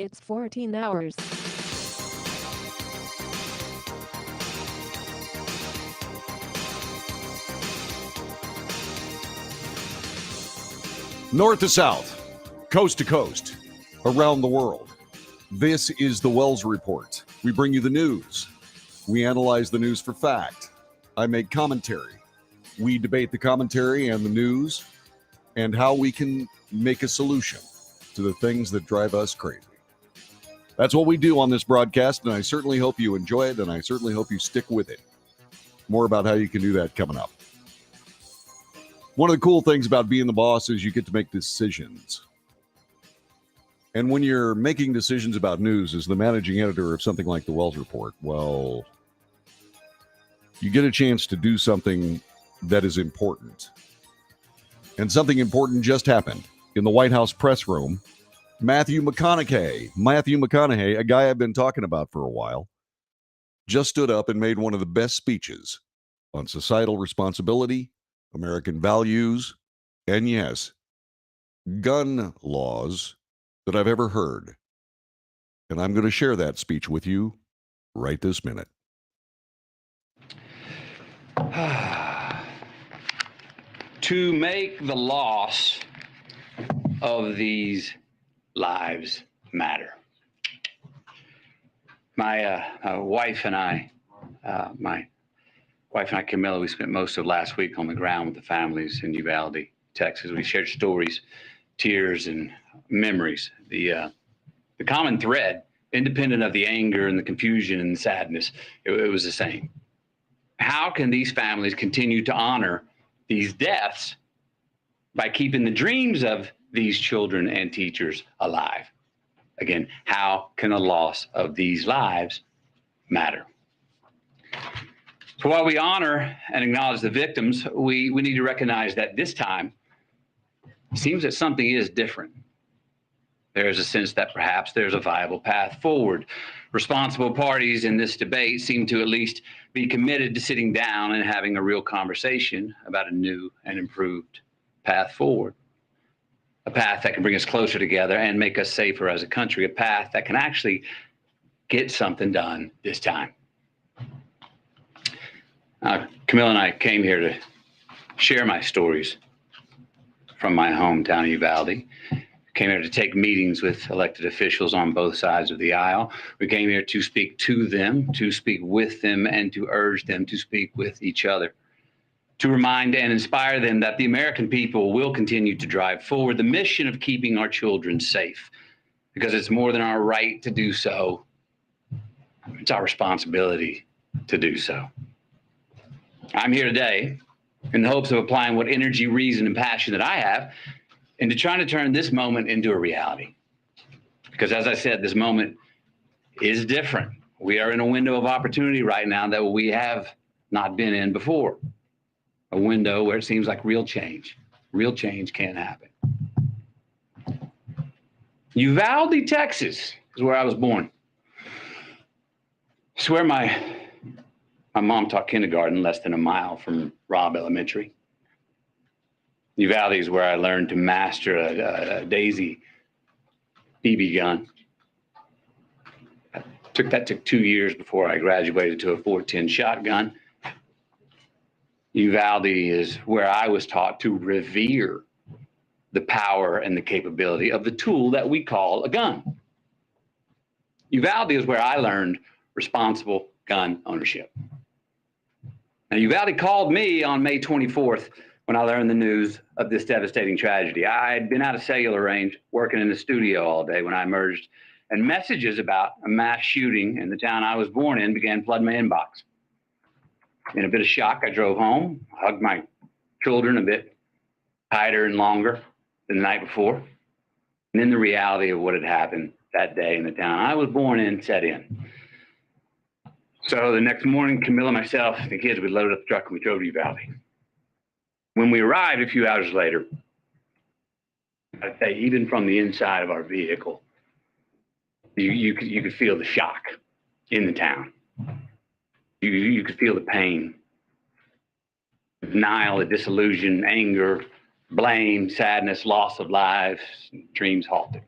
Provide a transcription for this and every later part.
It's 14 hours. North to south, coast to coast, around the world. This is the Wells Report. We bring you the news. We analyze the news for fact. I make commentary. We debate the commentary and the news and how we can make a solution to the things that drive us crazy. That's what we do on this broadcast, and I certainly hope you enjoy it, and I certainly hope you stick with it. More about how you can do that coming up. One of the cool things about being the boss is you get to make decisions. And when you're making decisions about news as the managing editor of something like the Wells Report, well, you get a chance to do something that is important. And something important just happened in the White House press room. Matthew McConaughey, a guy I've been talking about for a while, just stood up and made one of the best speeches on societal responsibility, American values, and yes, gun laws that I've ever heard. And I'm going to share that speech with you right this minute. To make the loss of these lives matter. My wife and I, Camilla, we spent most of last week on the ground with the families in Uvalde, Texas. We shared stories, tears, and memories. The common thread, independent of the anger and the confusion and the sadness, it was the same. How can these families continue to honor these deaths by keeping the dreams of these children and teachers alive? Again, how can the loss of these lives matter? So while we honor and acknowledge the victims, we need to recognize that this time it seems that something is different. There's a sense that perhaps there's a viable path forward. Responsible parties in this debate seem to at least be committed to sitting down and having a real conversation about a new and improved path forward. A path that can bring us closer together and make us safer as a country. A path that can actually get something done this time. Camille and I came here to share my stories from my hometown of Uvalde. Came here to take meetings with elected officials on both sides of the aisle. We came here to speak to them, to speak with them, and to urge them to speak with each other. To remind and inspire them that the American people will continue to drive forward the mission of keeping our children safe, because it's more than our right to do so. It's our responsibility to do so. I'm here today in the hopes of applying what energy, reason, and passion that I have into trying to turn this moment into a reality. Because as I said, this moment is different. We are in a window of opportunity right now that we have not been in before. A window where it seems like real change can happen. Uvalde, Texas is where I was born. It's where my mom taught kindergarten less than a mile from Robb Elementary. Uvalde is where I learned to master a Daisy BB gun. That took 2 years before I graduated to a .410 shotgun. Uvalde is where I was taught to revere the power and the capability of the tool that we call a gun. Uvalde is where I learned responsible gun ownership. Now, Uvalde called me on May 24th when I learned the news of this devastating tragedy. I had been out of cellular range, working in the studio all day when I emerged, and messages about a mass shooting in the town I was born in began flooding my inbox. In a bit of shock, I drove home, hugged my children a bit tighter and longer than the night before. And then the reality of what had happened that day in the town I was born in set in. So the next morning, Camilla, myself, and the kids, we loaded up the truck and we drove to Uvalde. When we arrived a few hours later, I'd say even from the inside of our vehicle, you could feel the shock in the town. You could feel the pain, denial, the disillusion, anger, blame, sadness, loss of lives, dreams halted.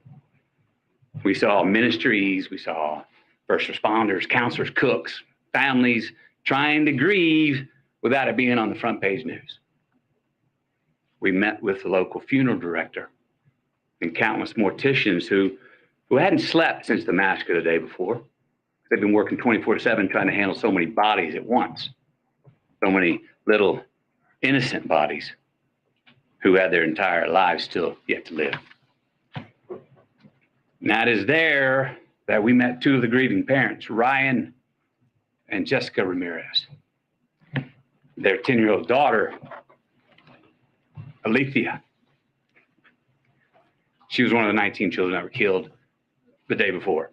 We saw ministries, we saw first responders, counselors, cooks, families trying to grieve without it being on the front page news. We met with the local funeral director and countless morticians who hadn't slept since the massacre the day before. They've been working 24/7 trying to handle so many bodies at once, so many little innocent bodies who had their entire lives still yet to live. And that is there that we met two of the grieving parents, Ryan and Jessica Ramirez. Their 10-year-old daughter, Alethea. She was one of the 19 children that were killed the day before.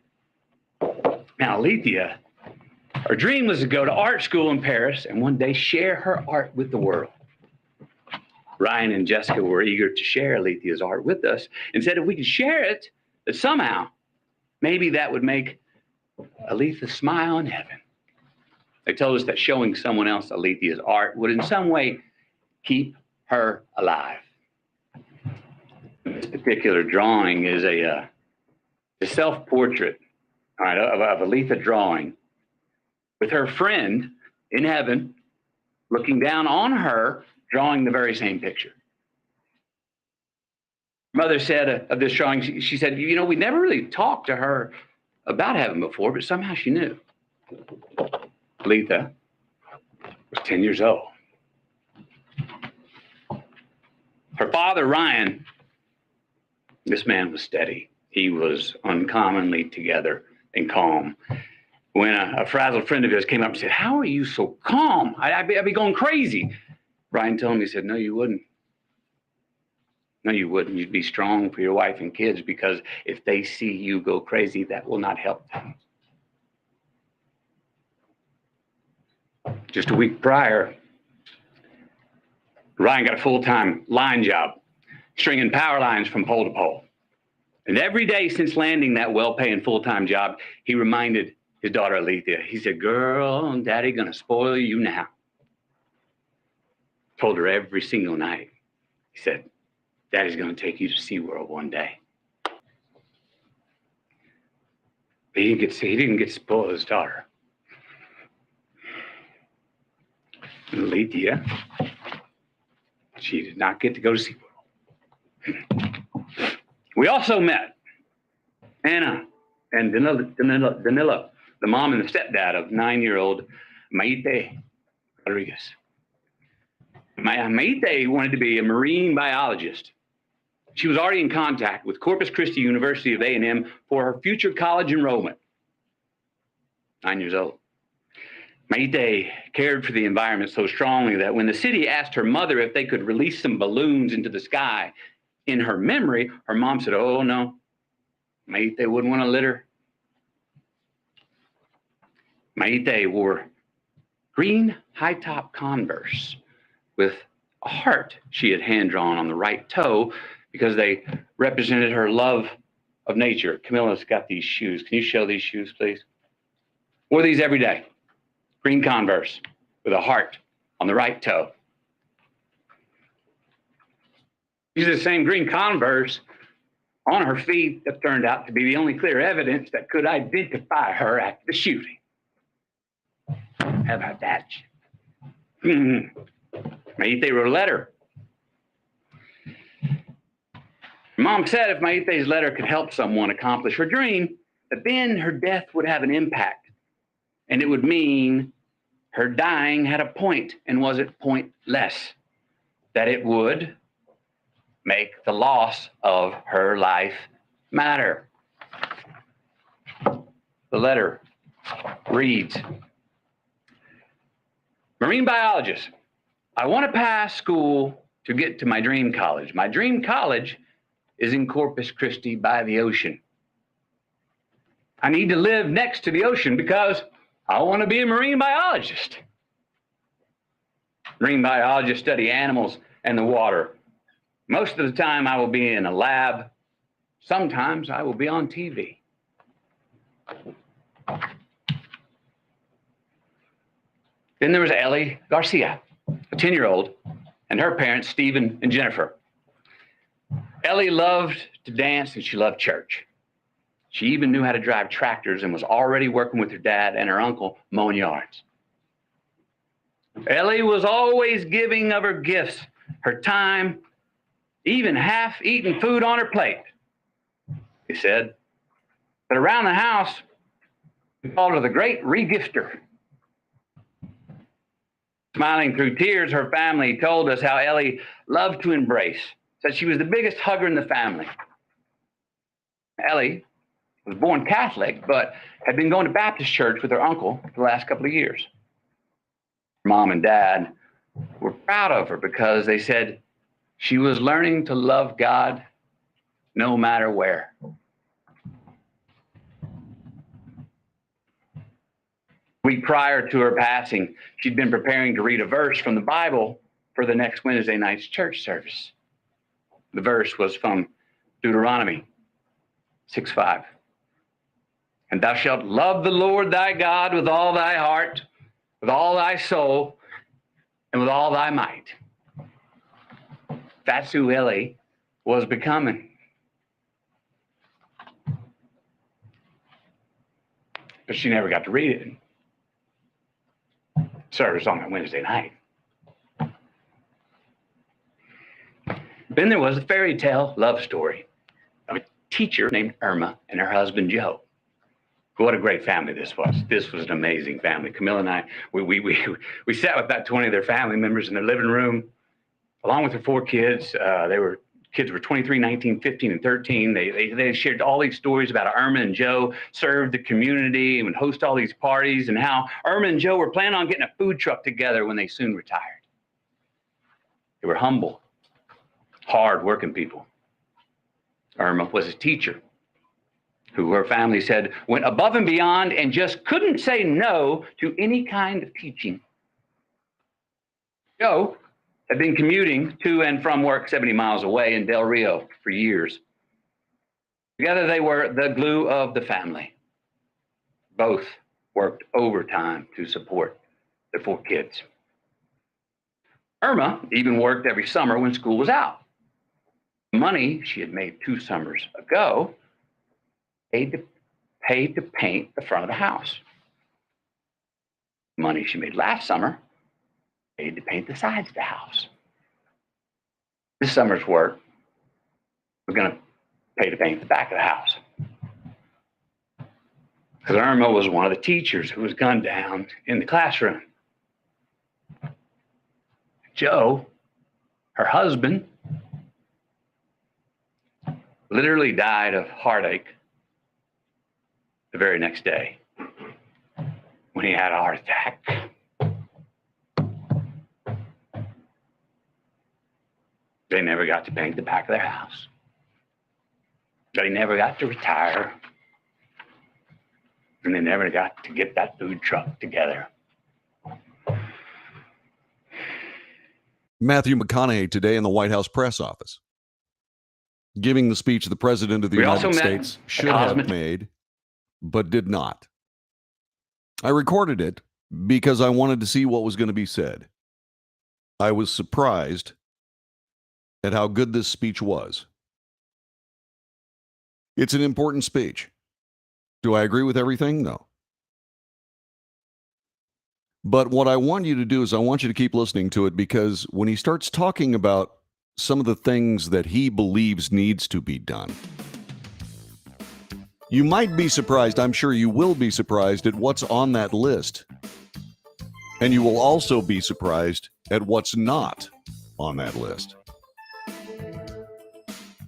Now, Alethea, her dream was to go to art school in Paris and one day share her art with the world. Ryan and Jessica were eager to share Alethea's art with us and said if we could share it, that somehow, maybe that would make Alethea smile in heaven. They told us that showing someone else Alethea's art would in some way keep her alive. This particular drawing is a self-portrait, all right, of Alethea drawing with her friend in heaven looking down on her, drawing the very same picture. Mother said of this drawing, she said, you know, we never really talked to her about heaven before, but somehow she knew. Alethea was 10 years old. Her father, Ryan, this man was steady. He was uncommonly together and calm. When a frazzled friend of his came up and said, how are you so calm? I'd be going crazy. Ryan told him, he said, no, you wouldn't. No, you wouldn't. You'd be strong for your wife and kids because if they see you go crazy, that will not help them. Just a week prior, Ryan got a full-time line job, stringing power lines from pole to pole. And every day since landing that well-paying full-time job, he reminded his daughter Alethea, he said, girl, daddy gonna spoil you now. Told her every single night. He said, daddy's gonna take you to SeaWorld one day. But he didn't get spoiled with his daughter. Alethea, she did not get to go to SeaWorld. We also met Anna and Danilo, the mom and the stepdad of 9-year-old Maite Rodriguez. Maite wanted to be a marine biologist. She was already in contact with Corpus Christi University of A&M for her future college enrollment. 9 years old. Maite cared for the environment so strongly that when the city asked her mother if they could release some balloons into the sky in her memory, her mom said, oh no, Maite wouldn't want to litter. Maite wore green high-top Converse with a heart she had hand-drawn on the right toe because they represented her love of nature. Camilla's got these shoes. Can you show these shoes, please? Wore these every day. Green Converse with a heart on the right toe. These are the same green Converse on her feet that turned out to be the only clear evidence that could identify her after the shooting. How about that? Maite wrote a letter. Mom said if Maite's letter could help someone accomplish her dream, that then her death would have an impact. And it would mean her dying had a point and wasn't pointless. That it would make the loss of her life matter. The letter reads, marine biologist, I want to pass school to get to my dream college. My dream college is in Corpus Christi by the ocean. I need to live next to the ocean because I want to be a marine biologist. Marine biologists study animals and the water. Most of the time I will be in a lab. Sometimes I will be on TV. Then there was Ellie Garcia, a 10-year-old, and her parents, Stephen and Jennifer. Ellie loved to dance and she loved church. She even knew how to drive tractors and was already working with her dad and her uncle mowing yards. Ellie was always giving of her gifts, her time, even half-eaten food on her plate, he said. But around the house, we called her the great regifter. Smiling through tears, her family told us how Ellie loved to embrace, said she was the biggest hugger in the family. Ellie was born Catholic, but had been going to Baptist church with her uncle for the last couple of years. Mom and Dad were proud of her because they said she was learning to love God no matter where. A week prior to her passing, she'd been preparing to read a verse from the Bible for the next Wednesday night's church service. The verse was from Deuteronomy 6:5. And thou shalt love the Lord thy God with all thy heart, with all thy soul, and with all thy might. That's who Ellie was becoming. But she never got to read it. Service on that Wednesday night. Then there was a fairy tale love story of a teacher named Irma and her husband Joe. What a great family this was. This was an amazing family. Camilla and I, we sat with about 20 of their family members in their living room, along with their 4 kids. Kids were 23, 19, 15, and 13. They shared all these stories about how Irma and Joe served the community and would host all these parties, and how Irma and Joe were planning on getting a food truck together when they soon retired. They were humble, hard-working people. Irma was a teacher who her family said went above and beyond and just couldn't say no to any kind of teaching. Joe had been commuting to and from work 70 miles away in Del Rio for years. Together, they were the glue of the family. Both worked overtime to support their 4 kids. Irma even worked every summer when school was out. The money she had made 2 summers ago paid to paint the front of the house. The money she made last summer paid to paint the sides of the house. This summer's work was going to pay to paint the back of the house. Because Irma was one of the teachers who was gunned down in the classroom. Joe, her husband, literally died of heartache the very next day when he had a heart attack. They never got to paint the back of their house. They never got to retire. And they never got to get that food truck together. Matthew McConaughey today in the White House press office, giving the speech the President of the United States should have made, but did not. I recorded it because I wanted to see what was going to be said. I was surprised at how good this speech was. It's an important speech. Do I agree with everything? No. But what I want you to do is I want you to keep listening to it, because when he starts talking about some of the things that he believes needs to be done, you might be surprised, I'm sure you will be surprised at what's on that list. And you will also be surprised at what's not on that list.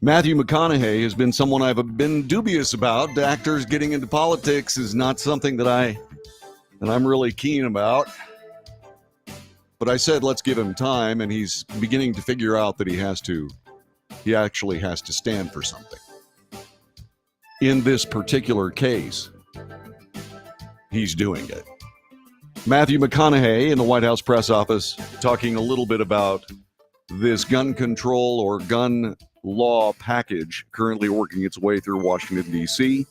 Matthew McConaughey has been someone I've been dubious about. Actors getting into politics is not something that I'm really keen about. But I said, let's give him time, and he's beginning to figure out that he actually has to stand for something. In this particular case, he's doing it. Matthew McConaughey in the White House press office talking a little bit about this gun control or gun law package currently working its way through Washington, D.C.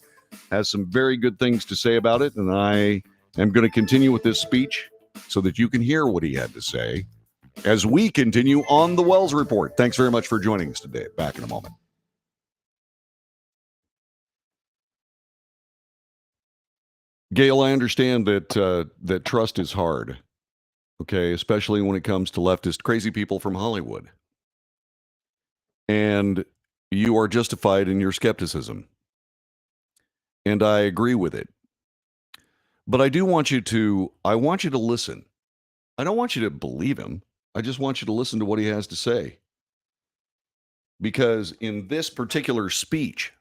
Has some very good things to say about it, and I am going to continue with this speech so that you can hear what he had to say as we continue on the Wells Report. Thanks very much for joining us today. Back in a moment. Gail, I understand that trust is hard, okay, especially when it comes to leftist crazy people from Hollywood. And you are justified in your skepticism. And I agree with it. But I want you to listen. I don't want you to believe him. I just want you to listen to what he has to say. Because in this particular speech,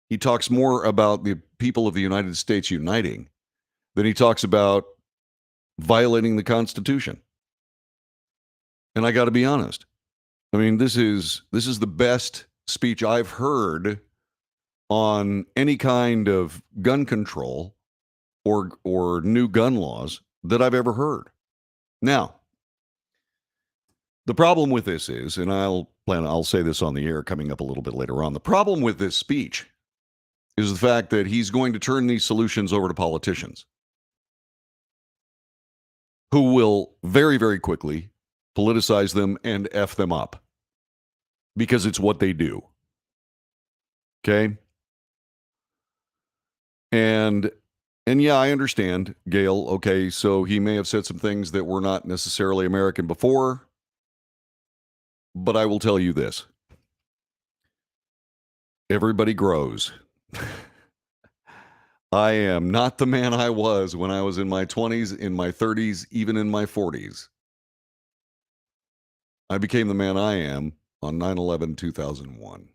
he talks more about the people of the United States uniting than he talks about violating the Constitution. And I got to be honest. I mean, this is the best speech I've heard on any kind of gun control or new gun laws that I've ever heard. Now, the problem with this is, and I'll say this on the air coming up a little bit later on. The problem with this speech is the fact that he's going to turn these solutions over to politicians who will very, very quickly politicize them and F them up because it's what they do. Okay? And yeah, I understand, Gail. Okay, so he may have said some things that were not necessarily American before, but I will tell you this. Everybody grows. I am not the man I was when I was in my 20s, in my 30s, even in my 40s. I became the man I am on 9/11/2001.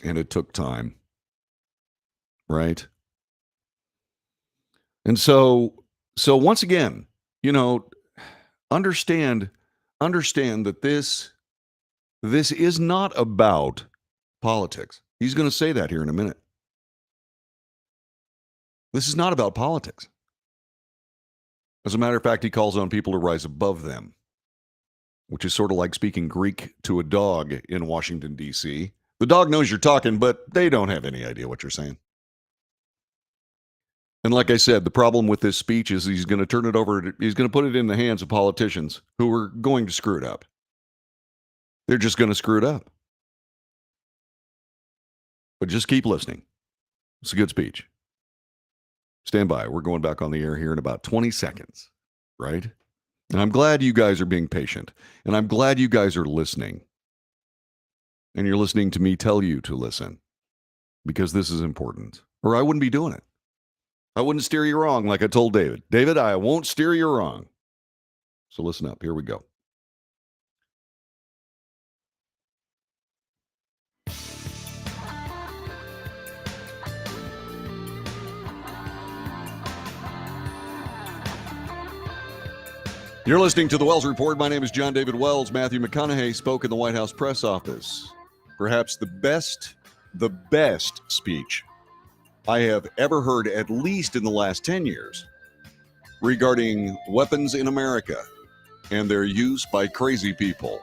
And it took time. Right? And so once again, understand that this is not about politics. He's going to say that here in a minute. This is not about politics. As a matter of fact, he calls on people to rise above them, which is sort of like speaking Greek to a dog in Washington, D.C. The dog knows you're talking, but they don't have any idea what you're saying. And like I said, the problem with this speech is he's going to put it in the hands of politicians who are going to screw it up. They're just going to screw it up. But just keep listening. It's a good speech. Stand by. We're going back on the air here in about 20 seconds, right? And I'm glad you guys are being patient. And I'm glad you guys are listening. And you're listening to me tell you to listen. Because this is important. Or I wouldn't be doing it. I wouldn't steer you wrong like I told David. David, I won't steer you wrong. So listen up. Here we go. You're listening to the Wells Report. My name is John David Wells. Matthew McConaughey spoke in the White House press office. Perhaps the best speech I have ever heard, at least in the last 10 years, regarding weapons in America and their use by crazy people.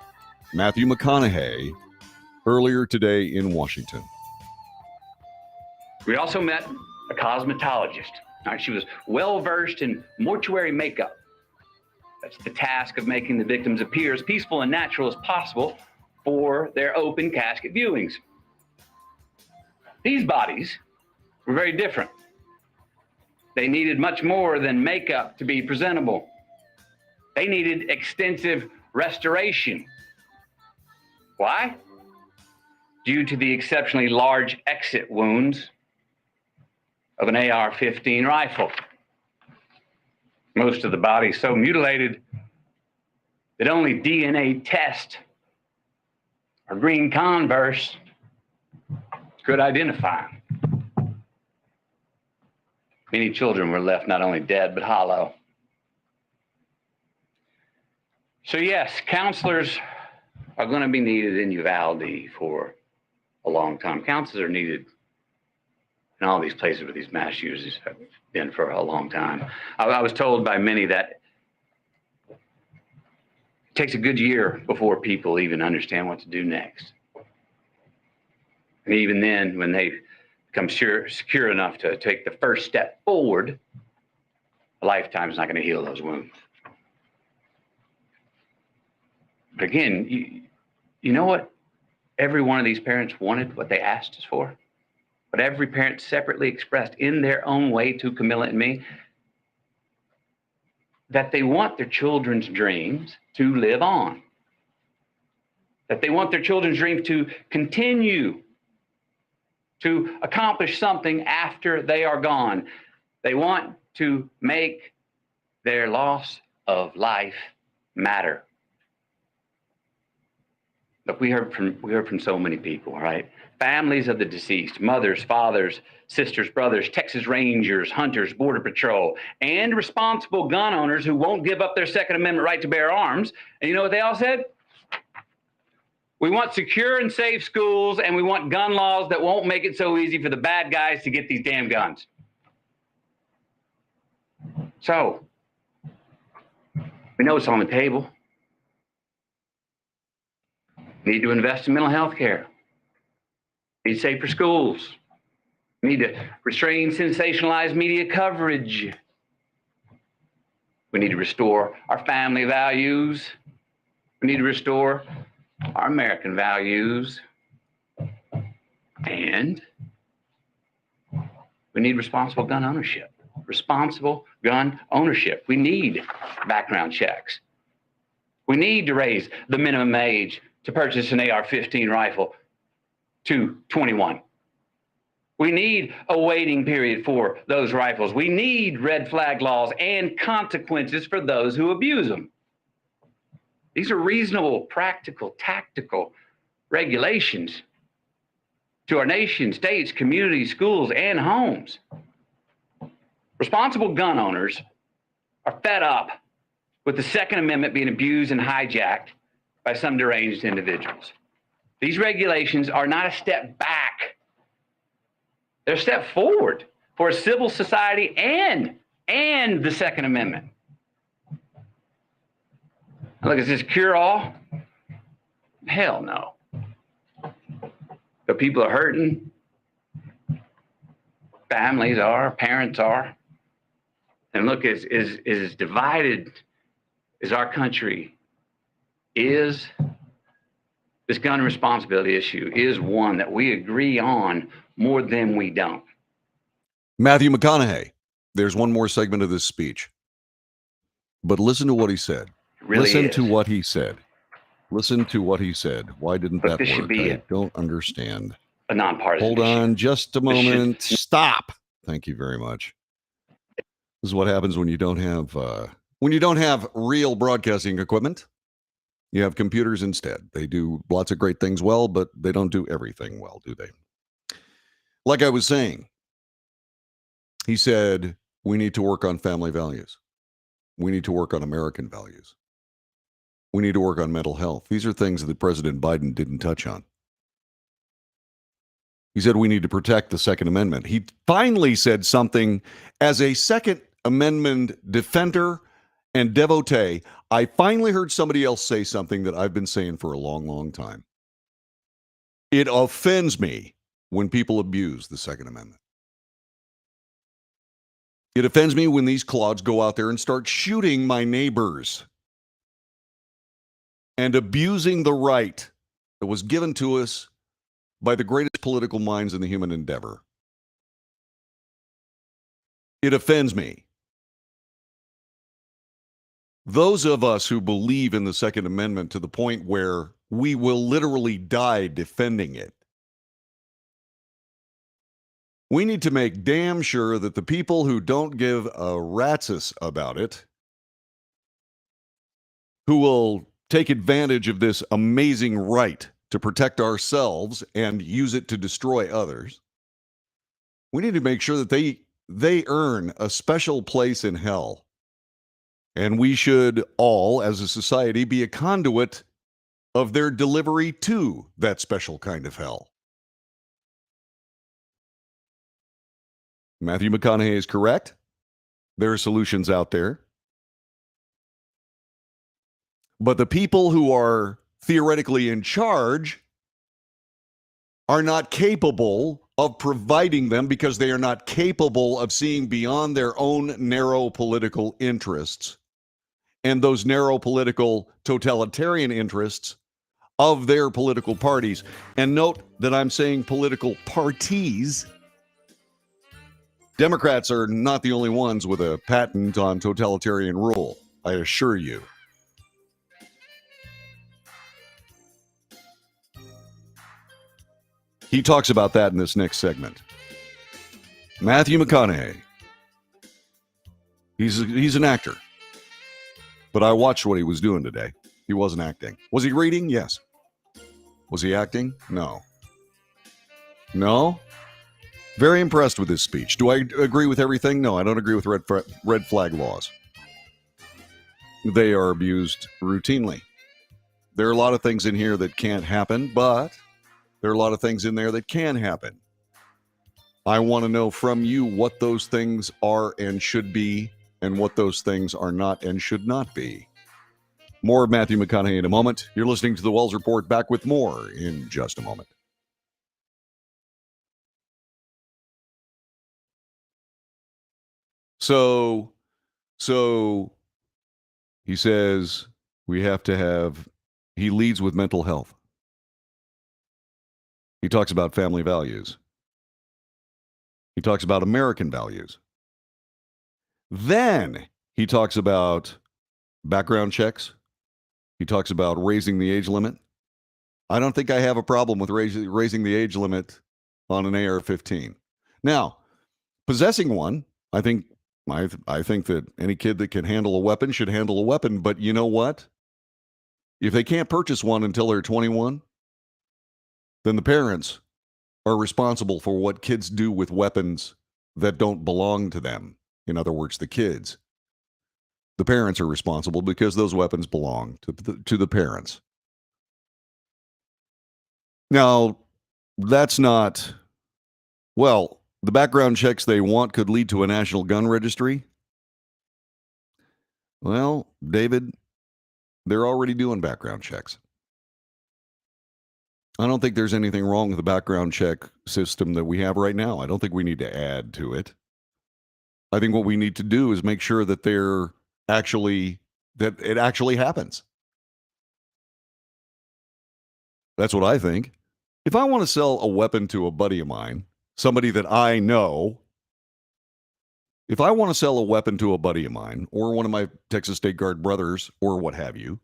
Matthew McConaughey, earlier today in Washington. We also met a cosmetologist. She was well-versed in mortuary makeup. That's the task of making the victims appear as peaceful and natural as possible for their open casket viewings. These bodies were very different. They needed much more than makeup to be presentable. They needed extensive restoration. Why? Due to the exceptionally large exit wounds of an AR-15 rifle. Most of the body so mutilated that only DNA test or green Converse could identify them. Many children were left not only dead, but hollow. So yes, counselors are going to be needed in Uvalde for a long time. Counselors are needed in all these places where these mass shooters have been for a long time. I was told by many that it takes a good year before people even understand what to do next. And even then, when they become secure enough to take the first step forward, a lifetime is not going to heal those wounds. But again, you know what every one of these parents wanted, what they asked us for? but every parent separately expressed in their own way to Camilla and me that they want their children's dreams to live on, that they want their children's dreams to continue to accomplish something after they are gone. They want to make their loss of life matter. Look, we heard from so many people, right? Families of the deceased, mothers, fathers, sisters, brothers, Texas Rangers, hunters, Border Patrol, and responsible gun owners who won't give up their Second Amendment right to bear arms. And you know what they all said? We want secure and safe schools, and we want gun laws that won't make it so easy for the bad guys to get these damn guns. So, we know it's on the table. We need to invest in mental health care. We need safer schools. We need to restrain sensationalized media coverage. We need to restore our family values. We need to restore our American values. And we need responsible gun ownership. Responsible gun ownership. We need background checks. We need to raise the minimum age to purchase an AR-15 rifle to 21. We need a waiting period for those rifles. We need red flag laws and consequences for those who abuse them. These are reasonable, practical, tactical regulations to our nation, states, communities, schools, and homes. Responsible gun owners are fed up with the Second Amendment being abused and hijacked by some deranged individuals. These regulations are not a step back. They're a step forward for a civil society and the Second Amendment. Look, is this cure-all? Hell no. The people are hurting. Families are, parents are. And look, as divided as our country is, this gun responsibility issue is one that we agree on more than we don't. Matthew McConaughey. There's one more segment of this speech. But listen to what he said. Listen to what he said. Listen to what he said. Why didn't that work? I don't understand. A nonpartisan Hold on just a moment. Stop. Thank you very much. This is what happens when you don't have real broadcasting equipment. You have computers instead. They do lots of great things well, but they don't do everything well, do they? Like I was saying, he said, we need to work on family values. We need to work on American values. We need to work on mental health. These are things that President Biden didn't touch on. He said we need to protect the Second Amendment. He finally said something as a Second Amendment defender and devotee. I finally heard somebody else say something that I've been saying for a long, long time. It offends me when people abuse the Second Amendment. It offends me when these clods go out there and start shooting my neighbors and abusing the right that was given to us by the greatest political minds in the human endeavor. It offends me. Those of us who believe in the Second Amendment to the point where we will literally die defending it, we need to make damn sure that the people who don't give a rat's about it, who will take advantage of this amazing right to protect ourselves and use it to destroy others, we need to make sure that they earn a special place in hell. And we should all, as a society, be a conduit of their delivery to that special kind of hell. Matthew McConaughey is correct. There are solutions out there. But the people who are theoretically in charge are not capable of providing them because they are not capable of seeing beyond their own narrow political interests and those narrow political totalitarian interests of their political parties. And note that I'm saying political parties Democrats are not the only ones with a patent on totalitarian rule, I assure you. He talks about that in this next segment. Matthew McConaughey. He's an actor. But I watched what he was doing today. He wasn't acting. Was he reading? Yes. Was he acting? No. No? Very impressed with his speech. Do I agree with everything? No, I don't agree with red flag laws. They are abused routinely. There are a lot of things in here that can't happen, but there are a lot of things in there that can happen. I want to know from you what those things are and should be, and what those things are not and should not be. More of Matthew McConaughey in a moment. You're listening to the Wells Report. Back with more in just a moment. So he says we have to have, he leads with mental health. He talks about family values. He talks about American values. Then he talks about background checks. He talks about raising the age limit. I don't think I have a problem with raising the age limit on an AR-15. Now, possessing one, I think that any kid that can handle a weapon should handle a weapon. But you know what? If they can't purchase one until they're 21, then the parents are responsible for what kids do with weapons that don't belong to them. In other words, the kids. The parents are responsible because those weapons belong to the parents. Now, that's not, well, the background checks they want could lead to a national gun registry. Well, David, they're already doing background checks. I don't think there's anything wrong with the background check system that we have right now. I don't think we need to add to it. I think what we need to do is make sure that that it actually happens. That's what I think. If I want to sell a weapon to a buddy of mine, somebody that I know, if I want to sell a weapon to a buddy of mine or one of my Texas State Guard brothers or what have you,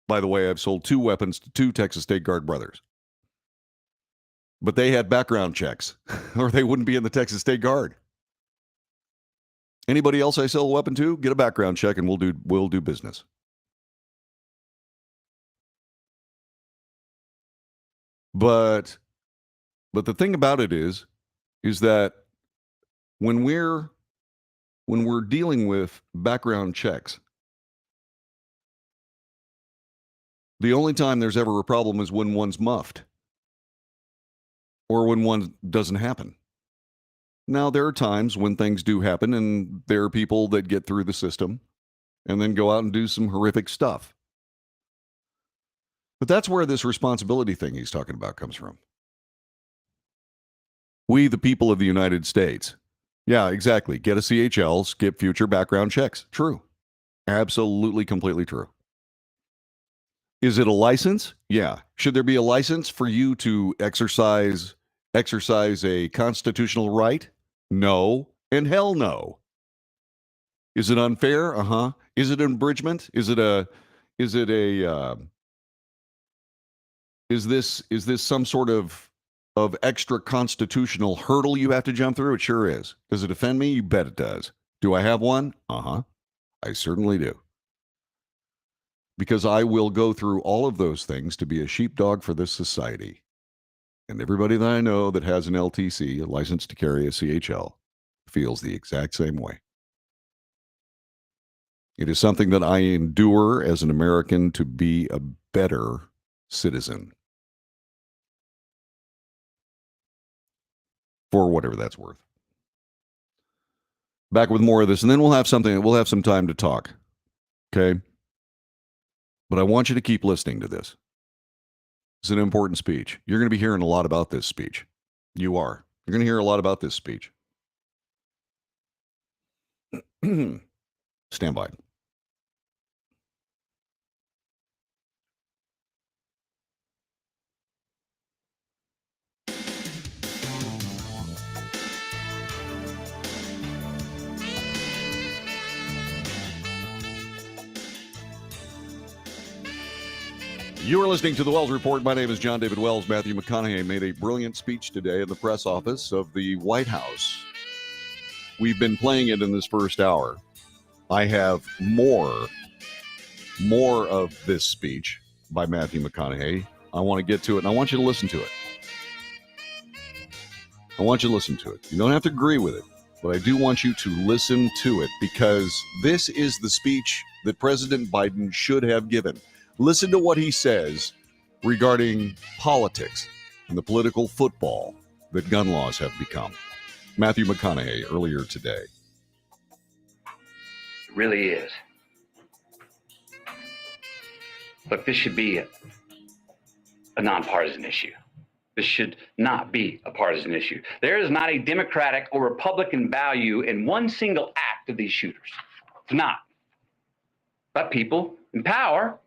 by the way, I've sold 2 weapons to 2 Texas State Guard brothers. But they had background checks or they wouldn't be in the Texas State Guard. Anybody else I sell a weapon to, get a background check and we'll do business. But the thing about it is that when we're dealing with background checks, the only time there's ever a problem is when one's muffed or when one doesn't happen. Now, there are times when things do happen, and there are people that get through the system and then go out and do some horrific stuff. But that's where this responsibility thing he's talking about comes from. We, the people of the United States. Yeah, exactly. Get a CHL, skip future background checks. True. Absolutely, completely true. Is it a license? Yeah. Should there be a license for you to exercise a constitutional right? No, and hell no. Is it unfair? Uh-huh. Is it an abridgment? Is this some sort of extra constitutional hurdle you have to jump through? It sure is. Does it offend me? You bet it does. Do I have one? Uh-huh. I certainly do. Because I will go through all of those things to be a sheepdog for this society. And everybody that I know that has an LTC, a license to carry a CHL, feels the exact same way. It is something that I endure as an American to be a better citizen. For whatever that's worth. Back with more of this, and then we'll have some time to talk. Okay? But I want you to keep listening to this. It's an important speech. You're going to be hearing a lot about this speech. You are. You're going to hear a lot about this speech. Stand by. You are listening to the Wells Report. My name is John David Wells. Matthew McConaughey made a brilliant speech today in the press office of the White House. We've been playing it in this first hour. I have more of this speech by Matthew McConaughey. I want to get to it, and I want you to listen to it. I want you to listen to it. You don't have to agree with it, but I do want you to listen to it because this is the speech that President Biden should have given. Listen to what he says regarding politics and the political football that gun laws have become. Matthew McConaughey earlier today. It really is. Look, this should be a nonpartisan issue. This should not be a partisan issue. There is not a Democratic or Republican value in one single act of these shooters. It's not. But people in power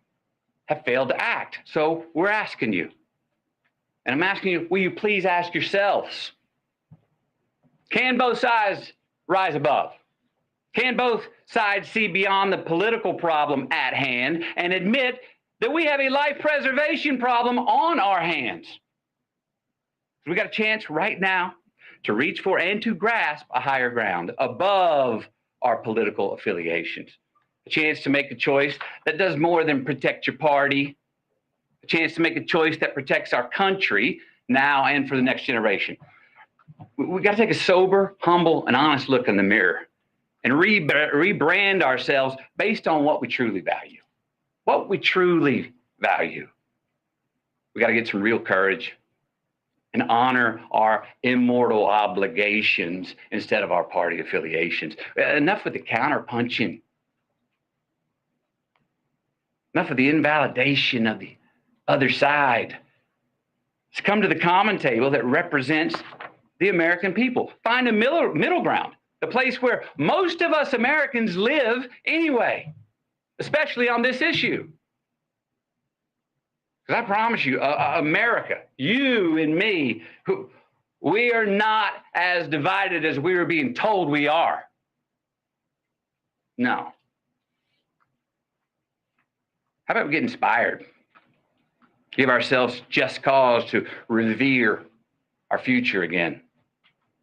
have failed to act. So we're asking you, and I'm asking you, will you please ask yourselves, can both sides rise above? Can both sides see beyond the political problem at hand and admit that we have a life preservation problem on our hands? We got a chance right now to reach for and to grasp a higher ground above our political affiliations. A chance to make a choice that does more than protect your party. A chance to make a choice that protects our country now and for the next generation. We got to take a sober, humble, and honest look in the mirror and rebrand ourselves based on what we truly value. What we truly value. We got to get some real courage and honor our immortal obligations instead of our party affiliations. Enough with the counterpunching. Enough of the invalidation of the other side. Let's come to the common table that represents the American people. Find a middle ground, the place where most of us Americans live anyway, especially on this issue. Because I promise you, America, you and me, we are not as divided as we were being told we are. No. How about we get inspired? Give ourselves just cause to revere our future again.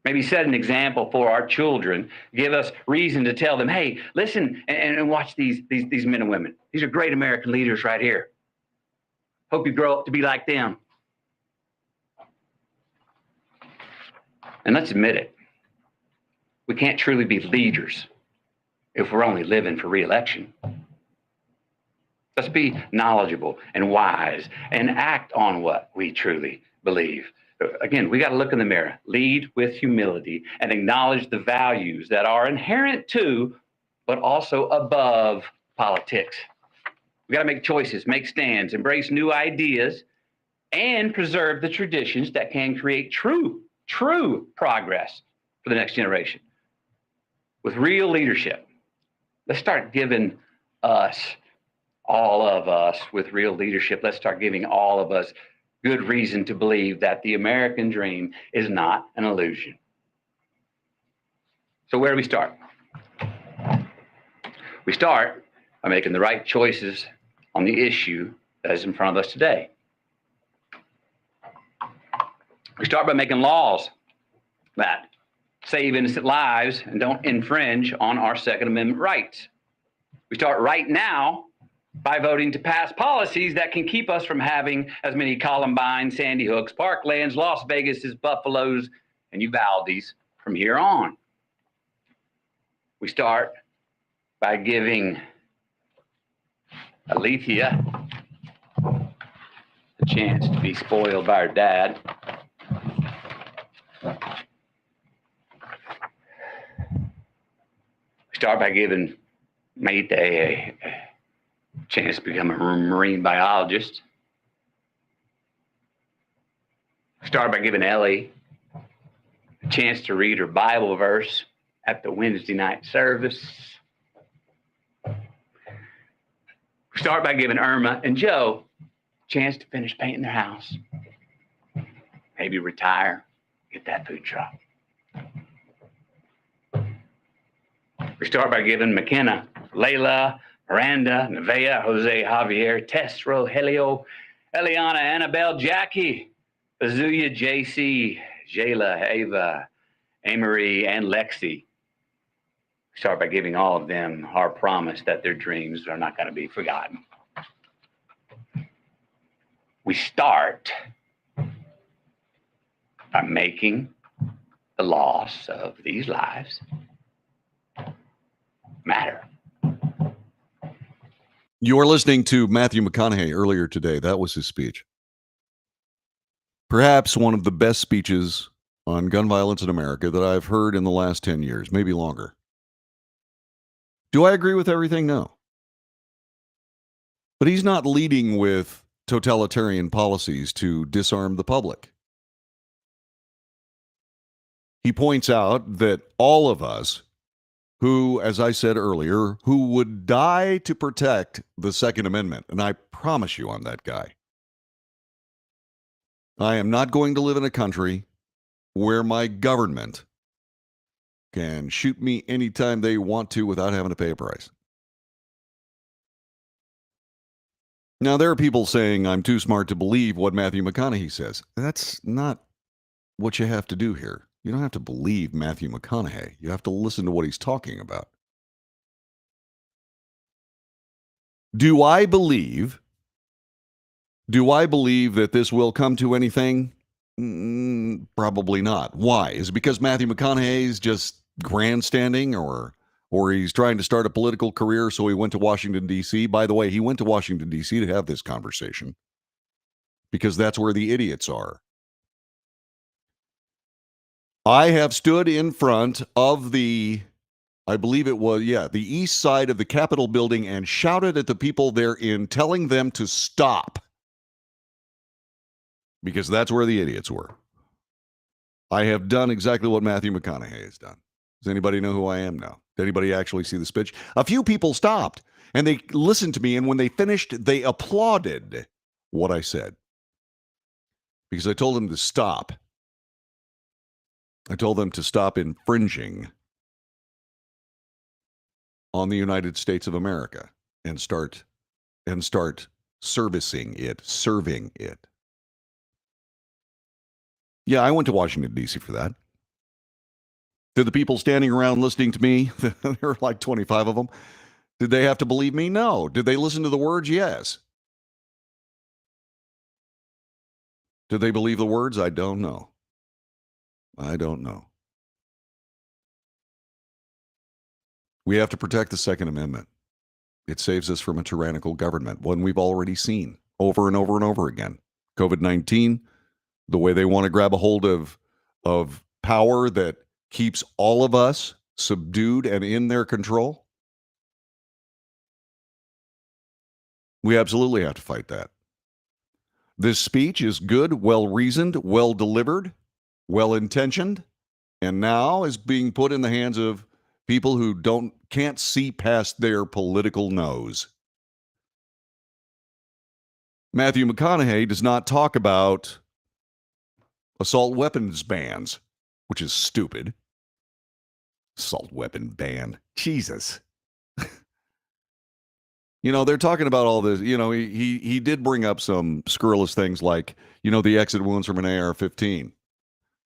Maybe set an example for our children. Give us reason to tell them, hey, listen and watch these men and women. These are great American leaders right here. Hope you grow up to be like them. And let's admit it. We can't truly be leaders if we're only living for re-election. Let's be knowledgeable and wise and act on what we truly believe. Again, we got to look in the mirror, lead with humility, and acknowledge the values that are inherent to, but also above politics. We got to make choices, make stands, embrace new ideas, and preserve the traditions that can create true progress for the next generation. With real leadership, let's start giving all of us, with real leadership, let's start giving all of us good reason to believe that the American dream is not an illusion. So where do we start? We start by making the right choices on the issue that is in front of us today. We start by making laws that save innocent lives and don't infringe on our Second Amendment rights. We start right now by voting to pass policies that can keep us from having as many Columbine, Sandy Hooks, Parklands, Las Vegas, Buffaloes, and Uvaldes from here on. We start by giving Alethea a chance to be spoiled by her dad. We start by giving Mayday a chance to become a marine biologist. Start by giving Ellie a chance to read her Bible verse at the Wednesday night service. Start by giving Irma and Joe a chance to finish painting their house. Maybe retire, get that food truck. We start by giving McKenna, Layla, Miranda, Nevaeh, Jose, Javier, Tess, Rogelio, Eliana, Annabelle, Jackie, Azuya, JC, Jayla, Ava, Amory, and Lexi. Start by giving all of them our promise that their dreams are not going to be forgotten. We start by making the loss of these lives matter. You are listening to Matthew McConaughey earlier today. That was his speech. Perhaps one of the best speeches on gun violence in America that I've heard in the last 10 years, maybe longer. Do I agree with everything? No. But he's not leading with totalitarian policies to disarm the public. He points out that all of us who, as I said earlier, who would die to protect the Second Amendment, and I promise you I'm that guy. I am not going to live in a country where my government can shoot me anytime they want to without having to pay a price. Now, there are people saying I'm too smart to believe what Matthew McConaughey says. That's not what you have to do here. You don't have to believe Matthew McConaughey. You have to listen to what he's talking about. Do I believe that this will come to anything? Probably not. Why? Is it because Matthew McConaughey is just grandstanding, or he's trying to start a political career, so he went to Washington, D.C.? By the way, he went to Washington, D.C. to have this conversation because that's where the idiots are. I have stood in front of the east side of the Capitol building and shouted at the people therein, telling them to stop. Because that's where the idiots were. I have done exactly what Matthew McConaughey has done. Does anybody know who I am now? Did anybody actually see the speech? A few people stopped, and they listened to me, and when they finished, they applauded what I said. Because I told them to stop. I told them to stop infringing on the United States of America and start serving it. Yeah, I went to Washington, D.C. for that. Did the people standing around listening to me, there were like 25 of them, did they have to believe me? No. Did they listen to the words? Yes. Did they believe the words? I don't know. We have to protect the Second Amendment. It saves us from a tyrannical government, one we've already seen over and over and over again. COVID-19, the way they want to grab a hold of power that keeps all of us subdued and in their control. We absolutely have to fight that. This speech is good, well-reasoned, well-delivered, well-intentioned, and now is being put in the hands of people who can't see past their political nose. Matthew McConaughey does not talk about assault weapons bans, which is stupid. Assault weapon ban. Jesus. They're talking about all this. He did bring up some scurrilous things like, the exit wounds from an AR-15.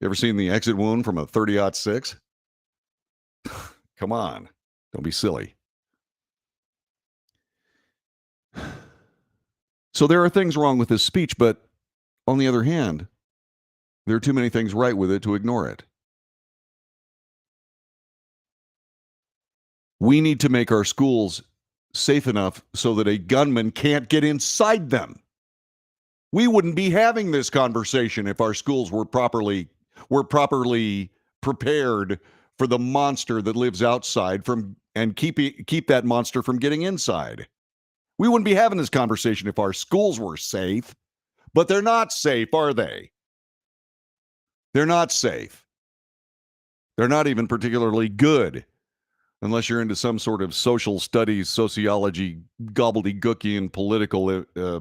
You ever seen the exit wound from a 30-06? Come on. Don't be silly. So there are things wrong with this speech, but on the other hand, there are too many things right with it to ignore it. We need to make our schools safe enough so that a gunman can't get inside them. We wouldn't be having this conversation if our schools were properly prepared for the monster that lives outside and keep that monster from getting inside. We wouldn't be having this conversation if our schools were safe, but they're not safe, are they? They're not safe. They're not even particularly good, unless you're into some sort of social studies, sociology, gobbledygookian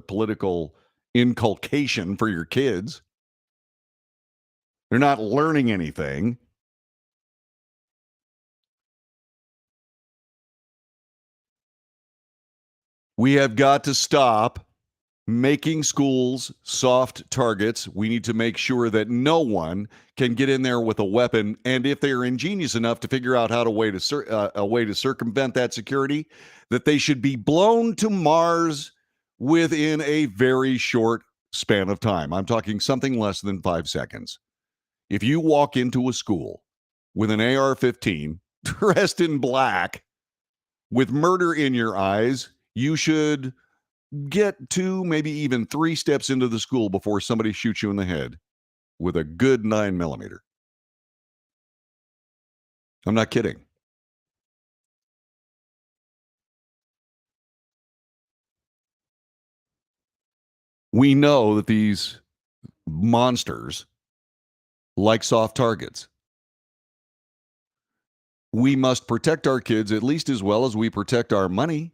political inculcation for your kids. They're not learning anything. We have got to stop making schools soft targets. We need to make sure that no one can get in there with a weapon. And if they are ingenious enough to figure out a way to circumvent that security, that they should be blown to Mars within a very short span of time. I'm talking something less than 5 seconds. If you walk into a school with an AR-15, dressed in black, with murder in your eyes, you should get 2, maybe even 3 steps into the school before somebody shoots you in the head with a good 9mm. I'm not kidding. We know that these monsters like soft targets. We must protect our kids at least as well as we protect our money.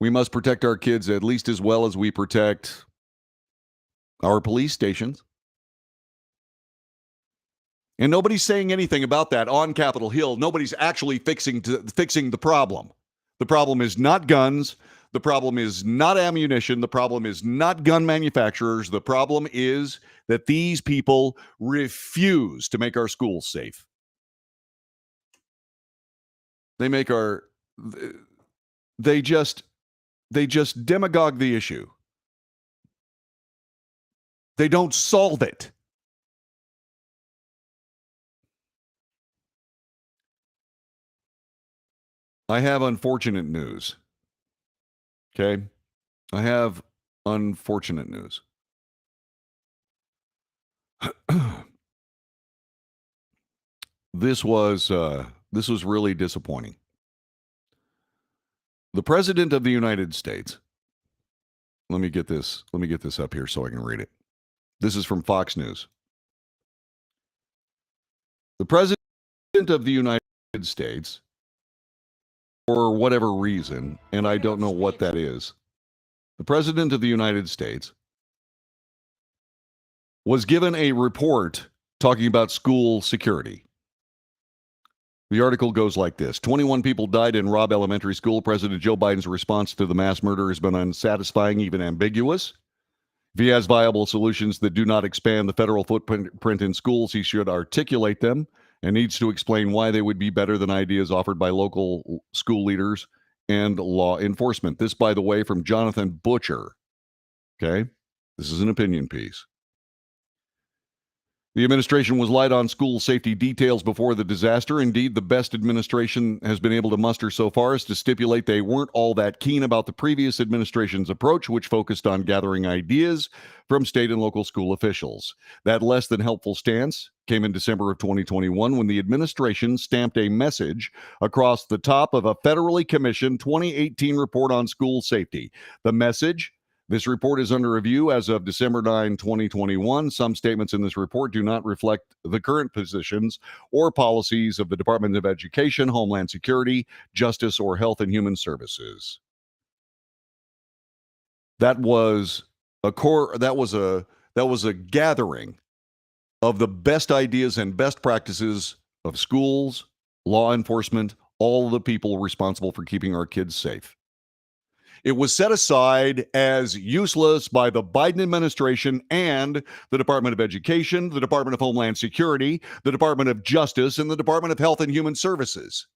We must protect our kids at least as well as we protect our police stations. And nobody's saying anything about that on Capitol Hill. Nobody's actually fixing the problem. The problem is not guns. The problem is not ammunition. The problem is not gun manufacturers. The problem is that these people refuse to make our schools safe. They just demagogue the issue. They don't solve it. I have unfortunate news. Okay? I have unfortunate news. This was really disappointing. The President of the United States. Let me get this up here so I can read it. This is from Fox News. The President of the United States, for whatever reason, and I don't know what that is, the President of the United States was given a report talking about school security. The article goes like this. 21 people died in Robb Elementary School. President Joe Biden's response to the mass murder has been unsatisfying, even ambiguous. If he has viable solutions that do not expand the federal footprint in schools, he should articulate them and needs to explain why they would be better than ideas offered by local school leaders and law enforcement. This, by the way, from Jonathan Butcher. Okay? This is an opinion piece. The administration was light on school safety details before the disaster. Indeed, the best administration has been able to muster so far is to stipulate they weren't all that keen about the previous administration's approach, which focused on gathering ideas from state and local school officials. That less than helpful stance came in December of 2021 when the administration stamped a message across the top of a federally commissioned 2018 report on school safety. The message: this report is under review as of December 9, 2021. Some statements in this report do not reflect the current positions or policies of the Department of Education, Homeland Security, Justice, or Health and Human Services. That was a gathering of the best ideas and best practices of schools, law enforcement, all the people responsible for keeping our kids safe. It was set aside as useless by the Biden administration and the Department of Education, the Department of Homeland Security, the Department of Justice, and the Department of Health and Human Services.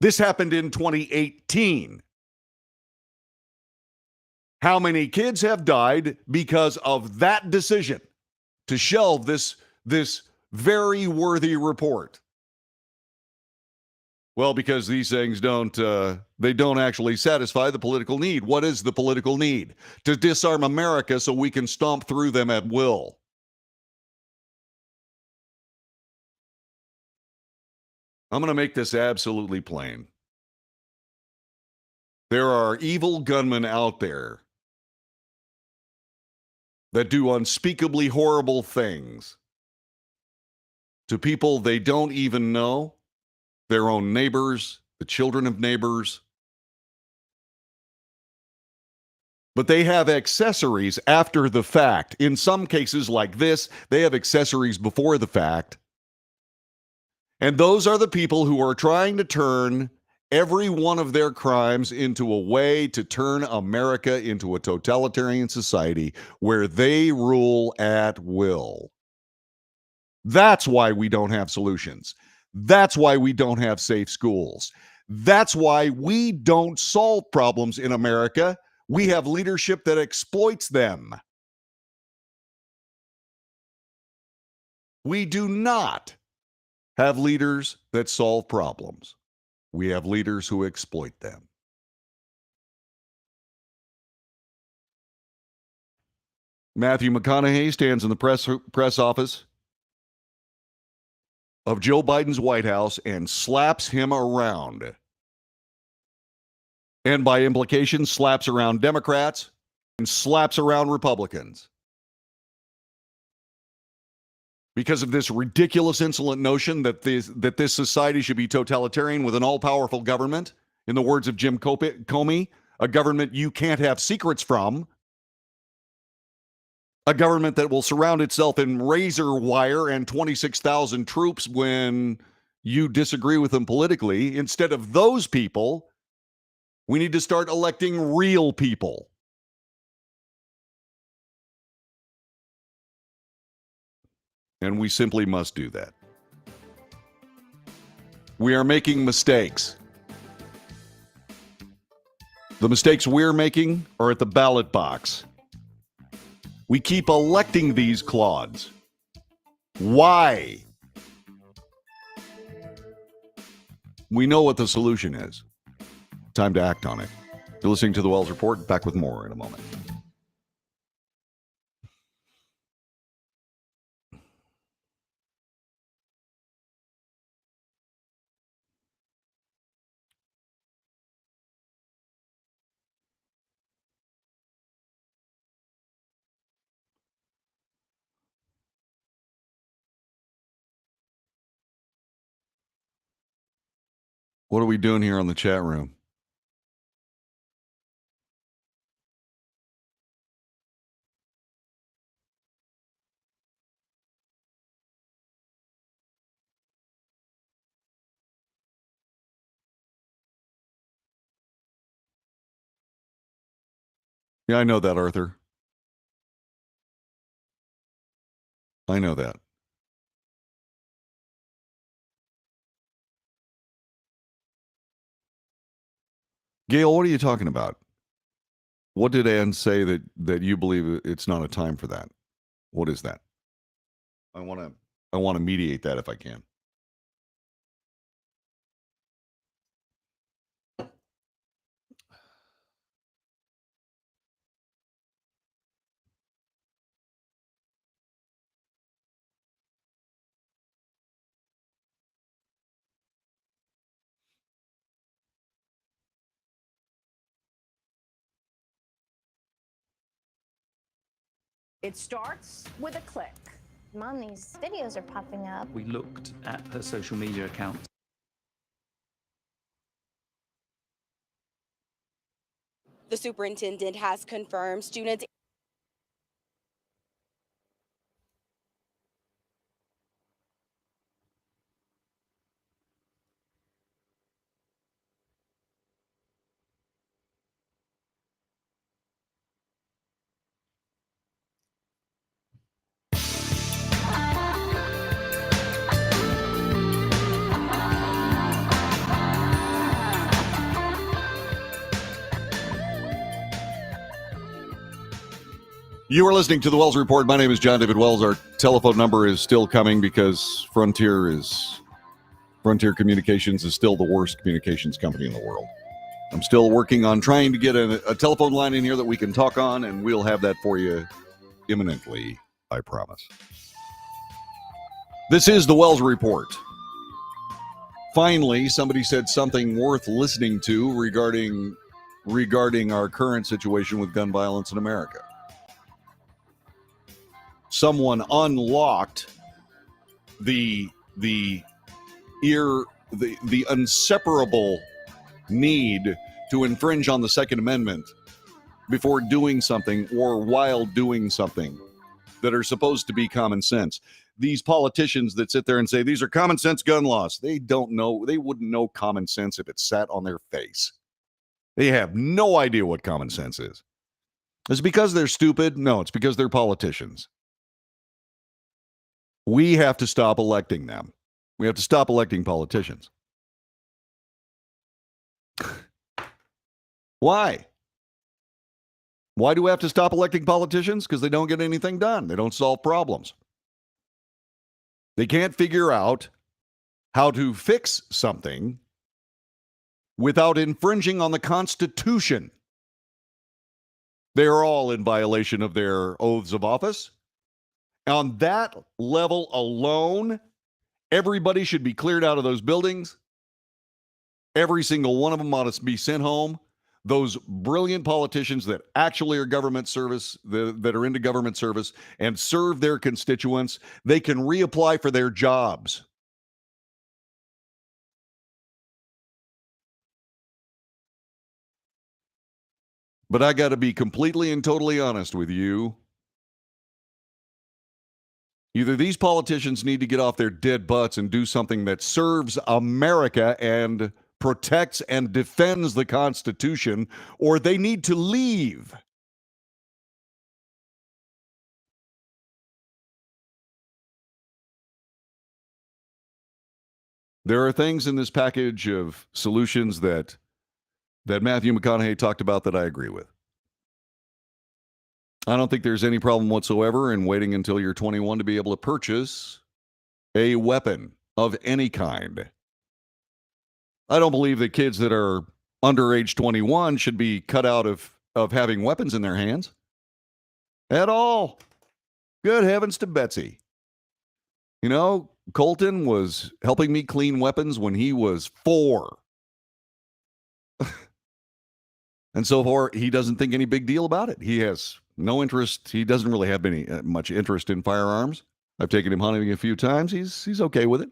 This happened in 2018. How many kids have died because of that decision to shelve this very worthy report? Well, because these things don't actually satisfy the political need. What is the political need? To disarm America so we can stomp through them at will. I'm going to make this absolutely plain. There are evil gunmen out there that do unspeakably horrible things to people they don't even know, their own neighbors, the children of neighbors. But they have accessories after the fact. In some cases like this, they have accessories before the fact. And those are the people who are trying to turn every one of their crimes into a way to turn America into a totalitarian society where they rule at will. That's why we don't have solutions. That's why we don't have safe schools. That's why we don't solve problems in America. We have leadership that exploits them. We do not have leaders that solve problems. We have leaders who exploit them. Matthew McConaughey stands in the press office of Joe Biden's White House and slaps him around. And by implication, slaps around Democrats and slaps around Republicans. Because of this ridiculous, insolent notion that this society should be totalitarian with an all-powerful government, in the words of Jim Comey, a government you can't have secrets from, a government that will surround itself in razor wire and 26,000 troops when you disagree with them politically. Instead of those people, we need to start electing real people. And we simply must do that. We are making mistakes. The mistakes we're making are at the ballot box. We keep electing these clods. Why? We know what the solution is. Time to act on it. You're listening to The Wells Report. Back with more in a moment. What are we doing here on the chat room? Yeah, I know that, Arthur. I know that. Gail, what are you talking about? What did Ann say that you believe it's not a time for that? What is that? I want to mediate that if I can. It starts with a click. Mom, these videos are popping up. We looked at her social media account. The superintendent has confirmed students You are listening to The Wells Report. My name is John David Wells. Our telephone number is still coming because Frontier Communications is still the worst communications company in the world. I'm still working on trying to get a telephone line in here that we can talk on, and we'll have that for you imminently, I promise. This is The Wells Report. Finally, somebody said something worth listening to regarding our current situation with gun violence in America. Someone unlocked the inseparable need to infringe on the Second Amendment before doing something or while doing something that are supposed to be common sense. these politicians that sit there and say these are common sense gun laws. They don't know. They wouldn't know common sense if it sat on their face. They have no idea what common sense is. Is it because they're stupid? No, it's because they're politicians. We have to stop electing them. We have to stop electing politicians. Why? Why do we have to stop electing politicians? Because they don't get anything done. They don't solve problems. They can't figure out how to fix something without infringing on the Constitution. They're all in violation of their oaths of office. On that level alone, everybody should be cleared out of those buildings. Every single one of them ought to be sent home. Those brilliant politicians that actually are government service, that are into government service and serve their constituents, they can reapply for their jobs. But I got to be completely and totally honest with you. Either these politicians need to get off their dead butts and do something that serves America and protects and defends the Constitution, or they need to leave. There are things in this package of solutions that Matthew McConaughey talked about that I agree with. I don't think there's any problem whatsoever in waiting until you're 21 to be able to purchase a weapon of any kind. I don't believe that kids that are under age 21 should be cut out of having weapons in their hands at all. Good heavens to Betsy. You know, Colton was helping me clean weapons when he was 4. And so far, he doesn't think any big deal about it. He has no interest. He doesn't really have much interest in firearms. I've taken him hunting a few times. He's okay with it.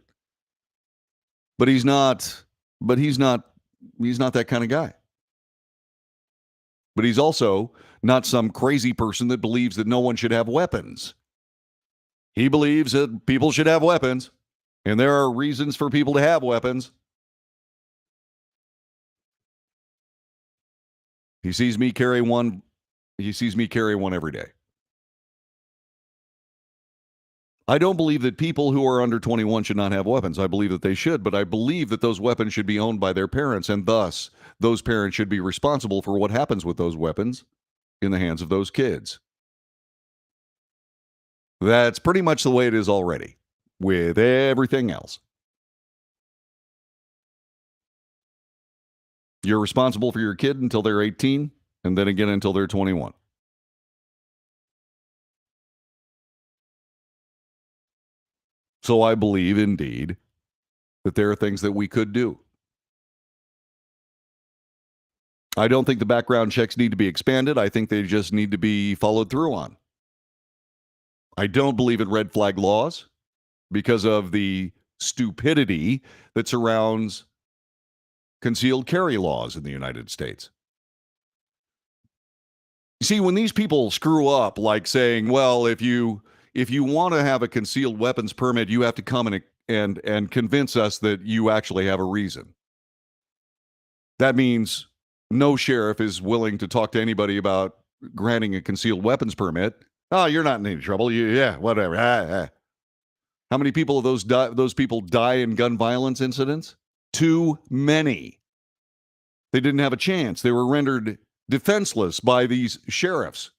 But he's not that kind of guy. But he's also not some crazy person that believes that no one should have weapons. He believes that people should have weapons, and there are reasons for people to have weapons. He sees me carry one. He sees me carry one every day. I don't believe that people who are under 21 should not have weapons. I believe that they should, but I believe that those weapons should be owned by their parents, and thus those parents should be responsible for what happens with those weapons in the hands of those kids. That's pretty much the way it is already with everything else. You're responsible for your kid until they're 18, and then again until they're 21. So I believe, indeed, that there are things that we could do. I don't think the background checks need to be expanded. I think they just need to be followed through on. I don't believe in red flag laws because of the stupidity that surrounds concealed carry laws in the United States. You see, when these people screw up, like saying, well, if you want to have a concealed weapons permit, you have to come and convince us that you actually have a reason. That means no sheriff is willing to talk to anybody about granting a concealed weapons permit. Oh, you're not in any trouble. Yeah, whatever. How many people of those people die in gun violence incidents? Too many. They didn't have a chance. They were rendered defenseless by these sheriffs.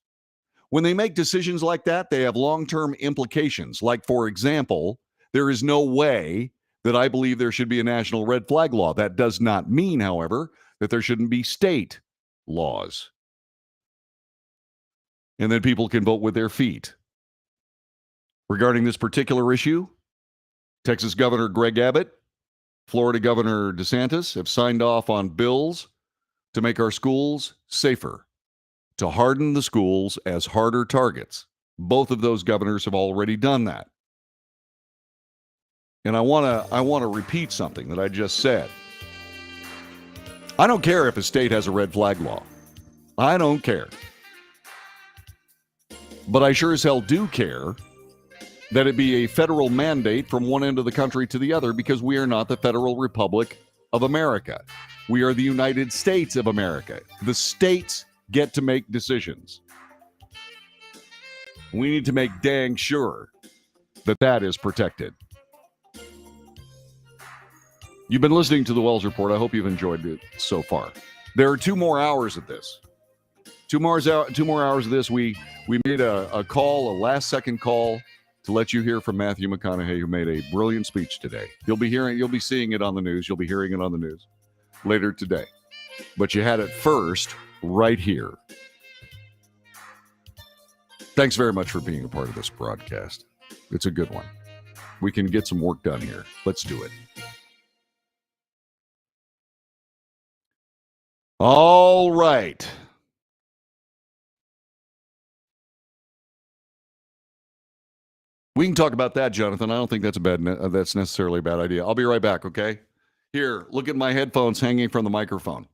When they make decisions like that, they have long-term implications. Like, for example, there is no way that I believe there should be a national red flag law. That does not mean, however, that there shouldn't be state laws. And then people can vote with their feet. Regarding this particular issue, Texas Governor Greg Abbott, Florida Governor DeSantis have signed off on bills to make our schools safer, to harden the schools as harder targets. Both of those governors have already done that. And I want to repeat something that I just said. I don't care if a state has a red flag law. I don't care. But I sure as hell do care that it be a federal mandate from one end of the country to the other, because we are not the Federal Republic of America. We are the United States of America. The states get to make decisions. We need to make dang sure that that is protected. You've been listening to the Wells Report. I hope you've enjoyed it so far. There are 2 more hours of this. 2 more hours of this. We made a call, a last-second call, to let you hear from Matthew McConaughey, who made a brilliant speech today. You'll be seeing it on the news. You'll be hearing it on the news later today. But you had it first right here. Thanks very much for being a part of this broadcast. It's a good one. We can get some work done here. Let's do it. All right. We can talk about that, Jonathan. I don't think that's that's necessarily a bad idea. I'll be right back, okay? Here, look at my headphones hanging from the microphone.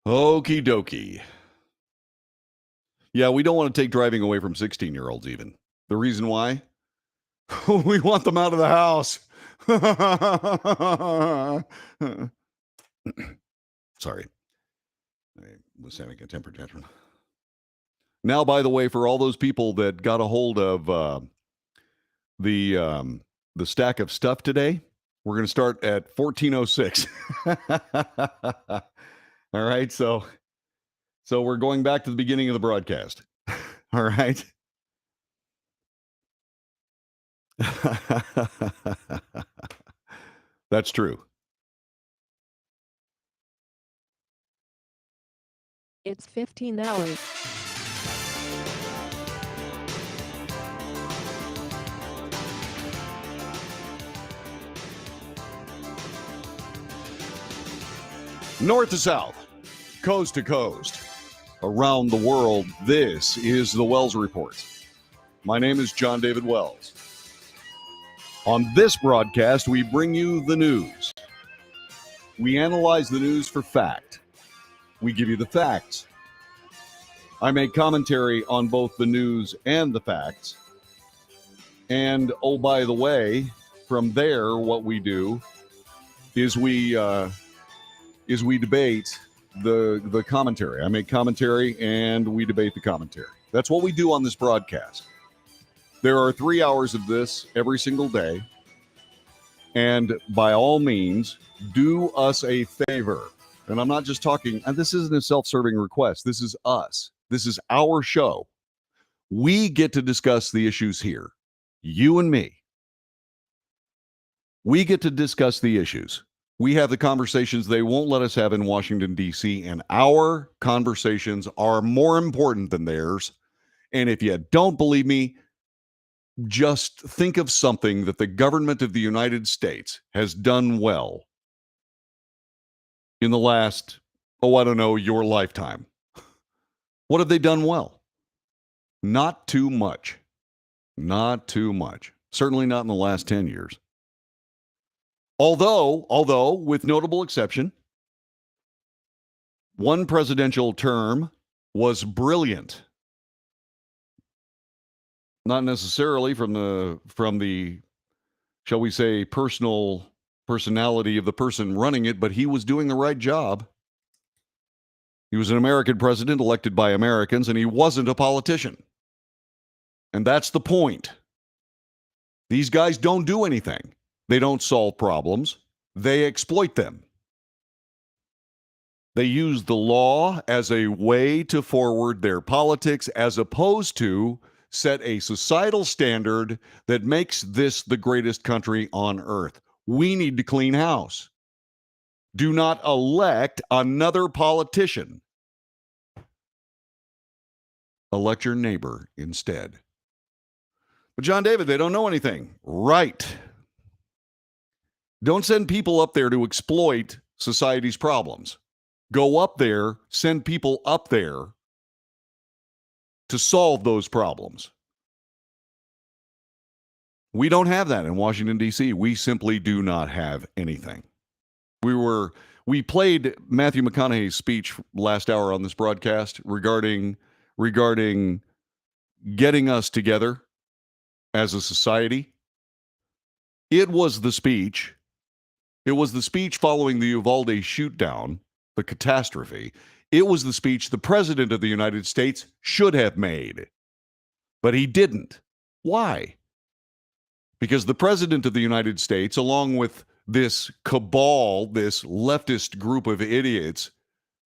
Okie dokie. Yeah, we don't want to take driving away from 16-year-olds even. The reason why? We want them out of the house. Sorry. I was having a temper tantrum. Now, by the way, for all those people that got a hold of the stack of stuff today, we're going to start at 14:06. All right, so we're going back to the beginning of the broadcast. All right. That's true. It's 15 hours. North to south, coast to coast, around the world, this is the Wells Report. My name is John David Wells. On this broadcast, we bring you the news. We analyze the news for fact. We give you the facts. I make commentary on both the news and the facts. And, oh, by the way, from there, what we do is we debate the commentary. I make commentary and we debate the commentary. That's what we do on this broadcast. There are 3 hours of this every single day. And by all means, do us a favor. And I'm not just talking, and this isn't a self-serving request. This is us. This is our show. We get to discuss the issues here. You and me. We get to discuss the issues. We have the conversations they won't let us have in Washington, D.C., and our conversations are more important than theirs. And if you don't believe me, just think of something that the government of the United States has done well in the last, your lifetime. What have they done well? Not too much. Not too much. Certainly not in the last 10 years. Although, with notable exception, one presidential term was brilliant. Not necessarily from the, shall we say, personality of the person running it, but he was doing the right job. He was an American president elected by Americans, and he wasn't a politician. And that's the point. These guys don't do anything. They don't solve problems. They exploit them. They use the law as a way to forward their politics as opposed to set a societal standard that makes this the greatest country on earth. We need to clean house. Do not elect another politician. Elect your neighbor instead. But John David, they don't know anything. Right. Don't send people up there to exploit society's problems. Go up there, send people up there to solve those problems. We don't have that in Washington, D.C. We simply do not have anything. We played Matthew McConaughey's speech last hour on this broadcast regarding getting us together as a society. It was the speech following the Uvalde shootdown, the catastrophe. It was the speech the President of the United States should have made, but he didn't. Why? Because the President of the United States, along with this cabal, this leftist group of idiots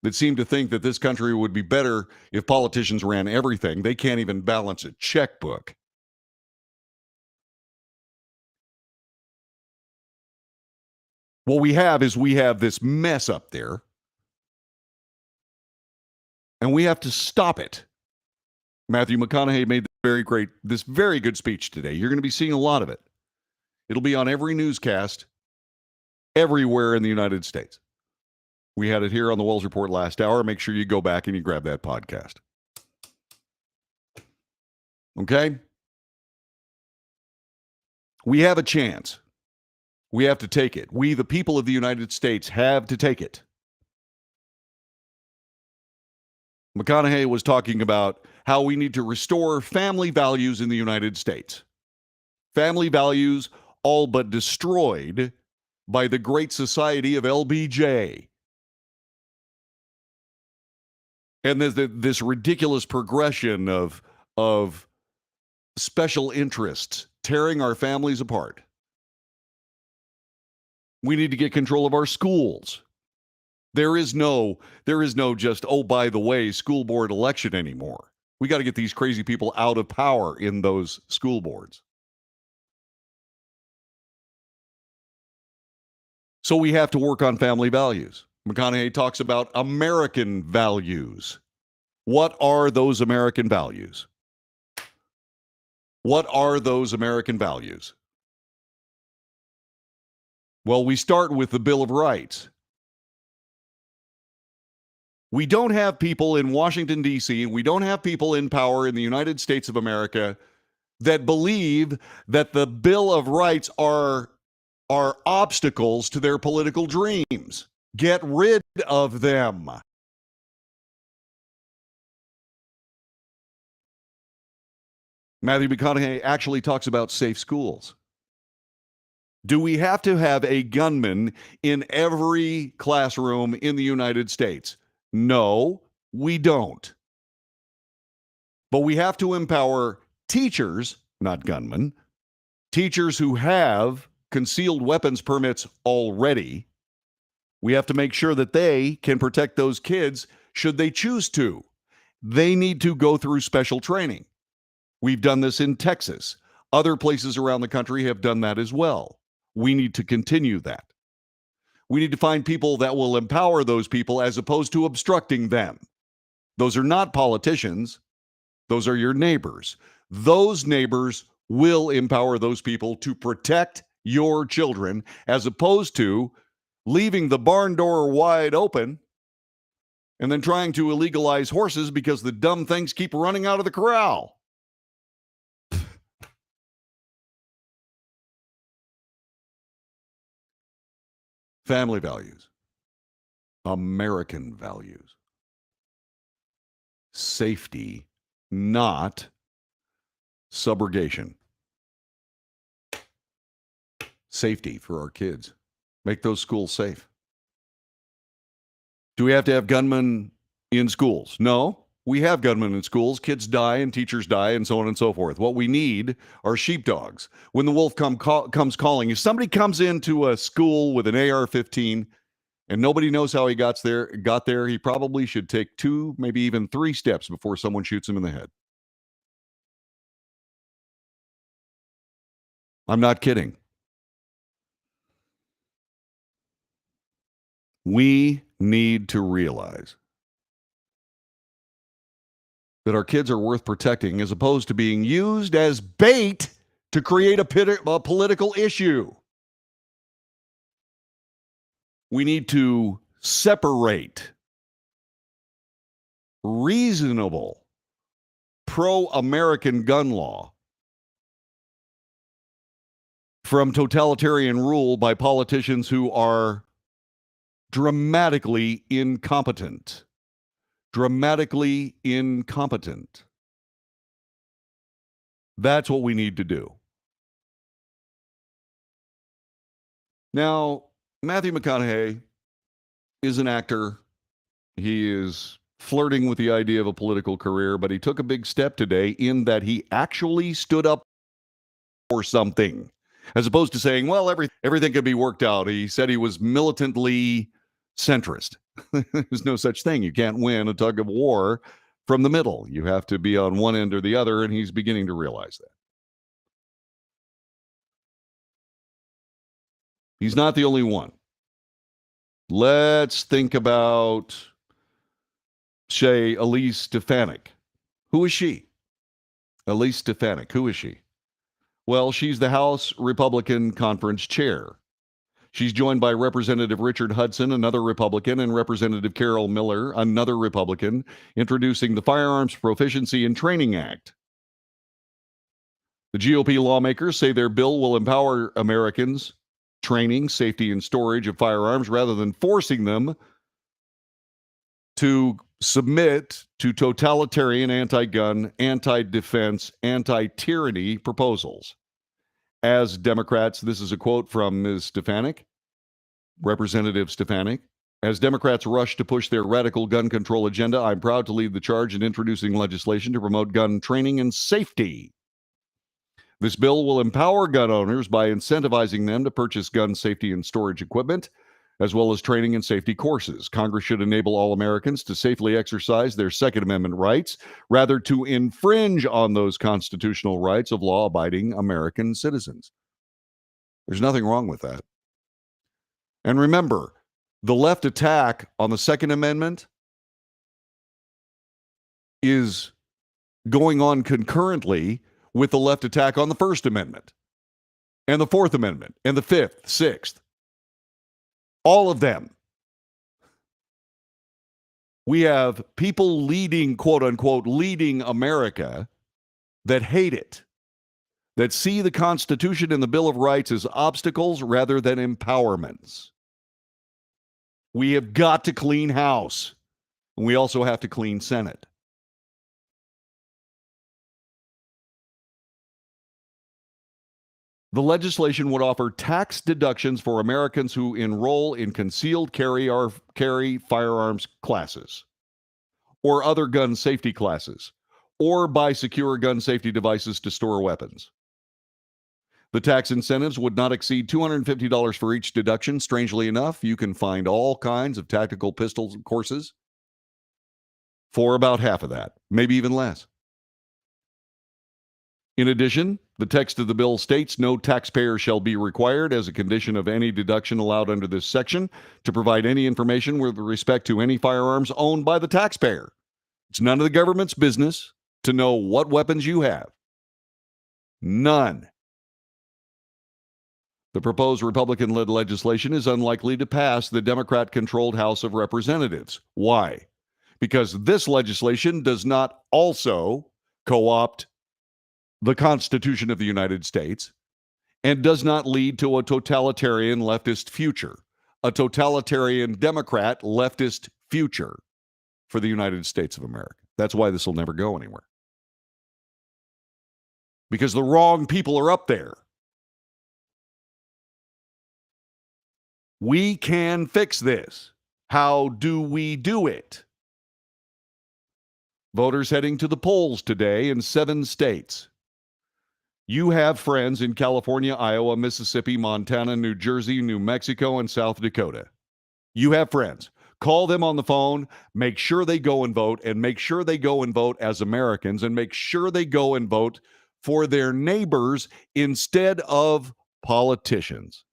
that seem to think that this country would be better if politicians ran everything, they can't even balance a checkbook. What we have is this mess up there, and we have to stop it. Matthew McConaughey made this very good speech today. You're going to be seeing a lot of it. It'll be on every newscast everywhere in the United States. We had it here on the Wells Report last hour. Make sure you go back and you grab that podcast. Okay? We have a chance. We have to take it. We, the people of the United States, have to take it. McConaughey was talking about how we need to restore family values in the United States. Family values all but destroyed by the Great Society of LBJ. And there's this ridiculous progression of special interests tearing our families apart. We need to get control of our schools. There is no just, oh, by the way, school board election anymore. We got to get these crazy people out of power in those school boards. So we have to work on family values. McConaughey talks about American values. What are those American values? What are those American values? Well, we start with the Bill of Rights. We don't have people in Washington, D.C., we don't have people in power in the United States of America that believe that the Bill of Rights are obstacles to their political dreams. Get rid of them. Matthew McConaughey actually talks about safe schools. Do we have to have a gunman in every classroom in the United States? No, we don't. But we have to empower teachers, not gunmen, teachers who have concealed weapons permits already. We have to make sure that they can protect those kids should they choose to. They need to go through special training. We've done this in Texas. Other places around the country have done that as well. We need to continue that. We need to find people that will empower those people as opposed to obstructing them. Those are not politicians. Those are your neighbors. Those neighbors will empower those people to protect your children as opposed to leaving the barn door wide open and then trying to illegalize horses because the dumb things keep running out of the corral. Family values, American values, safety, not subrogation. Safety for our kids. Make those schools safe. Do we have to have gunmen in schools? No. We have gunmen in schools. Kids die and teachers die and so on and so forth. What we need are sheepdogs. When the wolf comes calling, if somebody comes into a school with an AR-15 and nobody knows how he got there, he probably should take 2, maybe even 3 steps before someone shoots him in the head. I'm not kidding. We need to realize that our kids are worth protecting as opposed to being used as bait to create a political issue. We need to separate reasonable pro-American gun law from totalitarian rule by politicians who are dramatically incompetent. Dramatically incompetent. That's what we need to do. Now, Matthew McConaughey is an actor. He is flirting with the idea of a political career, but he took a big step today in that he actually stood up for something, as opposed to saying, well, everything could be worked out. He said he was militantly centrist. There's no such thing. You can't win a tug of war from the middle. You have to be on one end or the other, and he's beginning to realize that. He's not the only one. Let's think about, say, Elise Stefanik. Who is she? Elise Stefanik, who is she? Well, she's the House Republican Conference chair. She's joined by Representative Richard Hudson, another Republican, and Representative Carol Miller, another Republican, introducing the Firearms Proficiency and Training Act. The GOP lawmakers say their bill will empower Americans training, safety, and storage of firearms rather than forcing them to submit to totalitarian anti-gun, anti-defense, anti-tyranny proposals. As Democrats, this is a quote from Ms. Stefanik, Representative Stefanik. As Democrats rush to push their radical gun control agenda, I'm proud to lead the charge in introducing legislation to promote gun training and safety. This bill will empower gun owners by incentivizing them to purchase gun safety and storage equipment, as well as training and safety courses. Congress should enable all Americans to safely exercise their Second Amendment rights, rather to infringe on those constitutional rights of law-abiding American citizens. There's nothing wrong with that. And remember, the left attack on the Second Amendment is going on concurrently with the left attack on the First Amendment and the Fourth Amendment and the Fifth, Sixth. All of them. We have people leading, quote unquote, leading America that hate it, that see the Constitution and the Bill of Rights as obstacles rather than empowerments. We have got to clean house. And we also have to clean Senate. The legislation would offer tax deductions for Americans who enroll in concealed carry or carry firearms classes or other gun safety classes or buy secure gun safety devices to store weapons. The tax incentives would not exceed $250 for each deduction. Strangely enough, you can find all kinds of tactical pistol courses for about half of that, maybe even less. In addition, the text of the bill states no taxpayer shall be required as a condition of any deduction allowed under this section to provide any information with respect to any firearms owned by the taxpayer. It's none of the government's business to know what weapons you have. None. The proposed Republican-led legislation is unlikely to pass the Democrat-controlled House of Representatives. Why? Because this legislation does not also co-opt the Constitution of the United States and does not lead to a totalitarian leftist future, a totalitarian Democrat leftist future for the United States of America. That's why this will never go anywhere. Because the wrong people are up there. We can fix this. How do we do it? Voters heading to the polls today in 7 states. You have friends in California, Iowa, Mississippi, Montana, New Jersey, New Mexico, and South Dakota. You have friends. Call them on the phone. Make sure they go and vote, and make sure they go and vote as Americans, and make sure they go and vote for their neighbors instead of politicians.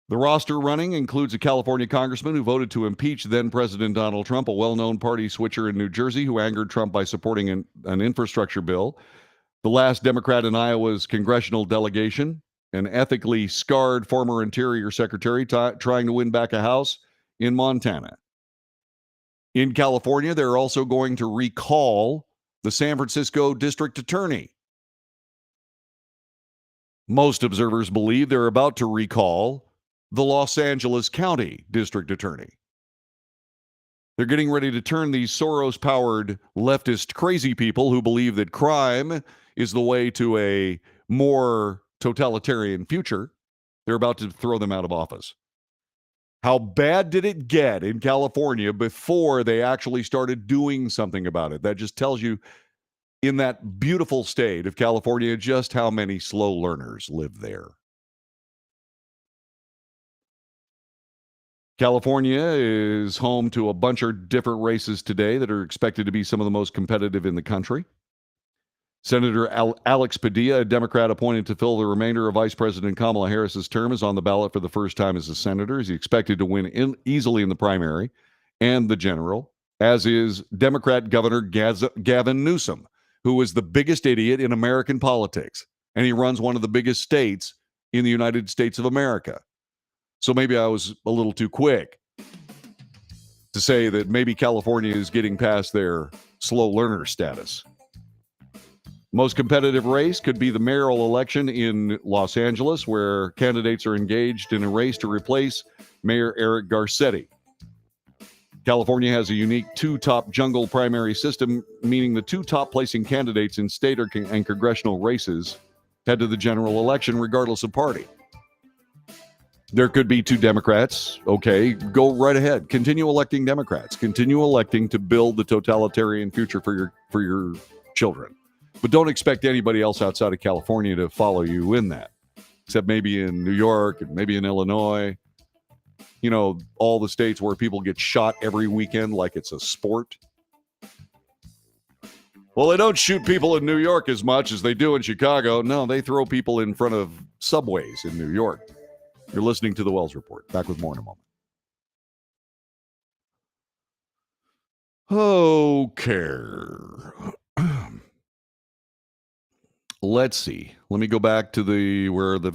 The roster running includes a California congressman who voted to impeach then-President Donald Trump, a well-known party switcher in New Jersey who angered Trump by supporting an infrastructure bill, the last Democrat in Iowa's congressional delegation, an ethically scarred former Interior Secretary trying to win back a House in Montana. In California, they're also going to recall the San Francisco district attorney. Most observers believe they're about to recall the Los Angeles County District Attorney. They're getting ready to turn these Soros-powered leftist crazy people who believe that crime is the way to a more totalitarian future. They're about to throw them out of office. How bad did it get in California before they actually started doing something about it? That just tells you, in that beautiful state of California, just how many slow learners live there. California is home to a bunch of different races today that are expected to be some of the most competitive in the country. Senator Alex Padilla, a Democrat appointed to fill the remainder of Vice President Kamala Harris's term, is on the ballot for the first time as a senator. He's expected to win easily in the primary and the general, as is Democrat Governor Gavin Newsom, who is the biggest idiot in American politics, and he runs one of the biggest states in the United States of America. So maybe I was a little too quick to say that maybe California is getting past their slow learner status. Most competitive race could be the mayoral election in Los Angeles, where candidates are engaged in a race to replace Mayor Eric Garcetti. California has a unique 2-top jungle primary system, meaning the 2 top-placing candidates in state and congressional races head to the general election regardless of party. There could be 2 Democrats. Okay, go right ahead. Continue electing Democrats. Continue electing to build the totalitarian future for your children. But don't expect anybody else outside of California to follow you in that, except maybe in New York and maybe in Illinois. You know, all the states where people get shot every weekend like it's a sport. Well, they don't shoot people in New York as much as they do in Chicago. No, they throw people in front of subways in New York. You're listening to the Wells Report. Back with more in a moment. Okay. Let's see. Let me go back to the where the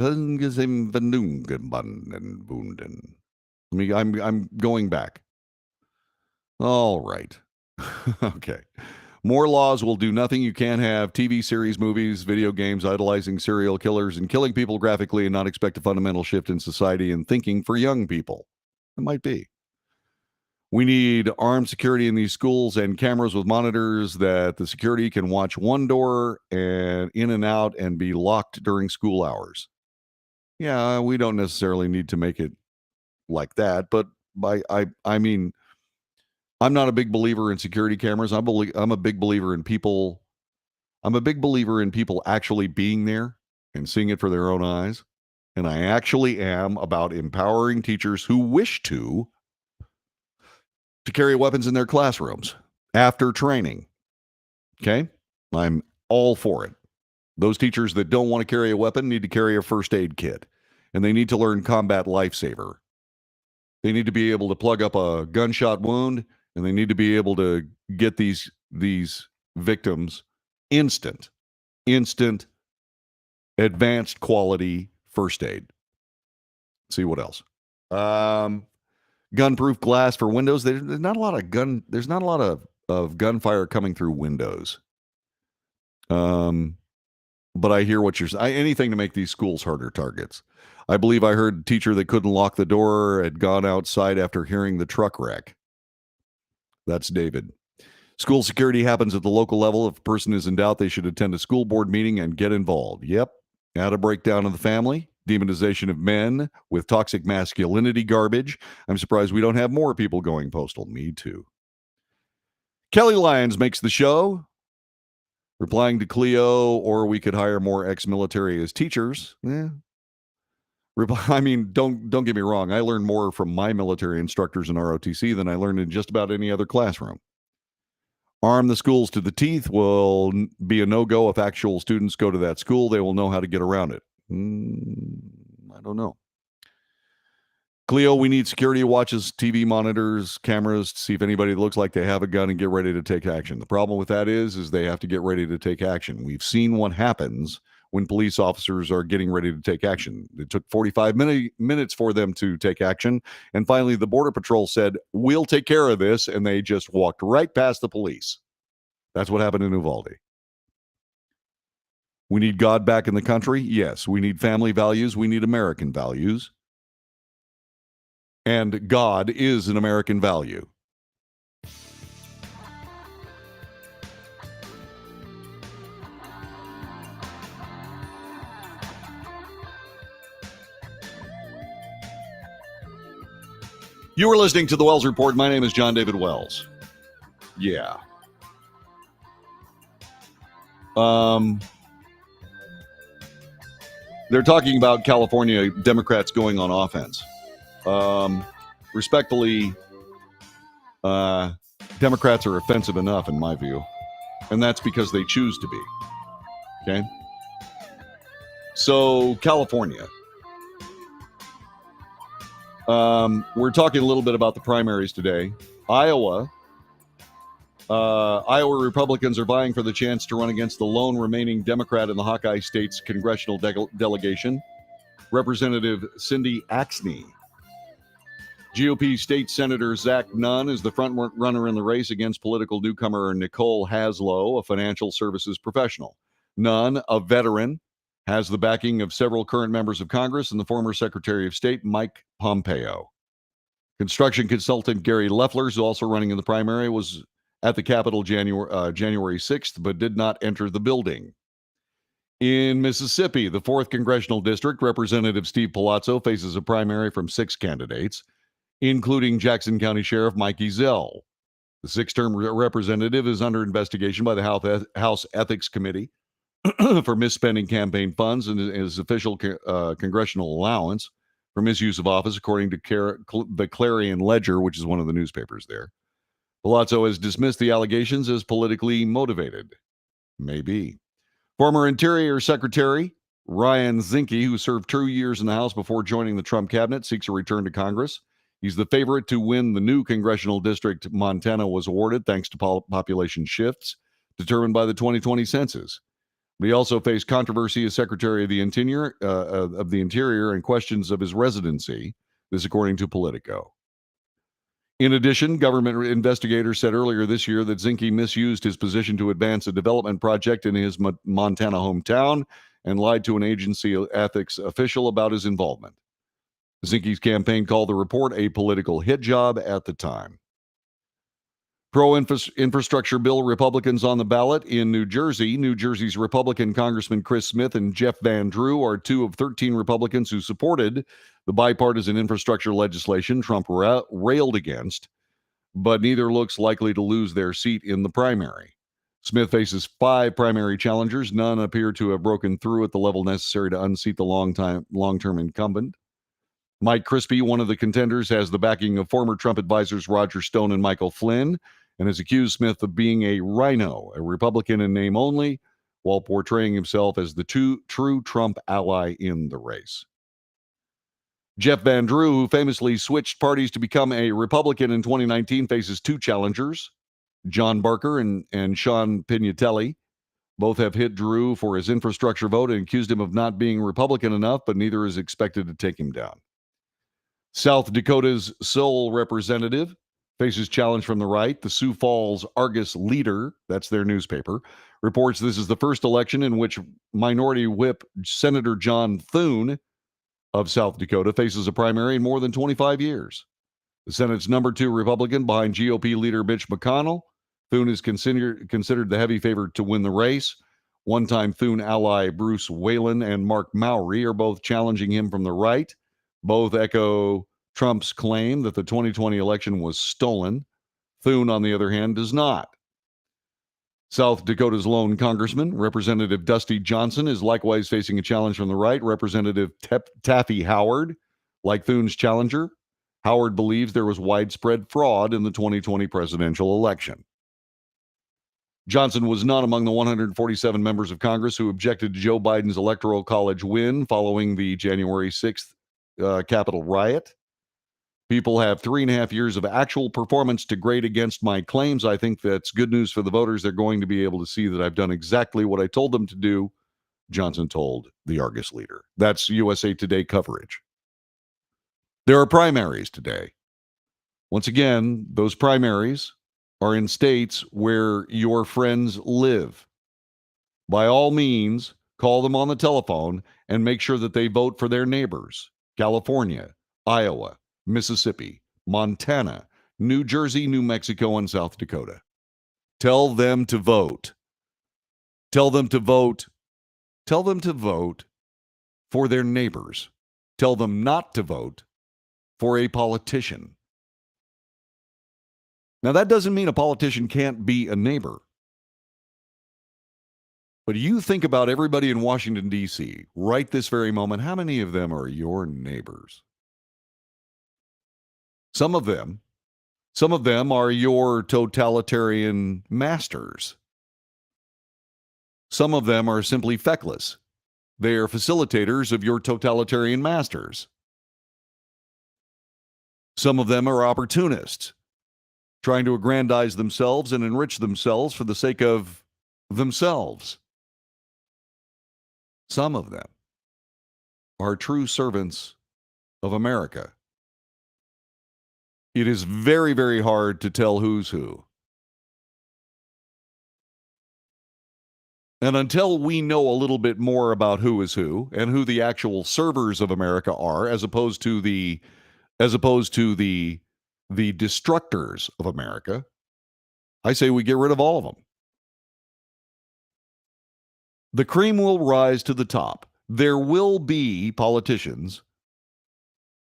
I'm going back. All right. Okay. More laws will do nothing. You can't have TV series, movies, video games, idolizing serial killers and killing people graphically and not expect a fundamental shift in society and thinking for young people. It might be. We need armed security in these schools and cameras with monitors that the security can watch one door and in and out and be locked during school hours. Yeah, we don't necessarily need to make it like that, but I mean, I'm not a big believer in security cameras. I'm a big believer in people. I'm a big believer in people actually being there and seeing it for their own eyes. And I actually am about empowering teachers who wish to carry weapons in their classrooms after training. Okay? I'm all for it. Those teachers that don't want to carry a weapon need to carry a first aid kit, and they need to learn combat lifesaver. They need to be able to plug up a gunshot wound, and they need to be able to get these victims instant, advanced quality first aid. See what else? Gunproof glass for windows. There's not a lot of gunfire coming through windows. But I hear what you're saying. Anything to make these schools harder targets. I believe I heard a teacher that couldn't lock the door had gone outside after hearing the truck wreck. That's David. School security happens at the local level. If a person is in doubt, they should attend a school board meeting and get involved. Yep. Add a breakdown of the family, demonization of men with toxic masculinity garbage. I'm surprised we don't have more people going postal. Me too. Kelly Lyons makes the show. Replying to Cleo, or we could hire more ex-military as teachers. I mean, don't get me wrong. I learned more from my military instructors in ROTC than I learned in just about any other classroom. Arm the schools to the teeth will be a no-go if actual students go to that school. They will know how to get around it. I don't know. Cleo, we need security watches, TV monitors, cameras to see if anybody looks like they have a gun and get ready to take action. The problem with that is they have to get ready to take action. We've seen what happens when police officers are getting ready to take action. It took 45 minutes for them to take action. And finally, the Border Patrol said, we'll take care of this. And they just walked right past the police. That's what happened in Uvalde. We need God back in the country. Yes. We need family values. We need American values. And God is an American value. You are listening to the Wells Report. My name is John David Wells. Yeah. They're talking about California Democrats going on offense. Respectfully, Democrats are offensive enough in my view, and that's because they choose to be. Okay? So, California. We're talking a little bit about the primaries today. Iowa Republicans are vying for the chance to run against the lone remaining Democrat in the Hawkeye State's congressional delegation, Representative Cindy Axne. GOP State Senator Zach Nunn is the front runner in the race against political newcomer Nicole Haslow, a financial services professional. Nunn, a veteran, has the backing of several current members of Congress and the former Secretary of State Mike Pompeo. Construction consultant Gary Leffler, who's also running in the primary, was at the Capitol January 6th, but did not enter the building. In Mississippi, the 4th Congressional District, Representative Steve Palazzo faces a primary from 6 candidates, including Jackson County Sheriff Mike Ezell. The 6th-term representative is under investigation by the House Ethics Committee for misspending campaign funds and his official congressional allowance for misuse of office, according to the Clarion Ledger, which is one of the newspapers there. Palazzo has dismissed the allegations as politically motivated. Maybe. Former Interior Secretary Ryan Zinke, who served 2 years in the House before joining the Trump cabinet, seeks a return to Congress. He's the favorite to win the new congressional district Montana was awarded thanks to population shifts determined by the 2020 census. But he also faced controversy as Secretary of the Interior and questions of his residency. This, according to Politico. In addition, government investigators said earlier this year that Zinke misused his position to advance a development project in his Montana hometown and lied to an agency ethics official about his involvement. Zinke's campaign called the report a political hit job at the time. Pro-infrastructure bill Republicans on the ballot in New Jersey. New Jersey's Republican Congressman Chris Smith and Jeff Van Drew are 2 of 13 Republicans who supported the bipartisan infrastructure legislation Trump railed against, but neither looks likely to lose their seat in the primary. Smith faces 5 primary challengers. None appear to have broken through at the level necessary to unseat the long-term incumbent. Mike Crispy, one of the contenders, has the backing of former Trump advisors Roger Stone and Michael Flynn, and has accused Smith of being a rhino, a Republican in name only, while portraying himself as the true Trump ally in the race. Jeff Van Drew, who famously switched parties to become a Republican in 2019, faces 2 challengers, John Barker and Sean Pignatelli. Both have hit Drew for his infrastructure vote and accused him of not being Republican enough, but neither is expected to take him down. South Dakota's sole representative faces challenge from the right. The Sioux Falls Argus Leader, that's their newspaper, reports this is the first election in which Minority Whip Senator John Thune of South Dakota faces a primary in more than 25 years. The Senate's number 2 Republican behind GOP leader Mitch McConnell. Thune is considered the heavy favorite to win the race. One-time Thune ally Bruce Whalen and Mark Mowry are both challenging him from the right. Both echo Trump's claim that the 2020 election was stolen. Thune, on the other hand, does not. South Dakota's lone congressman, Representative Dusty Johnson, is likewise facing a challenge from the right. Representative Taffy Howard, like Thune's challenger, Howard believes there was widespread fraud in the 2020 presidential election. Johnson was not among the 147 members of Congress who objected to Joe Biden's Electoral College win following the January 6th Capitol riot. People have 3.5 years of actual performance to grade against my claims. I think that's good news for the voters. They're going to be able to see that I've done exactly what I told them to do, Johnson told the Argus Leader. That's USA Today coverage. There are primaries today. Once again, those primaries are in states where your friends live. By all means, call them on the telephone and make sure that they vote for their neighbors. California, Iowa, Mississippi, Montana, New Jersey, New Mexico, and South Dakota. Tell them to vote. Tell them to vote. Tell them to vote for their neighbors. Tell them not to vote for a politician. Now, that doesn't mean a politician can't be a neighbor. But you think about everybody in Washington, D.C., right this very moment, how many of them are your neighbors? Some of them are your totalitarian masters. Some of them are simply feckless. They are facilitators of your totalitarian masters. Some of them are opportunists, trying to aggrandize themselves and enrich themselves for the sake of themselves. Some of them are true servants of America. It is very, very hard to tell who's who. And until we know a little bit more about who is who and who the actual servers of America are, as opposed to the destructors of America, I say we get rid of all of them. The cream will rise to the top. There will be politicians,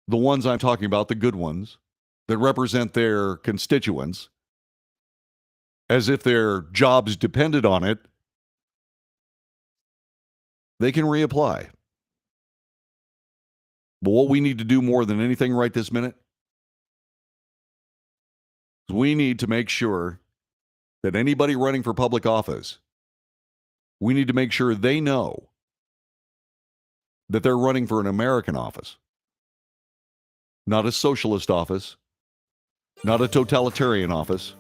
the ones I'm talking about, the good ones, that represent their constituents as if their jobs depended on it. They can reapply. But what we need to do more than anything right this minute is we need to make sure that anybody running for public office, we need to make sure they know that they're running for an American office. not a socialist office, not a totalitarian office,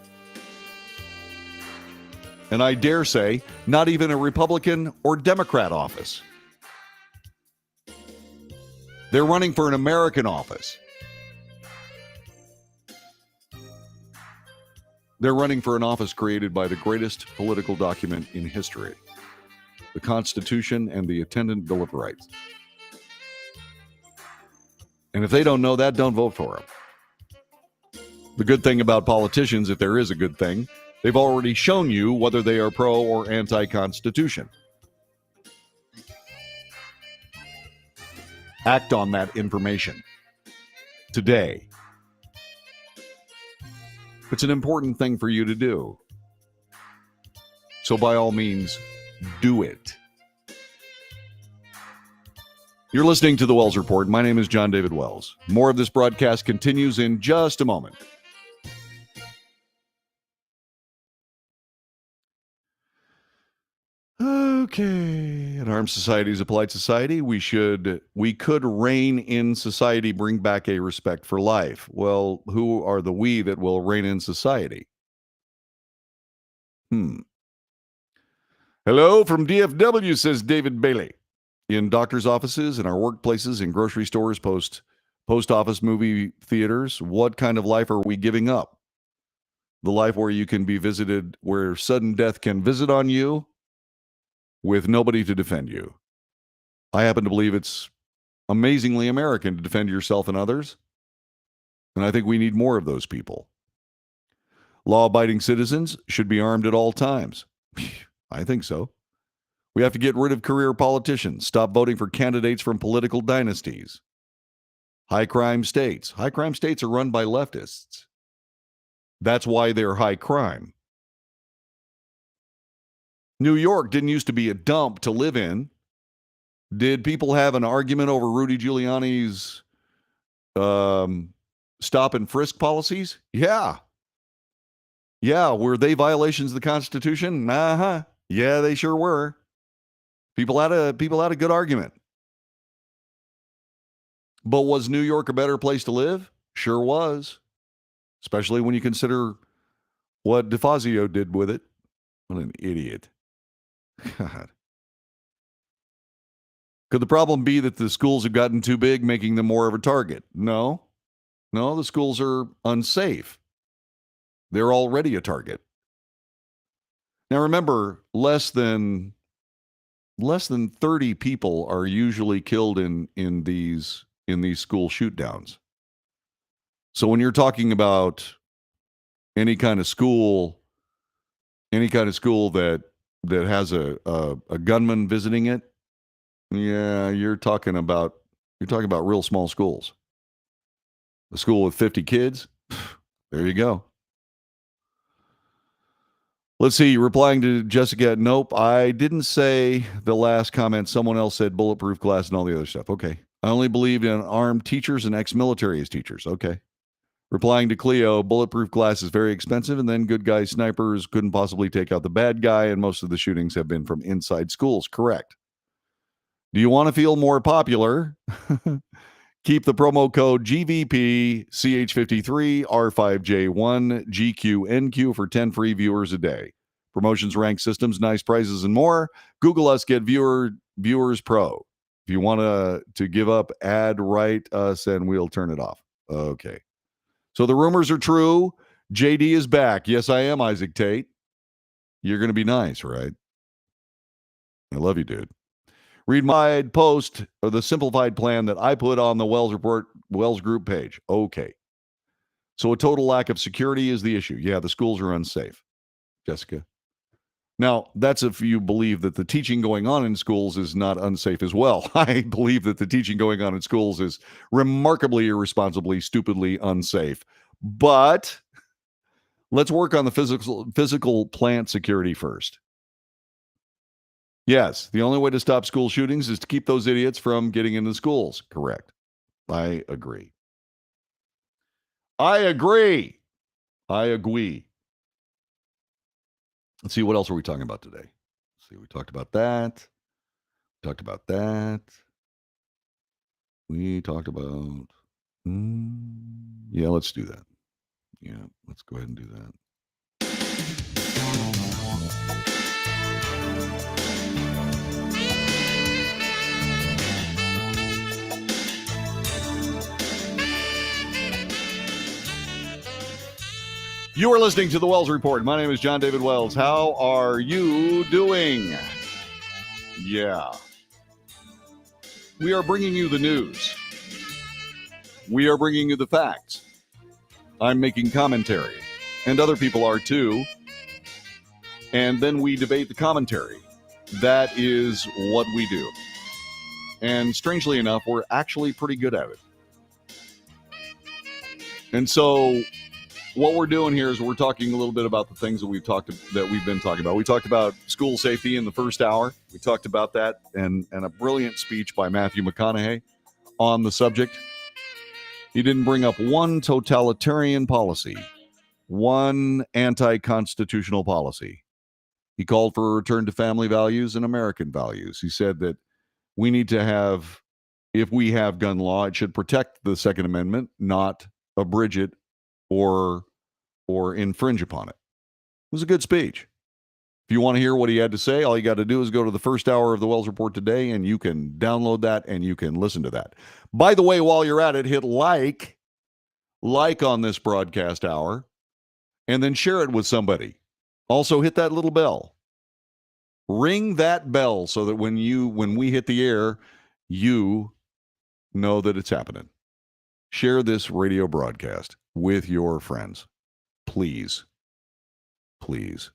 and I dare say, not even a Republican or Democrat office. They're running for an American office. They're running for an office created by the greatest political document in history, the Constitution and the attendant Bill of Rights. And if they don't know that, don't vote for them. The good thing about politicians, if there is a good thing, they've already shown you whether they are pro or anti-Constitution. Act on that information today. It's an important thing for you to do. So by all means, do it. You're listening to The Wells Report. My name is John David Wells. More of this broadcast continues in just a moment. Okay. An armed society is a polite society. We could reign in society, bring back a respect for life. Well, who are the we that will reign in society? Hello from DFW, says David Bailey. In doctors' offices, in our workplaces, in grocery stores, post office, movie theaters, what kind of life are we giving up? The life where you can be visited, where sudden death can visit on you with nobody to defend you. I happen to believe it's amazingly American to defend yourself and others, and I think we need more of those people. Law-abiding citizens should be armed at all times. I think so. We have to get rid of career politicians, stop voting for candidates from political dynasties. High crime states. High crime states are run by leftists. That's why they're high crime. New York didn't used to be a dump to live in. Did people have an argument over Rudy Giuliani's stop and frisk policies? Yeah. Yeah, were they violations of the Constitution? Yeah, they sure were. People had a good argument. But was New York a better place to live? Sure was. Especially when you consider what DeFazio did with it. What an idiot. God. Could the problem be that the schools have gotten too big, making them more of a target? No. No, the schools are unsafe. They're already a target. Now remember, less than 30 people are usually killed in these school shootdowns. So when you're talking about any kind of school that has a gunman visiting it, yeah, you're talking about real small schools. A school with 50 kids, there you go. Let's see, replying to Jessica, nope, I didn't say the last comment. Someone else said bulletproof glass and all the other stuff. Okay. I only believed in armed teachers and ex-military as teachers. Okay. Replying to Cleo, bulletproof glass is very expensive, and then good guy snipers couldn't possibly take out the bad guy, and most of the shootings have been from inside schools. Correct. Do you want to feel more popular? Keep the promo code GVP CH53 R5J1 GQNQ for 10 free viewers a day. Promotions, rank systems, nice prizes, and more. Google us, get Viewers Pro. If you want to give up, write us, and we'll turn it off. Okay. So the rumors are true. JD is back. Yes, I am, Isaac Tate. You're going to be nice, right? I love you, dude. Read my post or the simplified plan that I put on the Wells Group page. Okay. So a total lack of security is the issue. Yeah, the schools are unsafe, Jessica. Now, that's if you believe that the teaching going on in schools is not unsafe as well. I believe that the teaching going on in schools is remarkably, irresponsibly, stupidly unsafe. But let's work on the physical plant security first. Yes, the only way to stop school shootings is to keep those idiots from getting into schools. Correct. I agree. I agree. Let's see, what else are we talking about today? Let's see, we talked about that. We talked about Yeah, let's do that. Yeah, let's go ahead and do that. You are listening to the Wells Report. My name is John David Wells. How are you doing? Yeah. We are bringing you the news. We are bringing you the facts. I'm making commentary, and other people are too. And then we debate the commentary. That is what we do. And strangely enough, we're actually pretty good at it. And so what we're doing here is we're talking a little bit about the things that we've been talking about. We talked about school safety in the first hour. We talked about that and a brilliant speech by Matthew McConaughey on the subject. He didn't bring up one totalitarian policy, one anti-constitutional policy. He called for a return to family values and American values. He said that we need to have, if we have gun law, it should protect the Second Amendment, not abridge it or infringe upon it. It was a good speech. If you want to hear what he had to say, all you got to do is go to the first hour of the Wells Report today, and you can download that and you can listen to that. By the way, while you're at it, hit like on this broadcast hour, and then share it with somebody. Also, hit that little bell. Ring that bell so that when we hit the air, you know that it's happening. Share this radio broadcast with your friends. Please. Please.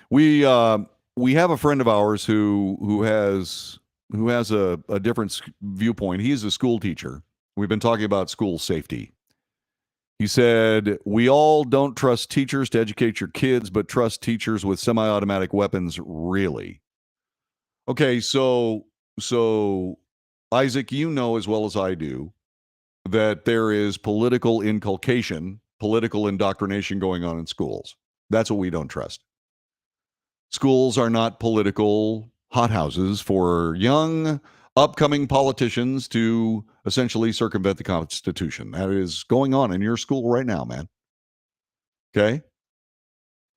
We have a friend of ours who has a different viewpoint. He's a school teacher. We've been talking about school safety. He said, we all don't trust teachers to educate your kids, but trust teachers with semi-automatic weapons, really. Okay, so Isaac, you know as well as I do that there is political inculcation, political indoctrination going on in schools. That's what we don't trust. Schools are not political hothouses for young, upcoming politicians to essentially circumvent the Constitution. That is going on in your school right now, man. Okay?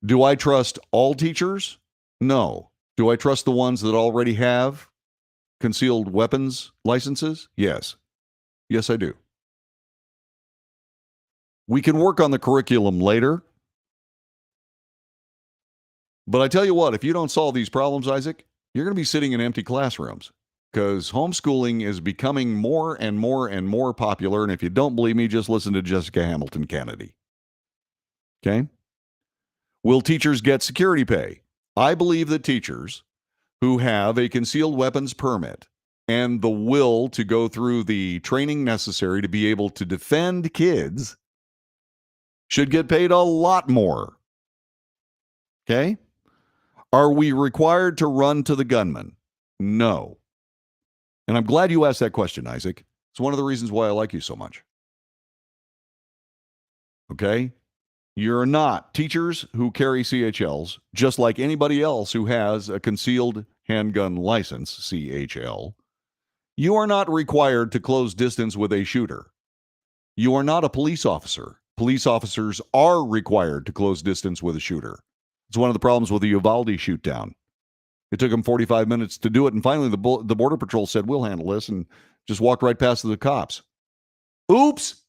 Do I trust all teachers? No. Do I trust the ones that already have concealed weapons licenses? Yes. Yes, I do. We can work on the curriculum later. But I tell you what, if you don't solve these problems, Isaac, you're going to be sitting in empty classrooms because homeschooling is becoming more and more and more popular. And if you don't believe me, just listen to Jessica Hamilton Kennedy. Okay? Will teachers get security pay? I believe that teachers who have a concealed weapons permit and the will to go through the training necessary to be able to defend kids should get paid a lot more. Okay? Are we required to run to the gunman? No. And I'm glad you asked that question, Isaac. It's one of the reasons why I like you so much. Okay? You're not. Teachers who carry CHLs, just like anybody else who has a concealed handgun license, CHL, you are not required to close distance with a shooter. You are not a police officer. Police officers are required to close distance with a shooter. It's one of the problems with the Uvalde shootdown. It took them 45 minutes to do it, and finally the Border Patrol said, we'll handle this, and just walked right past the cops. Oops!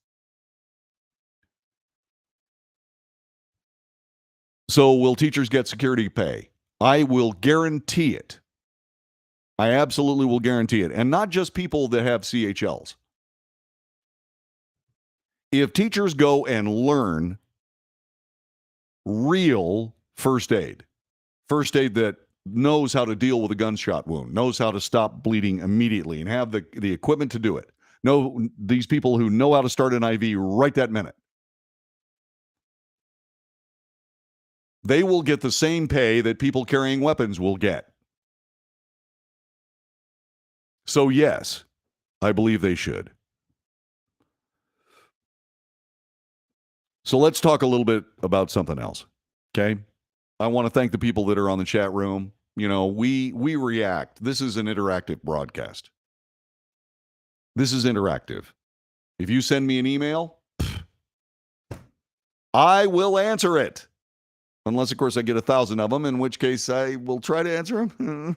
So will teachers get security pay? I will guarantee it. I absolutely will guarantee it. And not just people that have CHLs. If teachers go and learn real first aid that knows how to deal with a gunshot wound, knows how to stop bleeding immediately, and have the equipment to do it. These people who know how to start an IV right that minute. They will get the same pay that people carrying weapons will get. So yes, I believe they should. So let's talk a little bit about something else, okay? I want to thank the people that are on the chat room. we react. This is an interactive broadcast. This is interactive. If you send me an email, I will answer it. Unless, of course, I get 1,000 of them, in which case I will try to answer them.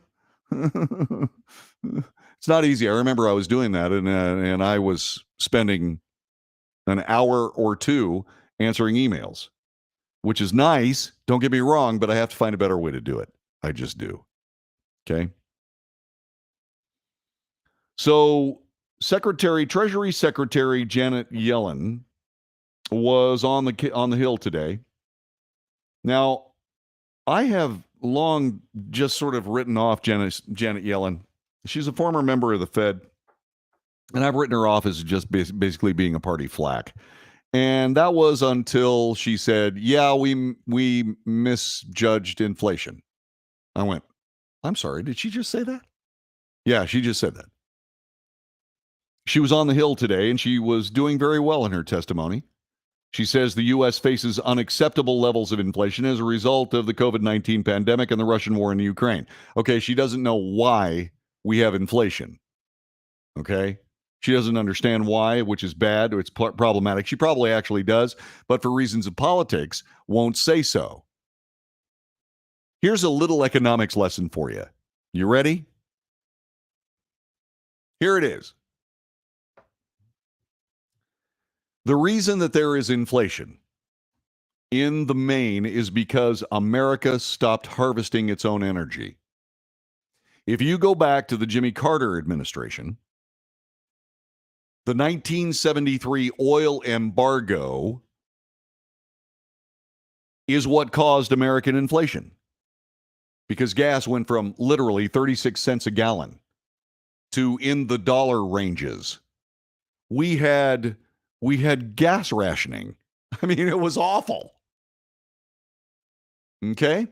It's not easy. I remember I was doing that, and I was spending an hour or two answering emails, which is nice. Don't get me wrong, but I have to find a better way to do it. I just do. Okay? So Treasury Secretary Janet Yellen was on the Hill today. Now, I have long just sort of written off Janet Yellen. She's a former member of the Fed, and I've written her off as just basically being a party flack. And that was until she said, yeah, we misjudged inflation. I went, I'm sorry, did she just say that? Yeah, she just said that. She was on the Hill today, and she was doing very well in her testimony. She says the U.S. faces unacceptable levels of inflation as a result of the COVID-19 pandemic and the Russian war in Ukraine. Okay, she doesn't know why we have inflation. Okay? She doesn't understand why, which is bad, or it's problematic. She probably actually does, but for reasons of politics, won't say so. Here's a little economics lesson for you. You ready? Here it is. The reason that there is inflation in the main is because America stopped harvesting its own energy. If you go back to the Jimmy Carter administration, the 1973 oil embargo is what caused American inflation, because gas went from literally 36 cents a gallon to in the dollar ranges. We had gas rationing. I mean, it was awful. Okay?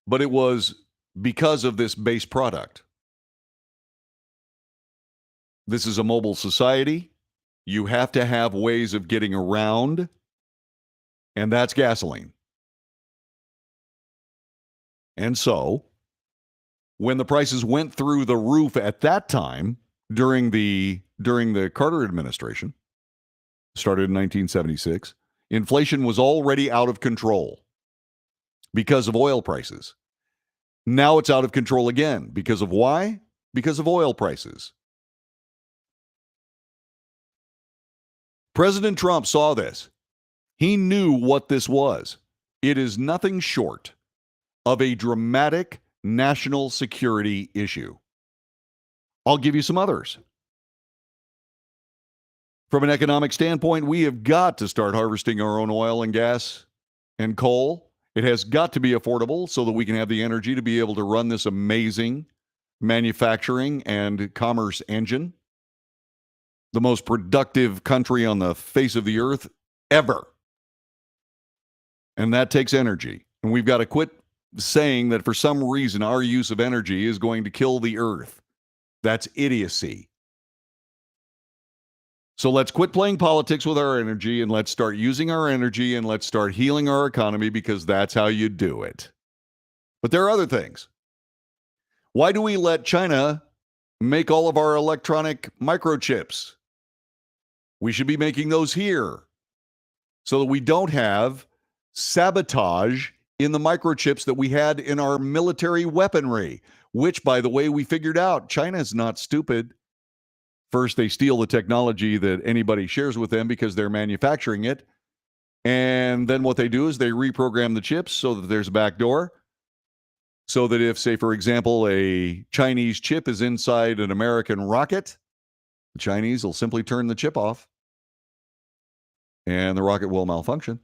But it was because of this base product. This is a mobile society. You have to have ways of getting around, and that's gasoline. And so, when the prices went through the roof at that time, during the Carter administration, started in 1976, inflation was already out of control because of oil prices. Now it's out of control again. Because of why? Because of oil prices. President Trump saw this. He knew what this was. It is nothing short of a dramatic national security issue. I'll give you some others. From an economic standpoint, we have got to start harvesting our own oil and gas and coal. It has got to be affordable so that we can have the energy to be able to run this amazing manufacturing and commerce engine. The most productive country on the face of the earth ever. And that takes energy. And we've got to quit saying that for some reason our use of energy is going to kill the earth. That's idiocy. So let's quit playing politics with our energy, and let's start using our energy, and let's start healing our economy, because that's how you do it. But there are other things. Why do we let China make all of our electronic microchips? We should be making those here so that we don't have sabotage in the microchips that we had in our military weaponry, which, by the way, we figured out China is not stupid. First, they steal the technology that anybody shares with them because they're manufacturing it. And then what they do is they reprogram the chips so that there's a back door. So that if, say, for example, a Chinese chip is inside an American rocket, the Chinese will simply turn the chip off. And the rocket will malfunction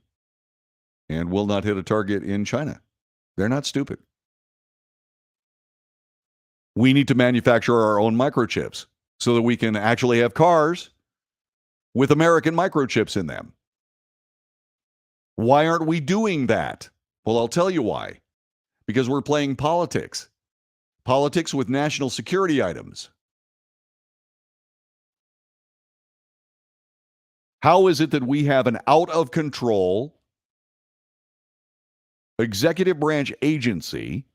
and will not hit a target in China. They're not stupid. We need to manufacture our own microchips so that we can actually have cars with American microchips in them. Why aren't we doing that? Well, I'll tell you why. Because we're playing politics. Politics with national security items. How is it that we have an out-of-control executive branch agency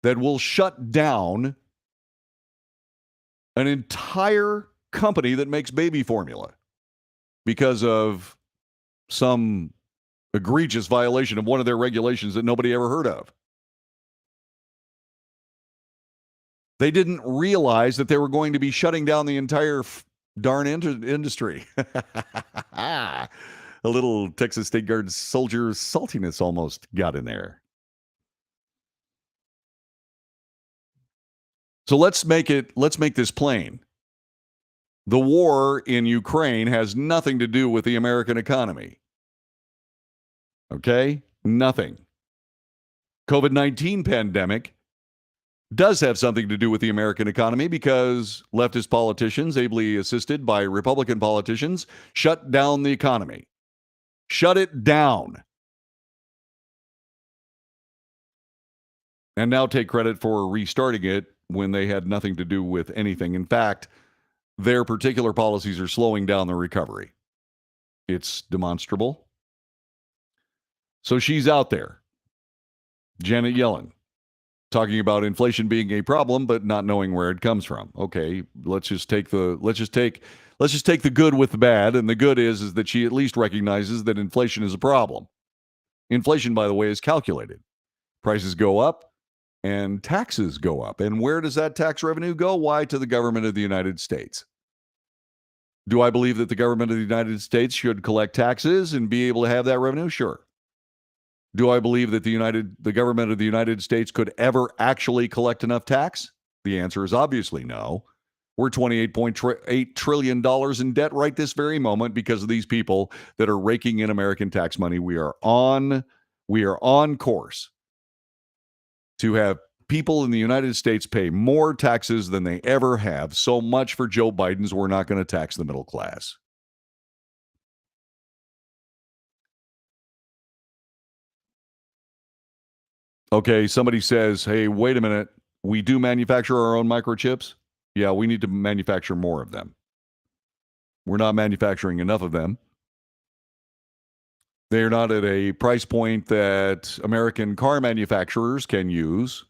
that will shut down an entire company that makes baby formula because of some egregious violation of one of their regulations that nobody ever heard of. They didn't realize that they were going to be shutting down the entire darn industry. A little Texas State Guard soldier saltiness almost got in there. So let's make this plain. The war in Ukraine has nothing to do with the American economy. Okay? Nothing. COVID-19 pandemic does have something to do with the American economy because leftist politicians, ably assisted by Republican politicians, shut down the economy. Shut it down. And now take credit for restarting it when they had nothing to do with anything. In fact, their particular policies are slowing down the recovery. It's demonstrable. So she's out there, Janet Yellen, talking about inflation being a problem, but not knowing where it comes from. Okay, let's just take the good with the bad, and the good is that she at least recognizes that inflation is a problem. Inflation, by the way, is calculated. Prices go up, and taxes go up. And where does that tax revenue go? Why? To the government of the United States. Do I believe that the government of the United States should collect taxes and be able to have that revenue? Sure. Do I believe that the government of the United States could ever actually collect enough tax? The answer is obviously no. We're $28.8 trillion in debt right this very moment because of these people that are raking in American tax money. We are on course to have people in the United States pay more taxes than they ever have. So much for Joe Biden's "we're not going to tax the middle class." Okay, somebody says, hey, wait a minute. We do manufacture our own microchips? Yeah, we need to manufacture more of them. We're not manufacturing enough of them. They're not at a price point that American car manufacturers can use.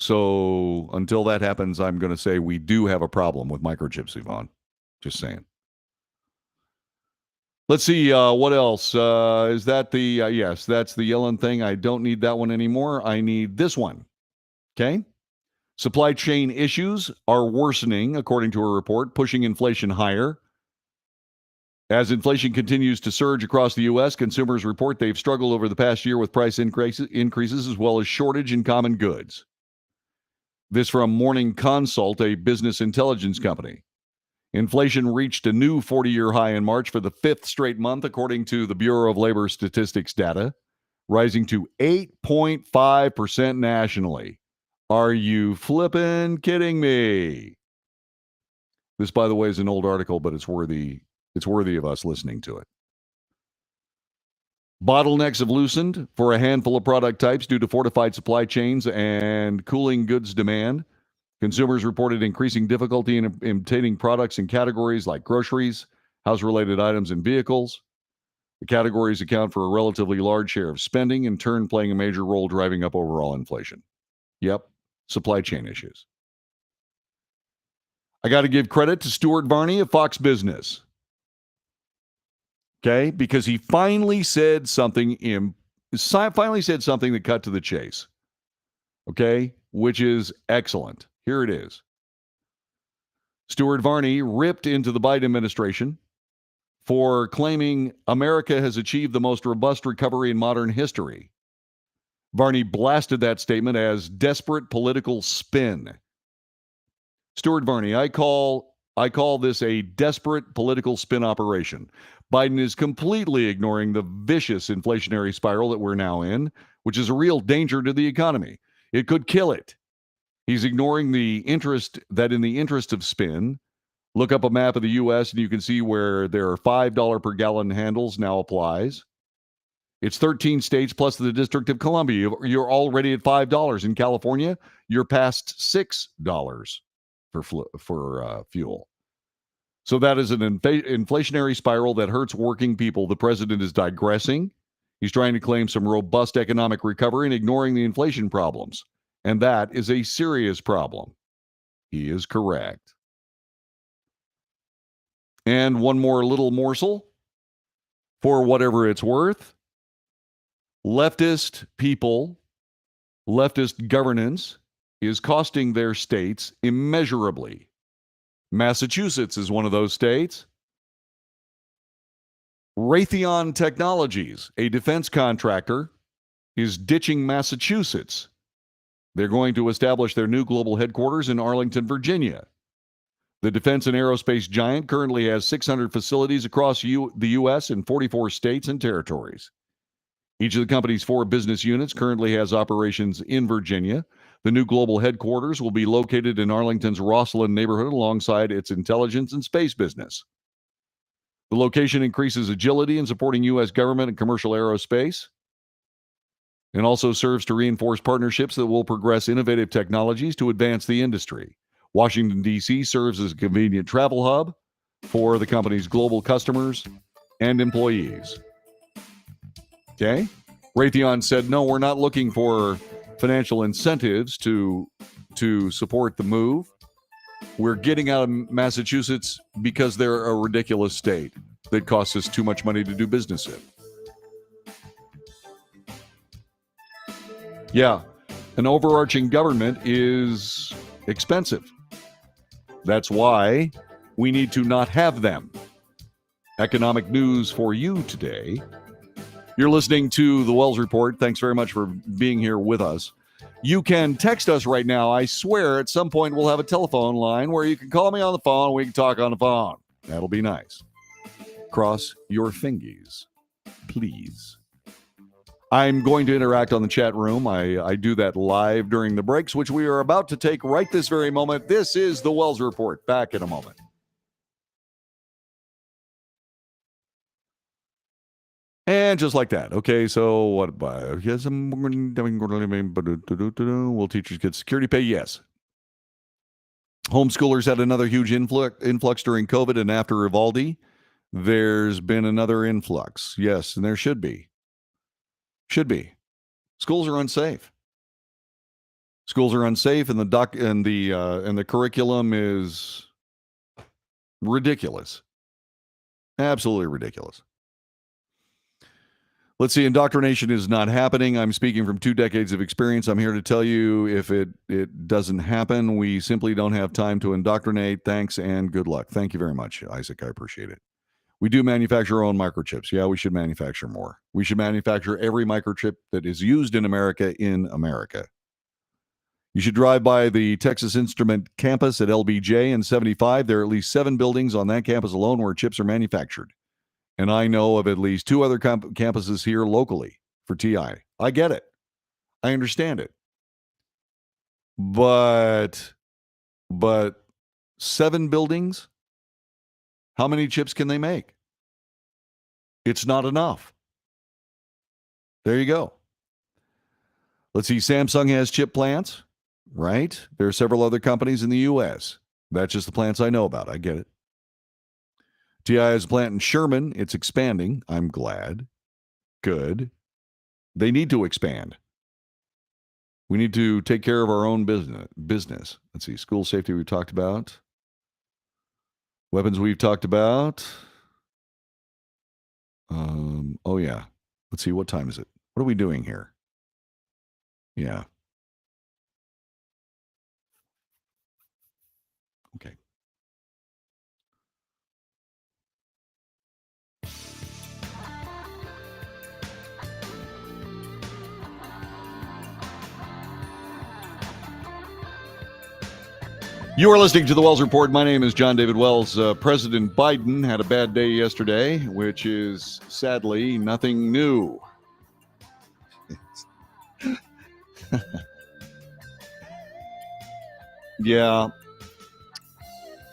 So until that happens, I'm going to say we do have a problem with microchips, Yvonne. Just saying. Let's see, what else? Is that the, yes, that's the Yellen thing. I don't need that one anymore. I need this one. Okay? Supply chain issues are worsening, according to a report, pushing inflation higher. As inflation continues to surge across the U.S., consumers report they've struggled over the past year with price increases as well as shortage in common goods. This from Morning Consult, a business intelligence company. Inflation reached a new 40-year high in March for the fifth straight month, according to the Bureau of Labor Statistics data, rising to 8.5% nationally. Are you flippin' kidding me? This, by the way, is an old article, but it's worthy of us listening to it. Bottlenecks have loosened for a handful of product types due to fortified supply chains and cooling goods demand. Consumers reported increasing difficulty in obtaining products in categories like groceries, house-related items, and vehicles. The categories account for a relatively large share of spending, in turn playing a major role driving up overall inflation. Yep, supply chain issues. I got to give credit to Stuart Varney of Fox Business. Okay, because he finally said something that cut to the chase. Okay, which is excellent. Here it is. Stuart Varney ripped into the Biden administration for claiming America has achieved the most robust recovery in modern history. Varney blasted that statement as desperate political spin. Stuart Varney, I call this a desperate political spin operation. Biden is completely ignoring the vicious inflationary spiral that we're now in, which is a real danger to the economy. It could kill it. He's ignoring the interest of spin. Look up a map of the U.S. and you can see where there are $5 per gallon handles now applies. It's 13 states plus the District of Columbia. You're already at $5. In California, you're past $6 for fuel. So that is an inflationary spiral that hurts working people. The president is digressing. He's trying to claim some robust economic recovery and ignoring the inflation problems. And that is a serious problem. He is correct. And one more little morsel, for whatever it's worth, leftist people, leftist governance is costing their states immeasurably. Massachusetts is one of those states. Raytheon Technologies, a defense contractor, is ditching Massachusetts. They're going to establish their new global headquarters in Arlington, Virginia. The defense and aerospace giant currently has 600 facilities across the U.S. in 44 states and territories. Each of the company's 4 business units currently has operations in Virginia. The new global headquarters will be located in Arlington's Rosslyn neighborhood alongside its intelligence and space business. The location increases agility in supporting U.S. government and commercial aerospace, and also serves to reinforce partnerships that will progress innovative technologies to advance the industry. Washington, D.C. serves as a convenient travel hub for the company's global customers and employees. Okay? Raytheon said, no, we're not looking for financial incentives to support the move. We're getting out of Massachusetts because they're a ridiculous state that costs us too much money to do business in. Yeah, an overarching government is expensive. That's why we need to not have them. Economic news for you today. You're listening to The Wells Report. Thanks very much for being here with us. You can text us right now. I swear at some point we'll have a telephone line where you can call me on the phone. We can talk on the phone. That'll be nice. Cross your fingies, please. I'm going to interact on the chat room. I do that live during the breaks, which we are about to take right this very moment. This is The Wells Report. Back in a moment. And just like that. Okay, so what about? Yes, will teachers get security pay? Yes. Homeschoolers had another huge influx during COVID, and after Uvalde, there's been another influx. Yes, and there should be. Should be. Schools are unsafe. Schools are unsafe, and the curriculum is ridiculous. Absolutely ridiculous. Let's see, indoctrination is not happening. I'm speaking from 2 decades of experience. I'm here to tell you if it doesn't happen, we simply don't have time to indoctrinate. Thanks and good luck. Thank you very much, Isaac. I appreciate it. We do manufacture our own microchips. Yeah, we should manufacture more. We should manufacture every microchip that is used in America. You should drive by the Texas Instrument campus at LBJ and 75. There are at least 7 buildings on that campus alone where chips are manufactured. And I know of at least 2 other campuses here locally for TI. I get it. I understand it. But 7 buildings? How many chips can they make? It's not enough. There you go. Let's see. Samsung has chip plants, right? There are several other companies in the U.S. That's just the plants I know about. I get it. TI has a plant in Sherman. It's expanding. I'm glad. Good. They need to expand. We need to take care of our own business. Let's see. School safety we've talked about. Weapons we've talked about. Oh, yeah. Let's see. What time is it? What are we doing here? Yeah. Okay. You are listening to the Wells Report. My name is John David Wells. President Biden had a bad day yesterday, which is sadly nothing new. Yeah.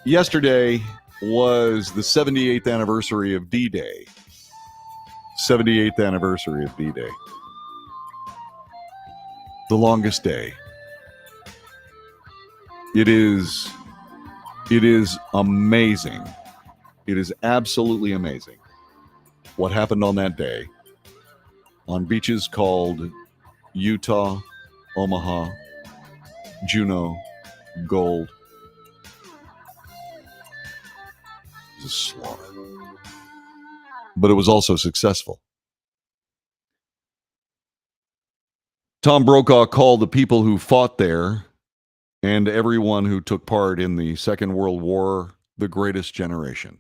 Yesterday was the 78th anniversary of D-Day. 78th anniversary of D-Day. The longest day. It is amazing. It is absolutely amazing what happened on that day on beaches called Utah, Omaha, Juno, gold. It was a slaughter. But it was also successful. Tom Brokaw called the people who fought there and everyone who took part in the Second World War the greatest generation.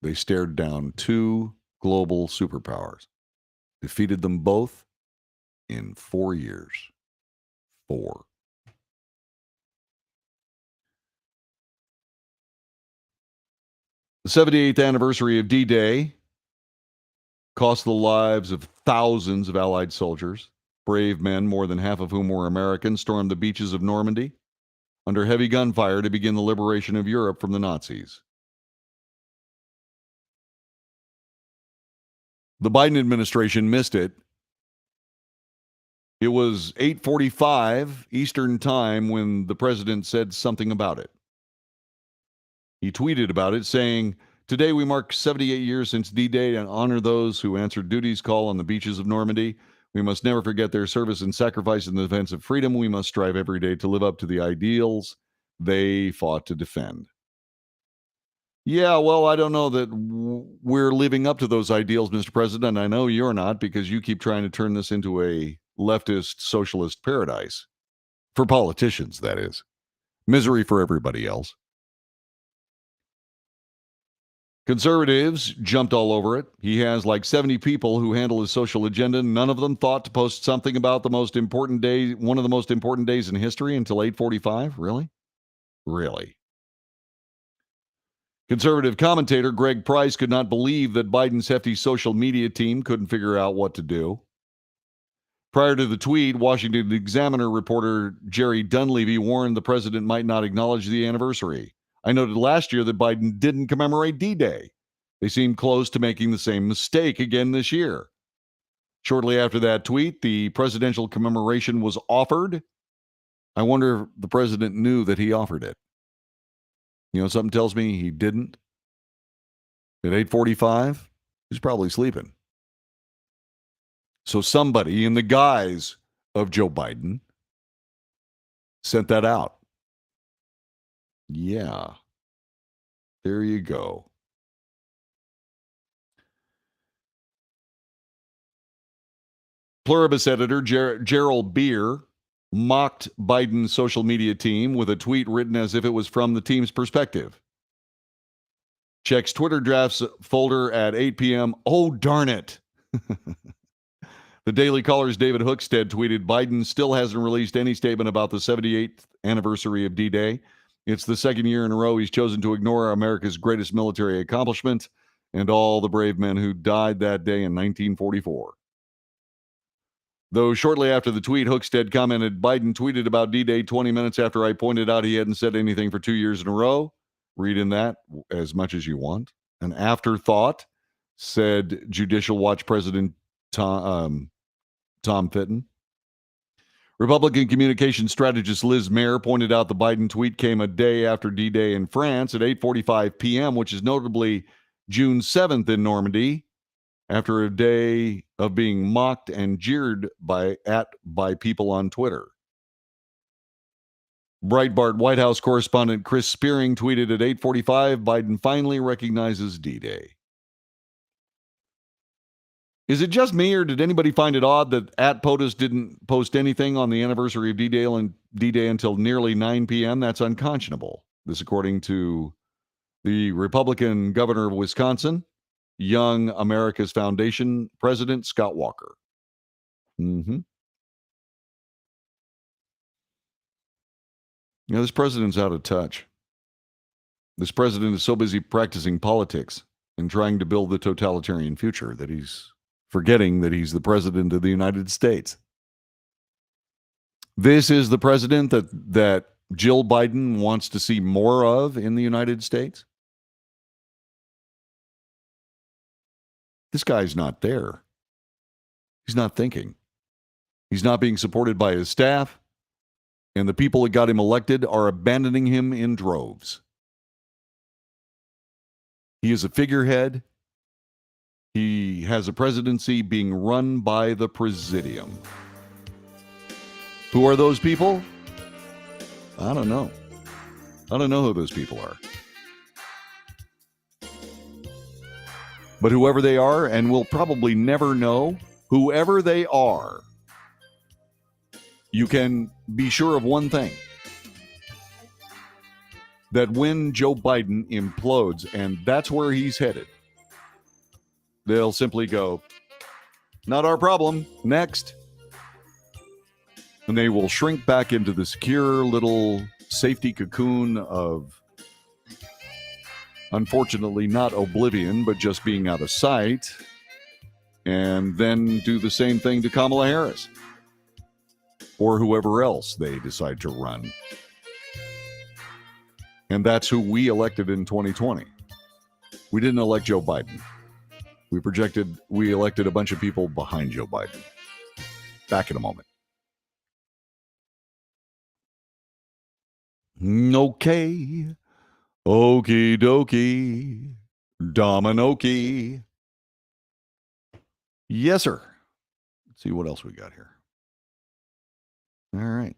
They stared down two global superpowers, defeated them both in 4 years. 4. The 78th anniversary of D-Day cost the lives of thousands of Allied soldiers. Brave men, more than half of whom were Americans, stormed the beaches of Normandy under heavy gunfire to begin the liberation of Europe from the Nazis. The Biden administration missed it. It was 8:45 Eastern Time when the president said something about it. He tweeted about it, saying, "Today we mark 78 years since D-Day and honor those who answered duty's call on the beaches of Normandy. We must never forget their service and sacrifice in the defense of freedom. We must strive every day to live up to the ideals they fought to defend." Yeah, well, I don't know that we're living up to those ideals, Mr. President. I know you're not, because you keep trying to turn this into a leftist socialist paradise. For politicians, that is. Misery for everybody else. Conservatives jumped all over it. He has like 70 people who handle his social agenda. None of them thought to post something about the most important day, one of the most important days in history until 8:45. Really? Really? Conservative commentator Greg Price could not believe that Biden's hefty social media team couldn't figure out what to do. Prior to the tweet, Washington Examiner reporter Jerry Dunleavy warned the president might not acknowledge the anniversary. I noted last year that Biden didn't commemorate D-Day. They seem close to making the same mistake again this year. Shortly after that tweet, the presidential commemoration was offered. I wonder if the president knew that he offered it. You know, something tells me he didn't. At 8:45, he's probably sleeping. So somebody in the guise of Joe Biden sent that out. Yeah. There you go. Pluribus editor Gerald Beer mocked Biden's social media team with a tweet written as if it was from the team's perspective. Checks Twitter drafts folder at 8 p.m. Oh, darn it. The Daily Caller's David Hookstead tweeted, Biden still hasn't released any statement about the 78th anniversary of D-Day. It's the second year in a row he's chosen to ignore America's greatest military accomplishment and all the brave men who died that day in 1944. Though shortly after the tweet, Hookstead commented, Biden tweeted about D-Day 20 minutes after I pointed out he hadn't said anything for 2 years in a row. Read in that as much as you want. An afterthought, said Judicial Watch President Tom Fitton. Republican communication strategist Liz Mayer pointed out the Biden tweet came a day after D-Day in France at 8:45 p.m., which is notably June 7th in Normandy, after a day of being mocked and jeered by people on Twitter. Breitbart White House correspondent Chris Spearing tweeted at 8:45, Biden finally recognizes D-Day. Is it just me, or did anybody find it odd that @POTUS didn't post anything on the anniversary of D-Day until nearly 9 p.m.? That's unconscionable. This according to the Republican governor of Wisconsin, Young America's Foundation President Scott Walker. You know, this president's out of touch. This president is so busy practicing politics and trying to build the totalitarian future that he's forgetting that he's the president of the United States. This is the president that Jill Biden wants to see more of in the United States. This guy's not there. He's not thinking. He's not being supported by his staff, and the people that got him elected are abandoning him in droves. He is a figurehead. He has a presidency being run by the Presidium. Who are those people? I don't know. I don't know who those people are. But whoever they are, and we'll probably never know, whoever they are, you can be sure of one thing. That when Joe Biden implodes, and that's where he's headed, they'll simply go, not our problem, next. And they will shrink back into the secure little safety cocoon of, unfortunately, not oblivion, but just being out of sight, and then do the same thing to Kamala Harris or whoever else they decide to run. And that's who we elected in 2020. We didn't elect Joe Biden. We elected a bunch of people behind Joe Biden. Back in a moment. Okay. Okie dokie. Dominokie. Yes, sir. Let's see what else we got here. All right.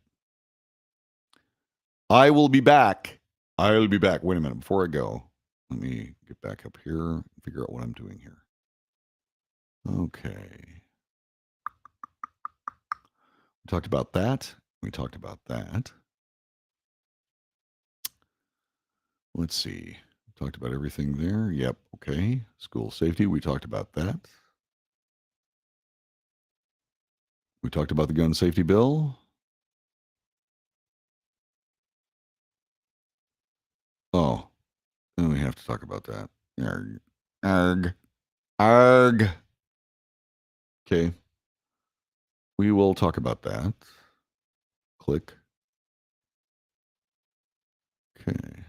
I will be back. I'll be back. Wait a minute. Before I go, let me get back up here and figure out what I'm doing here. Okay. We talked about that. We talked about that. Let's see. We talked about everything there. Yep. Okay. School safety. We talked about that. We talked about the gun safety bill. Oh, then we have to talk about that. Arg. Arg. Arg. Okay. We will talk about that. Click. Okay.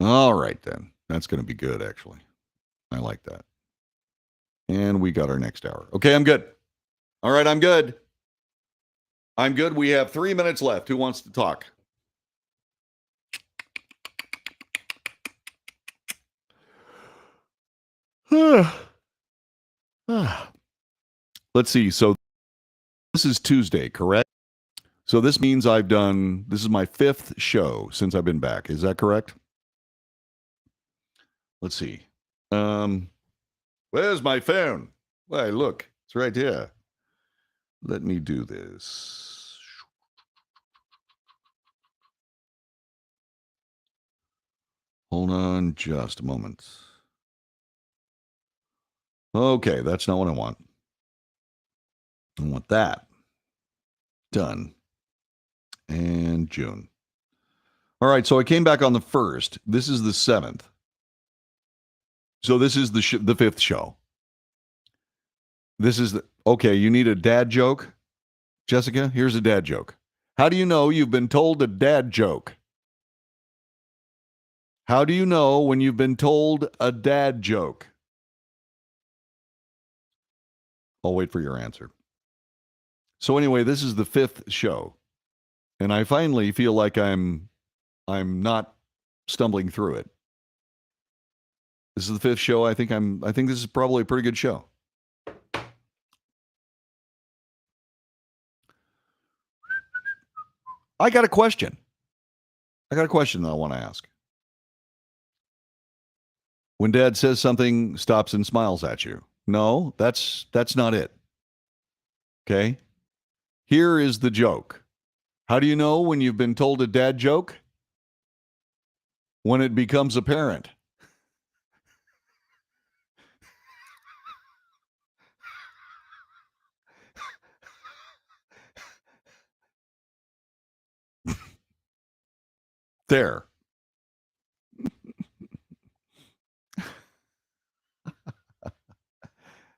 All right, then. That's going to be good, actually. I like that. And we got our next hour. Okay, I'm good. All right, I'm good. I'm good. We have 3 minutes left. Who wants to talk? Let's see. So this is Tuesday, correct? So this means this is my 5th show since I've been back. Is that correct? Let's see. Where's my phone? Why, look, it's right here. Let me do this. Hold on just a moment. Okay, that's not what I want. I want that. Done. And June. All right, so I came back on the 1st. This is the 7th. So this is the 5th show. This is okay, you need a dad joke? Jessica, here's a dad joke. How do you know you've been told a dad joke? How do you know when you've been told a dad joke? I'll wait for your answer. So anyway, this is the 5th show. And I finally feel like I'm not stumbling through it. This is the 5th show. I think this is probably a pretty good show. I got a question that I want to ask. When dad says something, stops and smiles at you. No, that's not it. Okay? Here is the joke. How do you know when you've been told a dad joke? When it becomes apparent. There.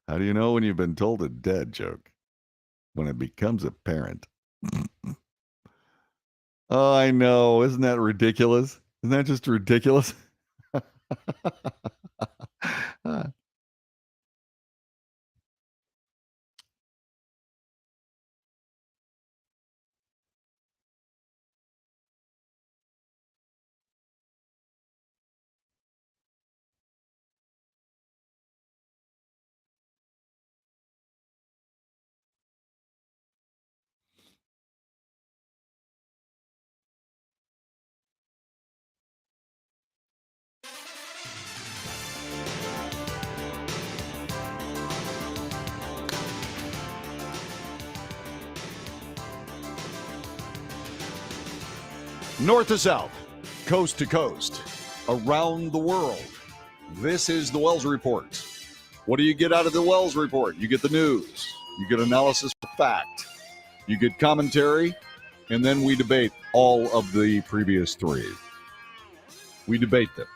How do you know when you've been told a dad joke? When it becomes apparent. Oh, I know. Isn't that ridiculous? Isn't that just ridiculous? North to south, coast to coast, around the world. This is the Wells Report. What do you get out of the Wells Report? You get the news. You get analysis of fact. You get commentary. And then we debate all of the previous three. We debate them.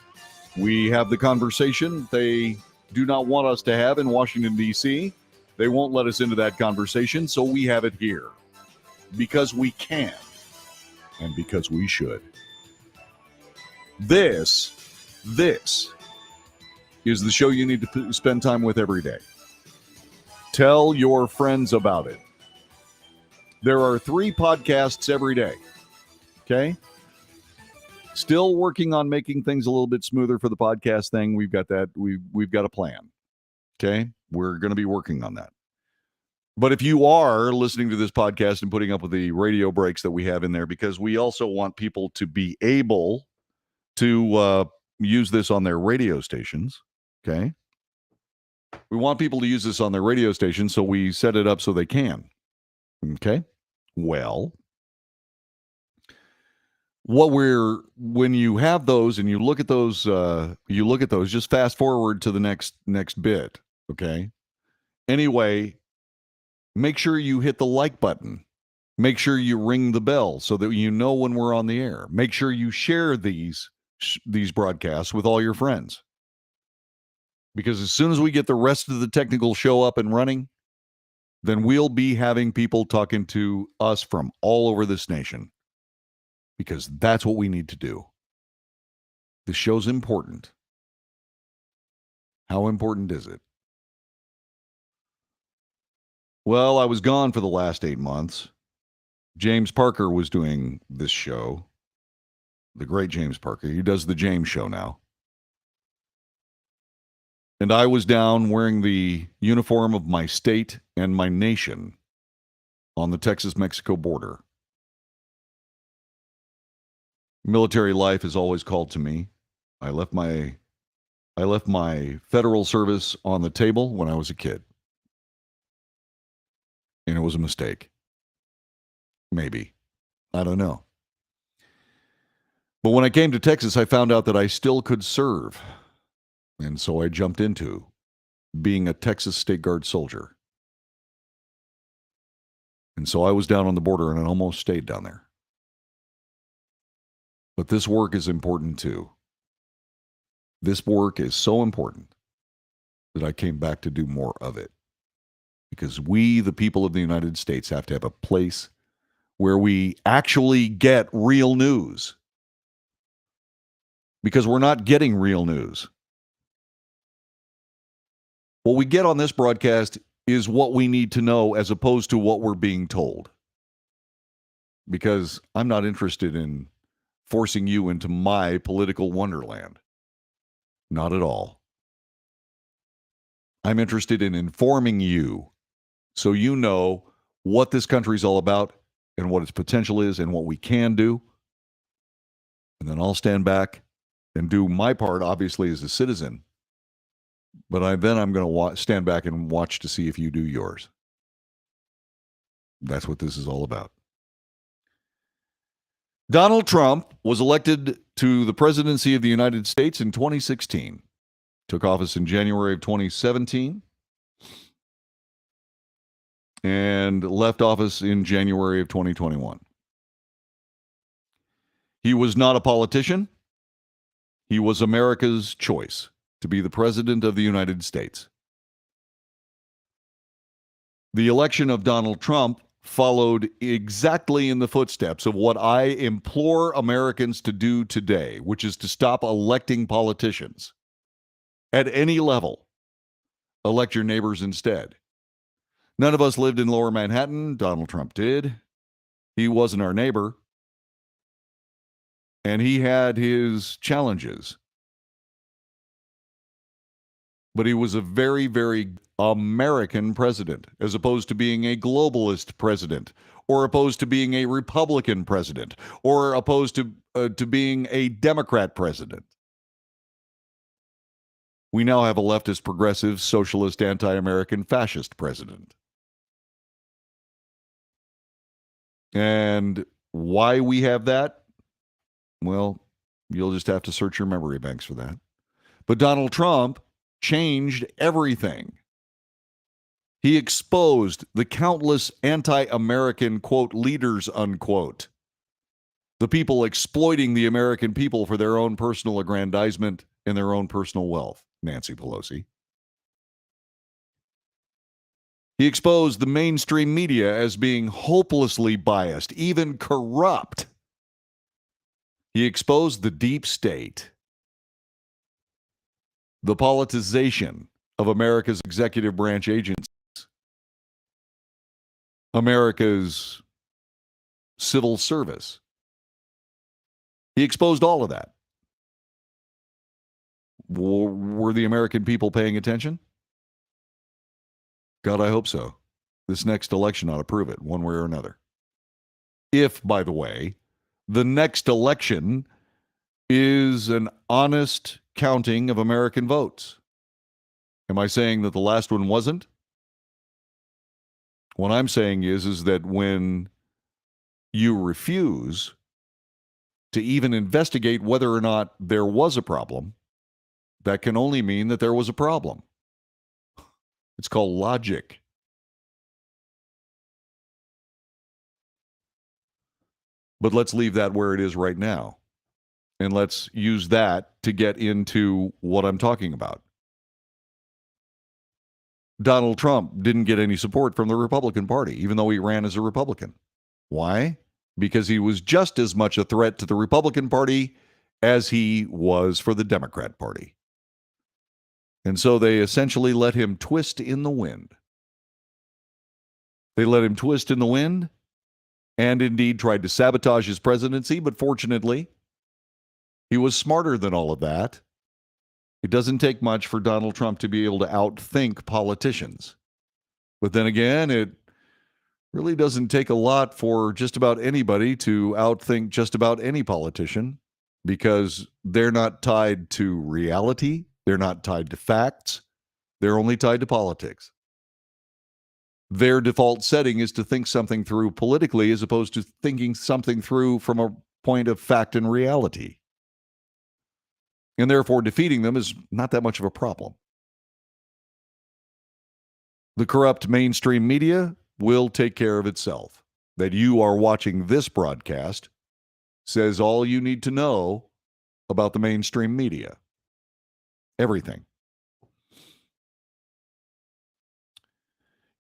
We have the conversation they do not want us to have in Washington, D.C. They won't let us into that conversation, so we have it here. Because we can. And because we should. This is the show you need to spend time with every day. Tell your friends about it. There are 3 podcasts every day. Okay? Still working on making things a little bit smoother for the podcast thing. We've got that. We've got a plan. Okay? We're going to be working on that. But if you are listening to this podcast and putting up with the radio breaks that we have in there, because we also want people to be able to use this on their radio stations, okay? We want people to use this on their radio stations, so we set it up so they can. Okay? Well, when you have those and you look at those, just fast forward to the next bit, okay? Anyway, make sure you hit the like button. Make sure you ring the bell so that you know when we're on the air. Make sure you share these broadcasts with all your friends. Because as soon as we get the rest of the technical show up and running, then we'll be having people talking to us from all over this nation. Because that's what we need to do. The show's important. How important is it? Well, I was gone for the last 8 months. James Parker was doing this show. The great James Parker. He does the James Show now. And I was down wearing the uniform of my state and my nation on the Texas-Mexico border. Military life is always called to me. I left my federal service on the table when I was a kid. And it was a mistake. Maybe. I don't know. But when I came to Texas, I found out that I still could serve. And so I jumped into being a Texas State Guard soldier. And so I was down on the border and I almost stayed down there. But this work is important too. This work is so important that I came back to do more of it. Because we, the people of the United States, have to have a place where we actually get real news. Because we're not getting real news. What we get on this broadcast is what we need to know as opposed to what we're being told. Because I'm not interested in forcing you into my political wonderland. Not at all. I'm interested in informing you so you know what this country's all about and what its potential is and what we can do. And then I'll stand back and do my part, obviously, as a citizen. But I'm going to stand back and watch to see if you do yours. That's what this is all about. Donald Trump was elected to the presidency of the United States in 2016. Took office in January of 2017. And left office in January of 2021. He was not a politician. He was America's choice to be the president of the United States. The election of Donald Trump followed exactly in the footsteps of what I implore Americans to do today, which is to stop electing politicians at any level. Elect your neighbors instead. None of us lived in Lower Manhattan. Donald Trump did. He wasn't our neighbor. And he had his challenges. But he was a very, very American president, as opposed to being a globalist president, or opposed to being a Republican president, or opposed to being a Democrat president. We now have a leftist, progressive, socialist, anti-American, fascist president. And why we have that? Well, you'll just have to search your memory banks for that. But Donald Trump changed everything. He exposed the countless anti-American, quote, leaders, unquote. The people exploiting the American people for their own personal aggrandizement and their own personal wealth. Nancy Pelosi. He exposed the mainstream media as being hopelessly biased, even corrupt. He exposed the deep state, the politicization of America's executive branch agencies, America's civil service. He exposed all of that. Were the American people paying attention? God, I hope so. This next election ought to prove it, one way or another. If, by the way, the next election is an honest counting of American votes. Am I saying that the last one wasn't? What I'm saying is that when you refuse to even investigate whether or not there was a problem, that can only mean that there was a problem. It's called logic. But let's leave that where it is right now. And let's use that to get into what I'm talking about. Donald Trump didn't get any support from the Republican Party, even though he ran as a Republican. Why? Because he was just as much a threat to the Republican Party as he was for the Democrat Party. And so they essentially let him twist in the wind. They let him twist in the wind and indeed tried to sabotage his presidency, but fortunately, he was smarter than all of that. It doesn't take much for Donald Trump to be able to outthink politicians. But then again, it really doesn't take a lot for just about anybody to outthink just about any politician, because they're not tied to reality. They're not tied to facts. They're only tied to politics. Their default setting is to think something through politically as opposed to thinking something through from a point of fact and reality. And therefore, defeating them is not that much of a problem. The corrupt mainstream media will take care of itself. That you are watching this broadcast says all you need to know about the mainstream media. Everything.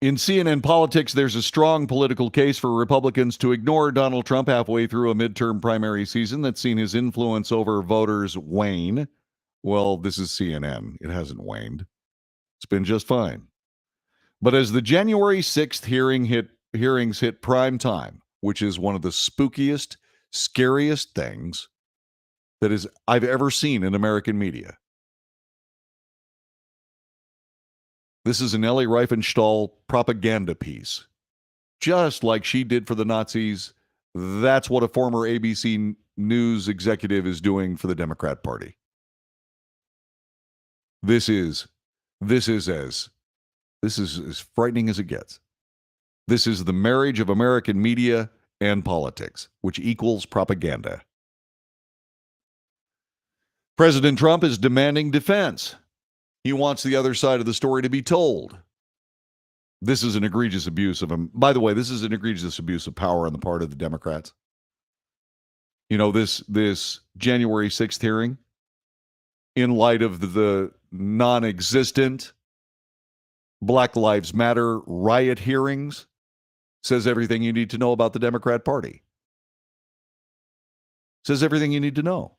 In CNN politics, there's a strong political case for Republicans to ignore Donald Trump halfway through a midterm primary season that's seen his influence over voters wane. Well, this is CNN. It hasn't waned. It's been just fine. But as the January 6th hearings hit prime time, which is one of the spookiest, scariest things that I've ever seen in American media. This is an Ellie Riefenstahl propaganda piece. Just like she did for the Nazis, that's what a former ABC News executive is doing for the Democrat Party. This is as frightening as it gets. This is the marriage of American media and politics, which equals propaganda. President Trump is demanding defense. He wants the other side of the story to be told. This is an egregious abuse of him. By the way, this is an egregious abuse of power on the part of the Democrats. You know, this January 6th hearing, in light of the non-existent Black Lives Matter riot hearings, says everything you need to know about the Democrat Party. Says everything you need to know.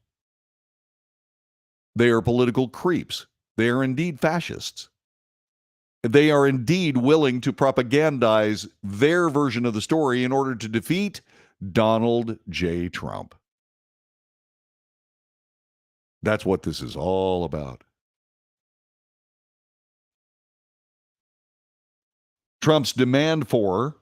They are political creeps. They are indeed fascists. They are indeed willing to propagandize their version of the story in order to defeat Donald J. Trump. That's what this is all about. Trump's demand for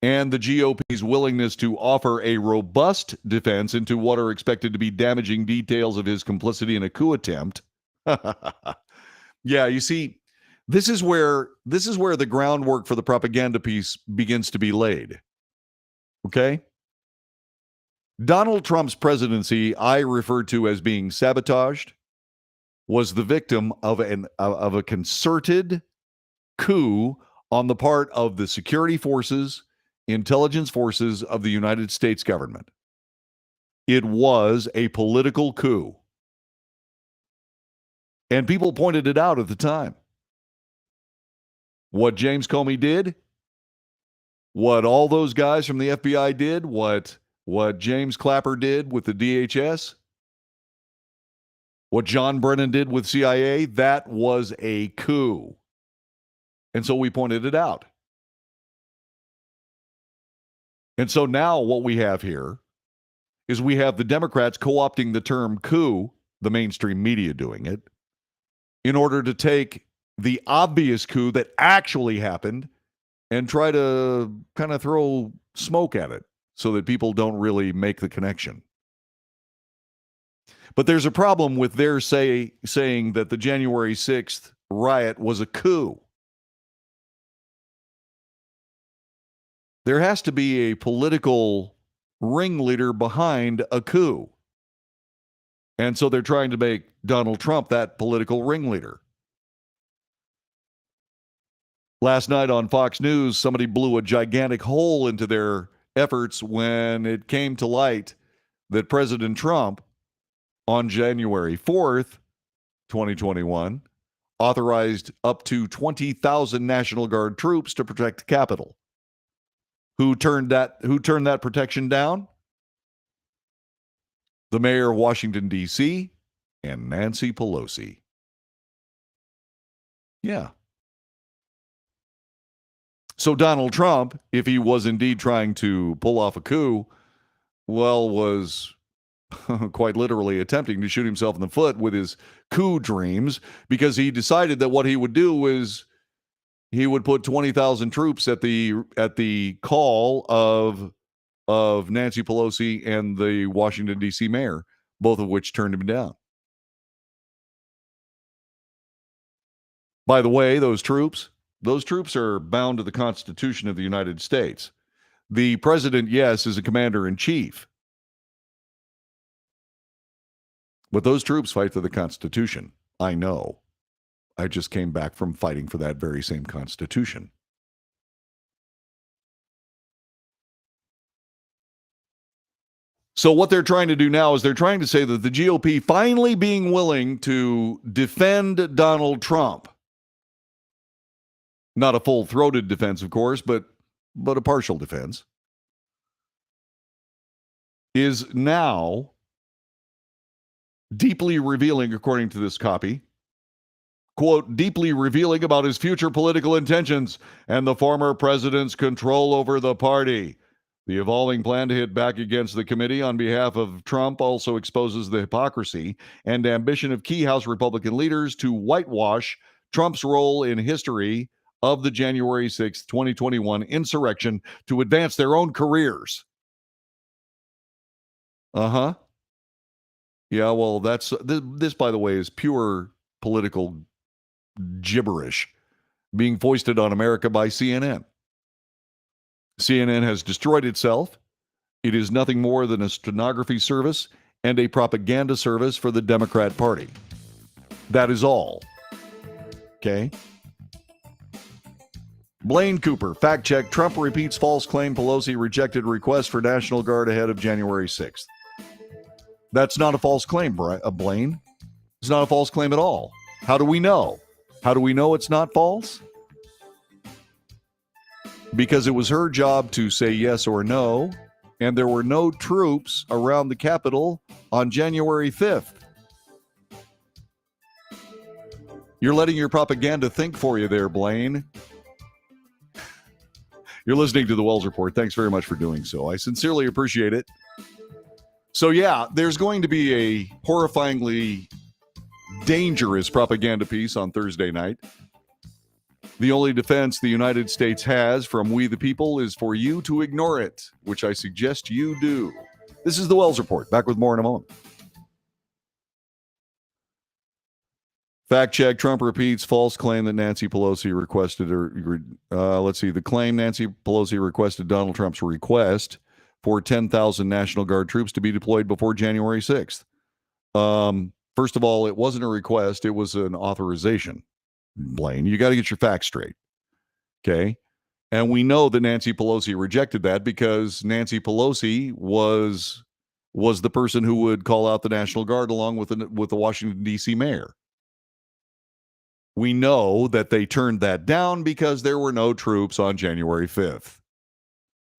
and the GOP's willingness to offer a robust defense into what are expected to be damaging details of his complicity in a coup attempt. Yeah, you see, this is where the groundwork for the propaganda piece begins to be laid. Okay? Donald Trump's presidency, I refer to as being sabotaged, was the victim of a concerted coup on the part of the security forces, intelligence forces of the United States government. It was a political coup. And people pointed it out at the time. What James Comey did, what all those guys from the FBI did, what James Clapper did with the DHS, what John Brennan did with CIA, that was a coup. And so we pointed it out. And so now what we have here is we have the Democrats co-opting the term coup, the mainstream media doing it, in order to take the obvious coup that actually happened and try to kind of throw smoke at it so that people don't really make the connection. But there's a problem with their saying that the January 6th riot was a coup. There has to be a political ringleader behind a coup. And so they're trying to make Donald Trump that political ringleader. Last night on Fox News, somebody blew a gigantic hole into their efforts when it came to light that President Trump, on January 4th, 2021, authorized up to 20,000 National Guard troops to protect the Capitol. Who turned that protection down? The mayor of Washington, D.C., and Nancy Pelosi. Yeah. So Donald Trump, if he was indeed trying to pull off a coup, well, was quite literally attempting to shoot himself in the foot with his coup dreams, because he decided that what he would do is he would put 20,000 troops at the call of Nancy Pelosi and the Washington, D.C. mayor, both of which turned him down. By the way, those troops are bound to the Constitution of the United States. The president, yes, is a commander-in-chief. But those troops fight for the Constitution. I know. I just came back from fighting for that very same Constitution. So what they're trying to do now is they're trying to say that the GOP finally being willing to defend Donald Trump. Not a full-throated defense, of course, but a partial defense, is now deeply revealing, according to this copy, quote, deeply revealing about his future political intentions and the former president's control over the party. The evolving plan to hit back against the committee on behalf of Trump also exposes the hypocrisy and ambition of key House Republican leaders to whitewash Trump's role in history of the January 6th, 2021 insurrection to advance their own careers. Uh-huh. Yeah, well, this, by the way, is pure political gibberish being foisted on America by CNN. CNN has destroyed itself. It is nothing more than a stenography service and a propaganda service for the Democrat Party. That is all. Okay? Blaine Cooper, fact check. Trump repeats false claim Pelosi rejected request for National Guard ahead of January 6th. That's not a false claim, Blaine. It's not a false claim at all. How do we know? How do we know it's not false? Because it was her job to say yes or no, and there were no troops around the Capitol on January 5th. You're letting your propaganda think for you there, Blaine. You're listening to the Wells Report. Thanks very much for doing so. I sincerely appreciate it. So yeah, there's going to be a horrifyingly dangerous propaganda piece on Thursday night. The only defense the United States has from we the people is for you to ignore it, which I suggest you do. This is the Wells Report. Back with more in a moment. Fact check. Trump repeats false claim that Nancy Pelosi requested, the claim Nancy Pelosi requested Donald Trump's request for 10,000 National Guard troops to be deployed before January 6th. First of all, it wasn't a request, it was an authorization. Blaine, you got to get your facts straight. Okay? And we know that Nancy Pelosi rejected that because Nancy Pelosi was the person who would call out the National Guard along with the Washington, D.C. mayor. We know that they turned that down because there were no troops on January 5th.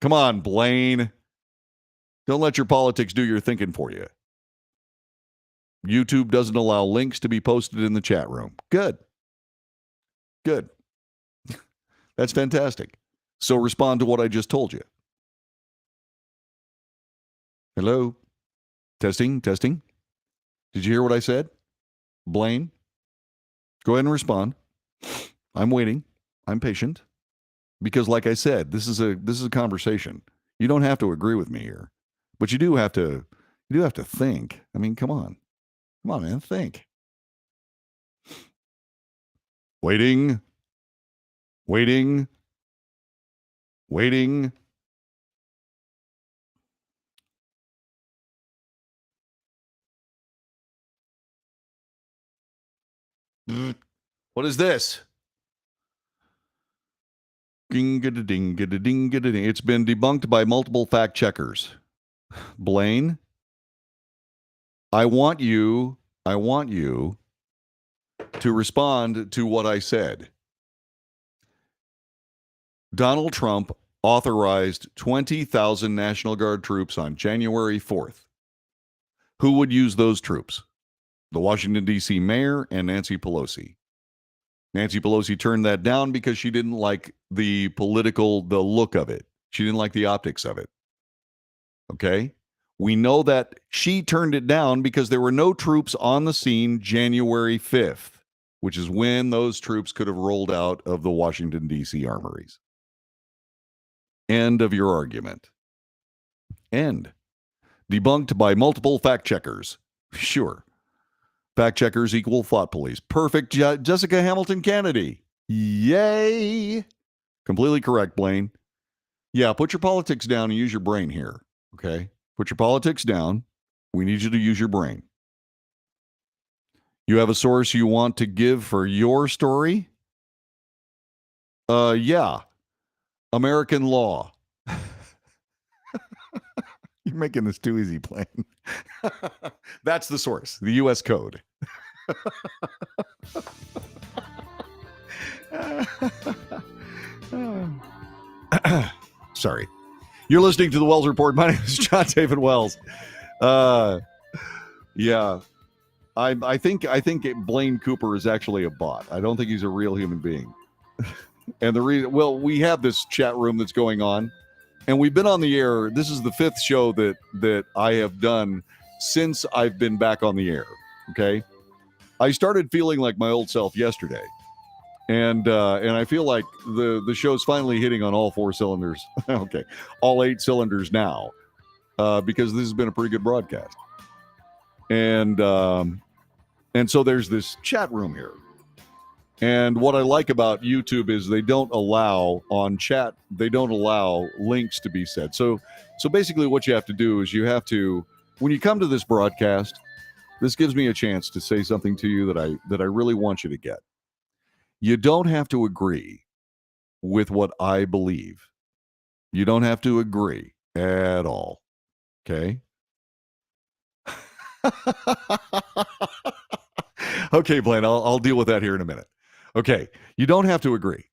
Come on, Blaine. Don't let your politics do your thinking for you. YouTube doesn't allow links to be posted in the chat room. Good. Good. That's fantastic. So respond to what I just told you. Hello? Testing, testing. Did you hear what I said? Blaine? Go ahead and respond. I'm waiting. I'm patient. Because like I said, this is a conversation. You don't have to agree with me here. But you do have to think. I mean, come on. Come on, man, think. Waiting. Waiting. Waiting. What is this? Ding-a-da-ding-a-da-ding-a-da-ding. It's been debunked by multiple fact checkers. Blaine, I want you to respond to what I said. Donald Trump authorized 20,000 National Guard troops on January 4th. Who would use those troops? The Washington, D.C. mayor and Nancy Pelosi. Nancy Pelosi turned that down because she didn't like the look of it. She didn't like the optics of it. Okay? We know that she turned it down because there were no troops on the scene January 5th, which is when those troops could have rolled out of the Washington, D.C. armories. End of your argument. End. Debunked by multiple fact checkers. Sure. Fact checkers equal thought police. Perfect. Jessica Hamilton Kennedy. Yay. Completely correct, Blaine. Yeah, put your politics down and use your brain here. Okay? Put your politics down. We need you to use your brain. You have a source you want to give for your story? Yeah. American law. You're making this too easy, Blaine. That's the source, the U.S. Code. Sorry. You're listening to the Wells Report. My name is John David Wells. Yeah. I think Blaine Cooper is actually a bot. I don't think he's a real human being. And the reason, well, we have this chat room that's going on, and we've been on the air. This is the 5th show that I have done since I've been back on the air. Okay, I started feeling like my old self yesterday, and I feel like the show's finally hitting on all 4 cylinders. Okay, all 8 cylinders now, because this has been a pretty good broadcast, and so there's this chat room here. And what I like about YouTube is they don't allow links to be said. So basically what you have to do is when you come to this broadcast, this gives me a chance to say something to you that I really want you to get. You don't have to agree with what I believe. You don't have to agree at all. Okay? Okay, Blaine, I'll deal with that here in a minute. Okay, you don't have to agree,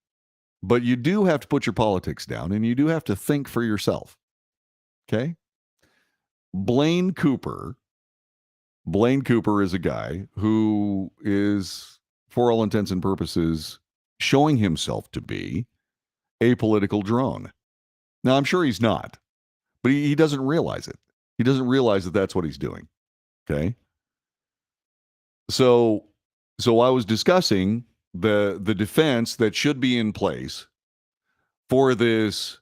but you do have to put your politics down, and you do have to think for yourself. Okay? Blaine Cooper is a guy who is, for all intents and purposes, showing himself to be a political drone. Now, I'm sure he's not, but he doesn't realize it. He doesn't realize that that's what he's doing. Okay? So I was discussing the defense that should be in place for this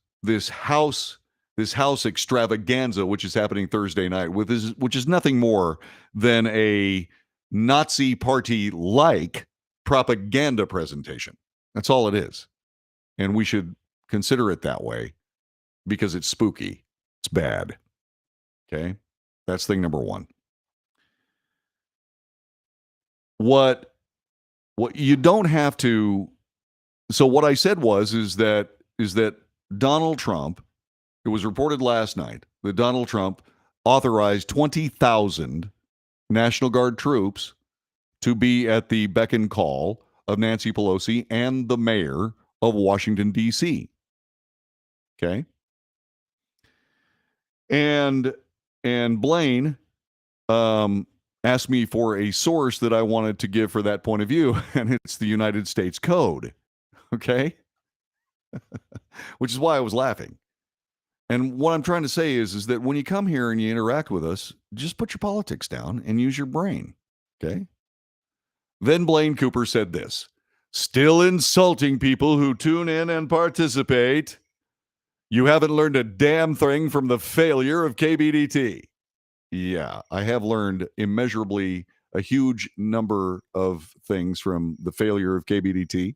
house extravaganza, which is happening Thursday night, which is nothing more than a Nazi party-like propaganda presentation. That's all it is. And we should consider it that way because it's spooky. It's bad. Okay? That's thing number one. What you don't have to. So what I said is that Donald Trump, it was reported last night that Donald Trump authorized 20,000 National Guard troops to be at the beck and call of Nancy Pelosi and the mayor of Washington, D.C. Okay? And Blaine asked me for a source that I wanted to give for that point of view, and it's the United States Code. Okay? Which is why I was laughing. And what I'm trying to say is that when you come here and you interact with us, just put your politics down and use your brain. Okay? Then Blaine Cooper said this, still insulting people who tune in and participate. You haven't learned a damn thing from the failure of KBDT. Yeah, I have learned immeasurably a huge number of things from the failure of KBDT.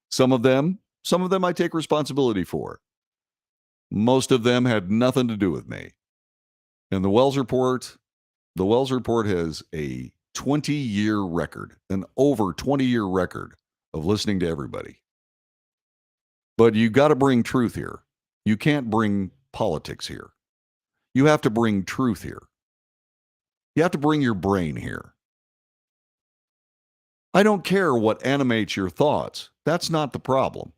Some of them I take responsibility for. Most of them had nothing to do with me. And the Wells Report has a 20-year record, an over 20-year record of listening to everybody. But you got to bring truth here. You can't bring politics here. You have to bring truth here. You have to bring your brain here. I don't care what animates your thoughts. That's not the problem.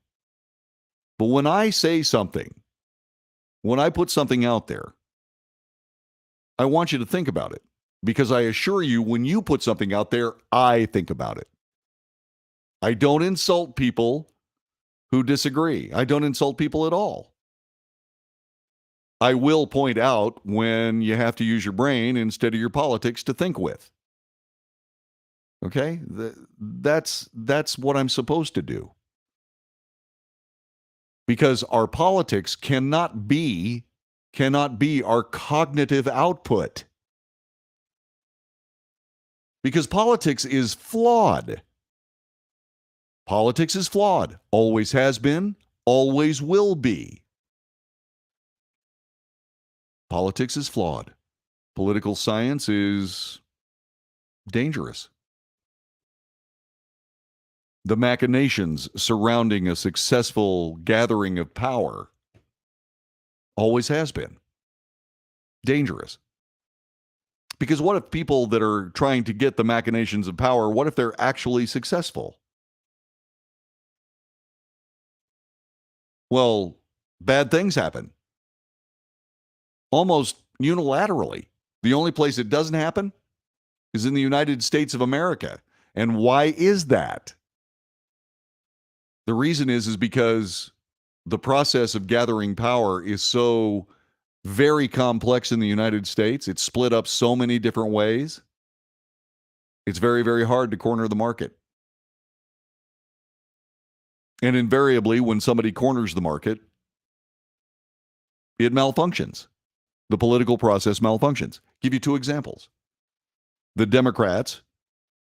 But when I say something, when I put something out there, I want you to think about it. Because I assure you, when you put something out there, I think about it. I don't insult people who disagree. I don't insult people at all. I will point out when you have to use your brain instead of your politics to think with. Okay? That's what I'm supposed to do. Because our politics cannot be our cognitive output. Because politics is flawed. Politics is flawed. Always has been, always will be. Politics is flawed. Political science is dangerous. The machinations surrounding a successful gathering of power always has been dangerous. Because what if people that are trying to get the machinations of power, what if they're actually successful? Well, bad things happen. Almost unilaterally. The only place it doesn't happen is in the United States of America. And why is that? The reason is because the process of gathering power is so very complex in the United States. It's split up so many different ways. It's very, very hard to corner the market. And invariably, when somebody corners the market, it malfunctions. The political process malfunctions. Give you two examples. The Democrats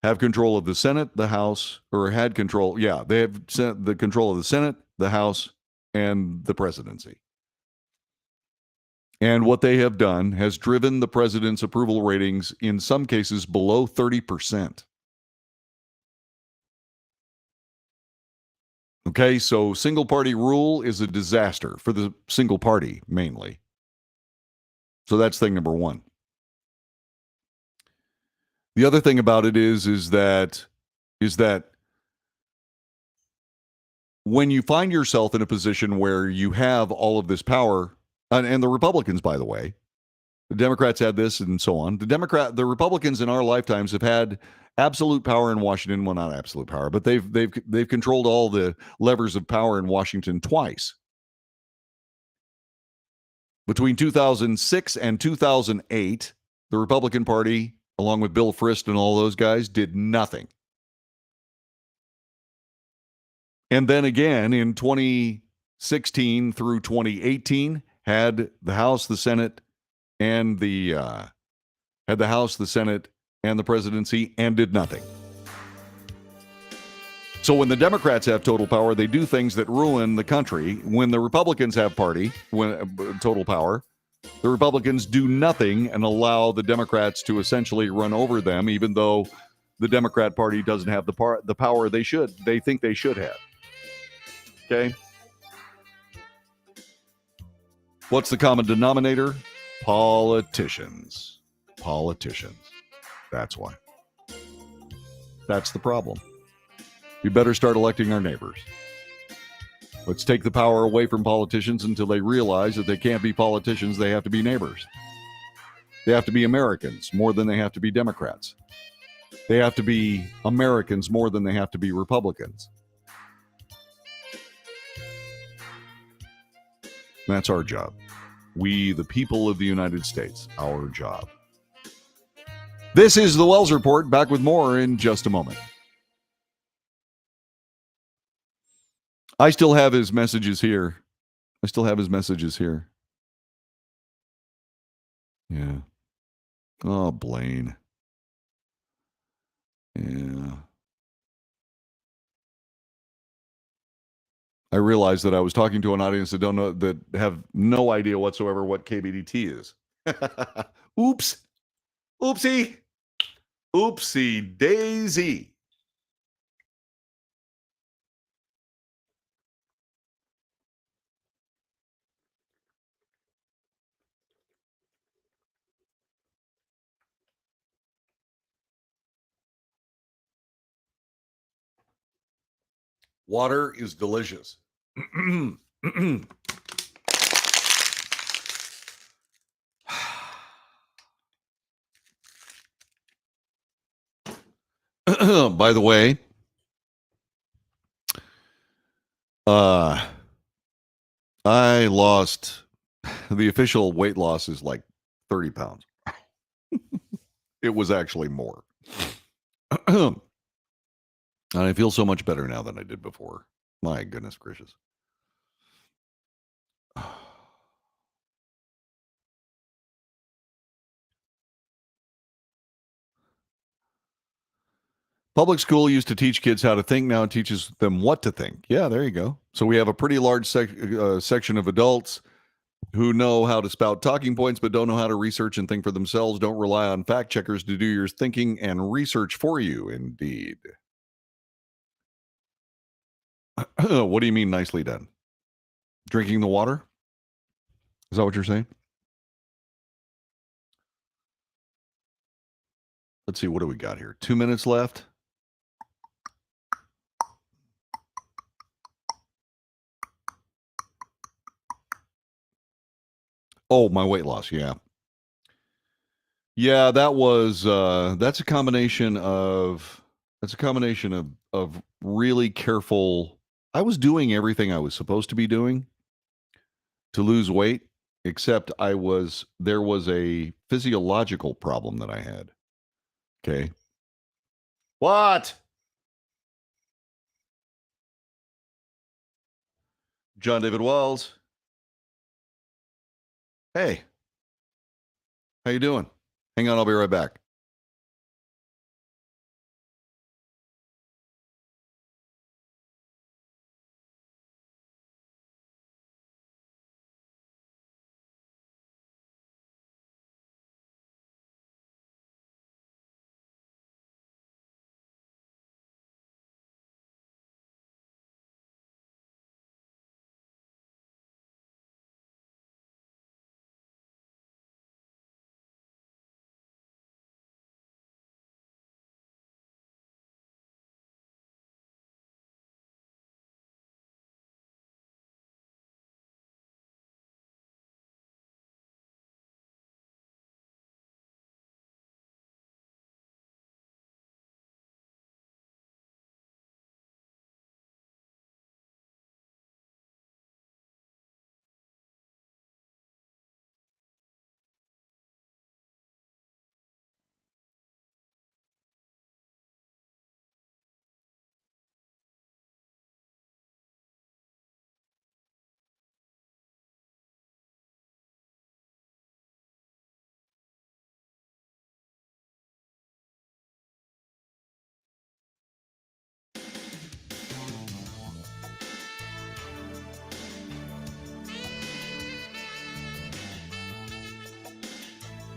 have control of the Senate, the House, or had control. Yeah, they have the control of the Senate, the House, and the presidency. And what they have done has driven the president's approval ratings in some cases below 30%. Okay, so single party rule is a disaster for the single party mainly. So that's thing number one. The other thing about it is that when you find yourself in a position where you have all of this power, and the Republicans, by the way, the Democrats had this and so on. The Republicans in our lifetimes have had absolute power in Washington. Well, not absolute power, but they've controlled all the levers of power in Washington twice. Between 2006 and 2008, the Republican Party, along with Bill Frist and all those guys, did nothing. And then again in 2016 through 2018, had the House, the Senate, and the presidency, and did nothing. So when the Democrats have total power, they do things that ruin the country. When the Republicans have total power, The Republicans do nothing and allow the Democrats to essentially run over them, even though the Democrat Party doesn't have the power they think they should have. Okay? What's the common denominator? Politicians. Politicians. That's why. That's the problem. We better start electing our neighbors. Let's take the power away from politicians until they realize that they can't be politicians, they have to be neighbors. They have to be Americans more than they have to be Democrats. They have to be Americans more than they have to be Republicans. That's our job. We, the people of the United States, our job. This is the Wells Report. Back with more in just a moment. I still have his messages here. Yeah. Oh, Blaine. Yeah. I realized that I was talking to an audience that have no idea whatsoever what KBDT is. Oops. Oopsie. Oopsie daisy. Water is delicious. By the way, I lost, the official weight loss is like 30 pounds. It was actually more. And I feel so much better now than I did before. My goodness gracious. Public school used to teach kids how to think. Now it teaches them what to think. Yeah, there you go. So we have a pretty large section of adults who know how to spout talking points, but don't know how to research and think for themselves. Don't rely on fact checkers to do your thinking and research for you. Indeed. What do you mean nicely done? Drinking the water? Is that what you're saying? Let's see. What do we got here? 2 minutes left. Oh, my weight loss. Yeah. Yeah, that's a combination of really careful. I was doing everything I was supposed to be doing to lose weight, except there was a physiological problem that I had. Okay. What? John David Wells. Hey, how you doing? Hang on, I'll be right back.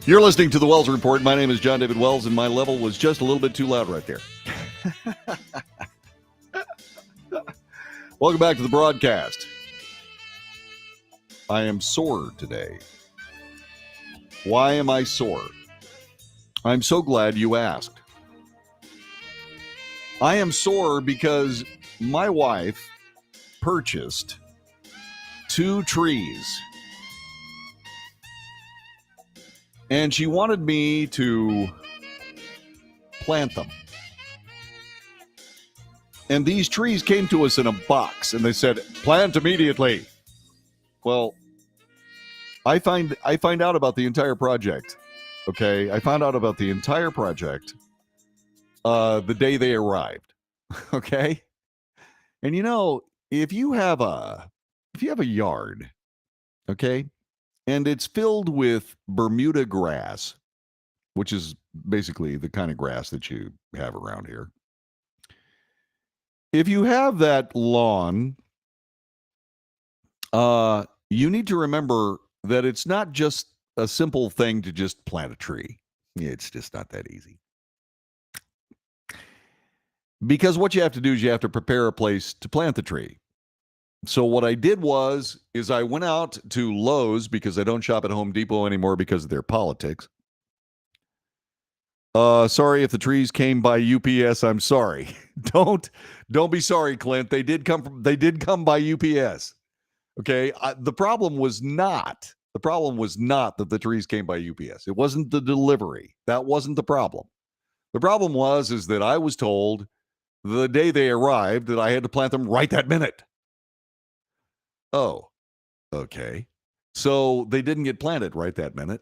You're listening to the Wells Report. My name is John David Wells, and my level was just a little bit too loud right there. Welcome back to the broadcast. I am sore today. Why am I sore? I'm so glad you asked. I am sore because my wife purchased 2 trees. And she wanted me to plant them. And these trees came to us in a box, and they said, plant immediately. Well, I find out about the entire project. Okay, I found out about the entire project the day they arrived. Okay, and if you have a yard, okay, and it's filled with Bermuda grass, which is basically the kind of grass that you have around here. If you have that lawn, you need to remember that it's not just a simple thing to just plant a tree. It's just not that easy. Because what you have to do is you have to prepare a place to plant the tree. So what I did is I went out to Lowe's, because I don't shop at Home Depot anymore because of their politics. Sorry if the trees came by UPS. I'm sorry. Don't be sorry, Clint. They did come by UPS. Okay. The problem was not that the trees came by UPS. It wasn't the delivery. That wasn't the problem. The problem is that I was told the day they arrived that I had to plant them right that minute. Oh, okay. So they didn't get planted right that minute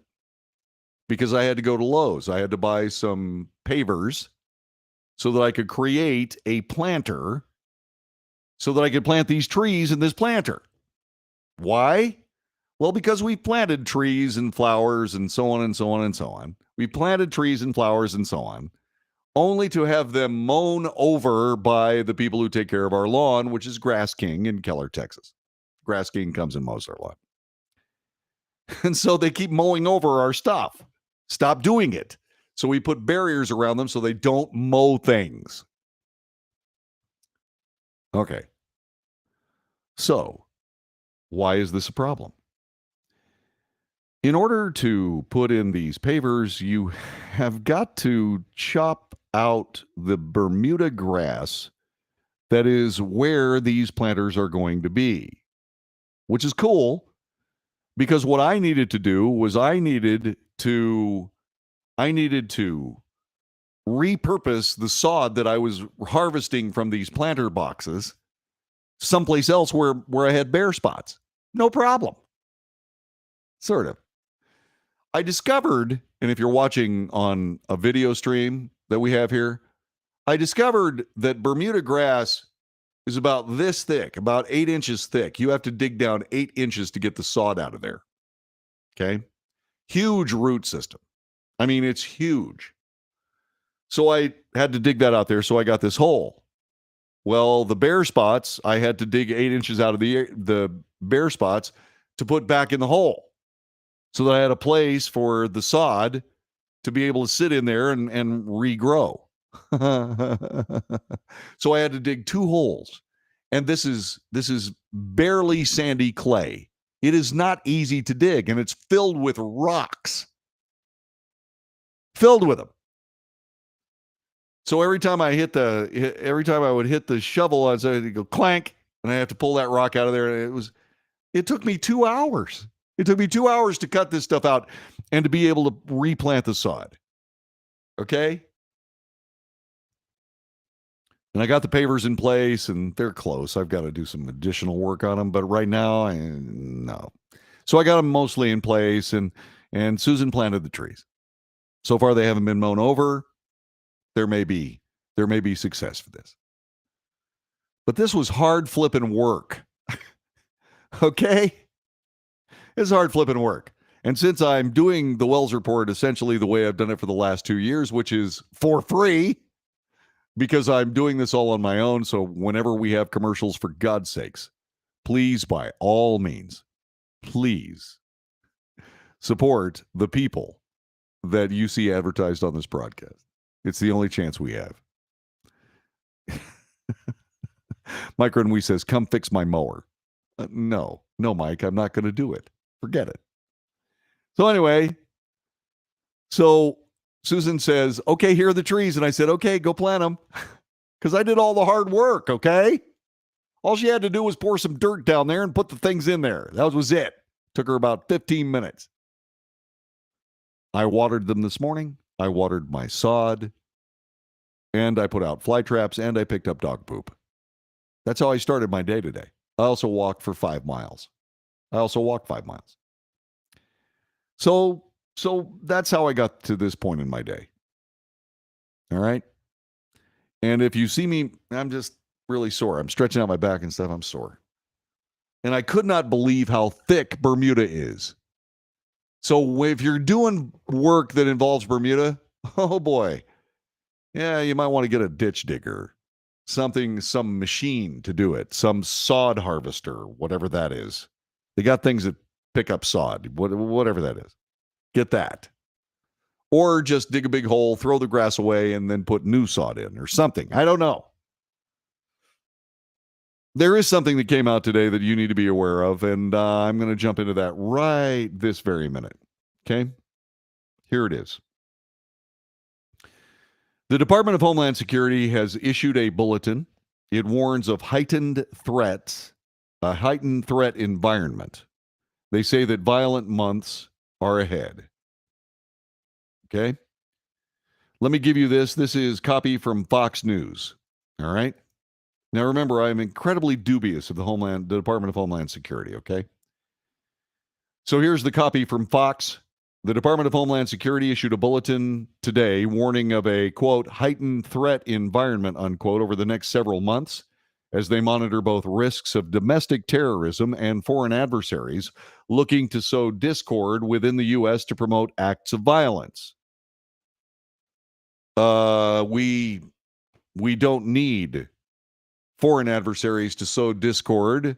because I had to go to Lowe's. I had to buy some pavers so that I could create a planter so that I could plant these trees in this planter. Why? Well, because we planted trees and flowers and so on and so on and so on. We planted trees and flowers and so on, only to have them mown over by the people who take care of our lawn, which is Grass King in Keller, Texas. Grass King comes and mows our lawn. And so they keep mowing over our stuff. Stop doing it. So we put barriers around them so they don't mow things. Okay. So, why is this a problem? In order to put in these pavers, you have got to chop out the Bermuda grass that is where these planters are going to be. Which is cool, because what I needed to do was I needed to repurpose the sod that I was harvesting from these planter boxes someplace else where I had bare spots. No problem. Sort of. I discovered, and if you're watching on a video stream that we have here, I discovered that Bermuda grass is about this thick, about 8 inches thick. You have to dig down 8 inches to get the sod out of there. Okay? Huge root system. I mean, it's huge. So I had to dig that out there, so I got this hole. Well, the bare spots, I had to dig 8 inches out of the bare spots to put back in the hole, so that I had a place for the sod to be able to sit in there and regrow. So I had to dig 2 holes, and this is barely sandy clay. It is not easy to dig, and it's filled with rocks. Filled with them. So every time I would hit the shovel, I'd go clank, and I have to pull that rock out of there. It took me 2 hours. It took me 2 hours to cut this stuff out and to be able to replant the sod. Okay? And I got the pavers in place, and they're close. I've got to do some additional work on them, but right now, no. So I got them mostly in place, and Susan planted the trees. So far, they haven't been mown over. There may be success for this. But this was hard flipping work. Okay? It's hard flipping work. And since I'm doing the Wells Report essentially the way I've done it for the last 2 years, which is for free, because I'm doing this all on my own, so whenever we have commercials, for God's sakes, please, by all means, please support the people that you see advertised on this broadcast. It's the only chance we have. Mike Renwee says, come fix my mower. No, Mike, I'm not going to do it. Forget it. So anyway, Susan says, okay, here are the trees. And I said, okay, go plant them. Because I did all the hard work, okay? All she had to do was pour some dirt down there and put the things in there. That was it. Took her about 15 minutes. I watered them this morning. I watered my sod. And I put out fly traps and I picked up dog poop. That's how I started my day today. I also walked for 5 miles. So that's how I got to this point in my day. All right? And if you see me, I'm just really sore. I'm stretching out my back and stuff. I'm sore. And I could not believe how thick Bermuda is. So if you're doing work that involves Bermuda, oh boy. Yeah, you might want to get a ditch digger. Some machine to do it. Some sod harvester, whatever that is. They got things that pick up sod, whatever that is. Get that. Or just dig a big hole, throw the grass away, and then put new sod in or something. I don't know. There is something that came out today that you need to be aware of, and I'm going to jump into that right this very minute. Okay? Here it is. The Department of Homeland Security has issued a bulletin. It warns of heightened threats, a heightened threat environment. They say that violent months are ahead. Okay? Let me give you this. This is copy from Fox News. All right? Now remember, I'm incredibly dubious of the Department of Homeland Security, okay? So here's the copy from Fox. The Department of Homeland Security issued a bulletin today warning of a, quote, heightened threat environment, unquote, over the next several months as they monitor both risks of domestic terrorism and foreign adversaries looking to sow discord within the U.S. to promote acts of violence. We don't need foreign adversaries to sow discord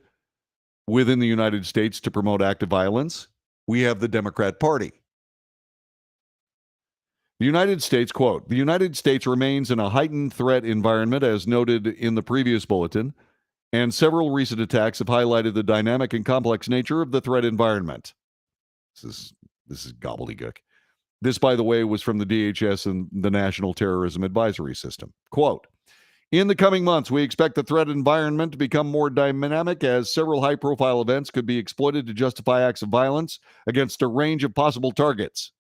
within the United States to promote active violence. We have the Democrat Party. The United States, quote, the United States remains in a heightened threat environment, as noted in the previous bulletin, and several recent attacks have highlighted the dynamic and complex nature of the threat environment. This is gobbledygook. This, by the way, was from the DHS and the National Terrorism Advisory System. Quote, in the coming months, we expect the threat environment to become more dynamic as several high-profile events could be exploited to justify acts of violence against a range of possible targets.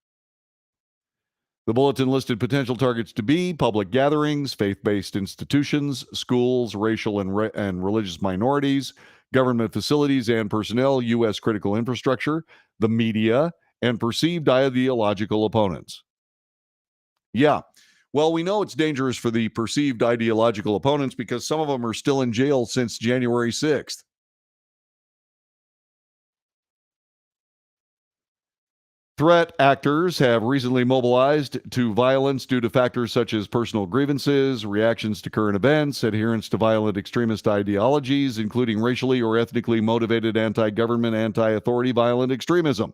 The bulletin listed potential targets to be public gatherings, faith-based institutions, schools, racial and religious minorities, government facilities and personnel, U.S. critical infrastructure, the media, and perceived ideological opponents. Yeah. Well, we know it's dangerous for the perceived ideological opponents because some of them are still in jail since January 6th. Threat actors have recently mobilized to violence due to factors such as personal grievances, reactions to current events, adherence to violent extremist ideologies, including racially or ethnically motivated anti-government, anti-authority violent extremism.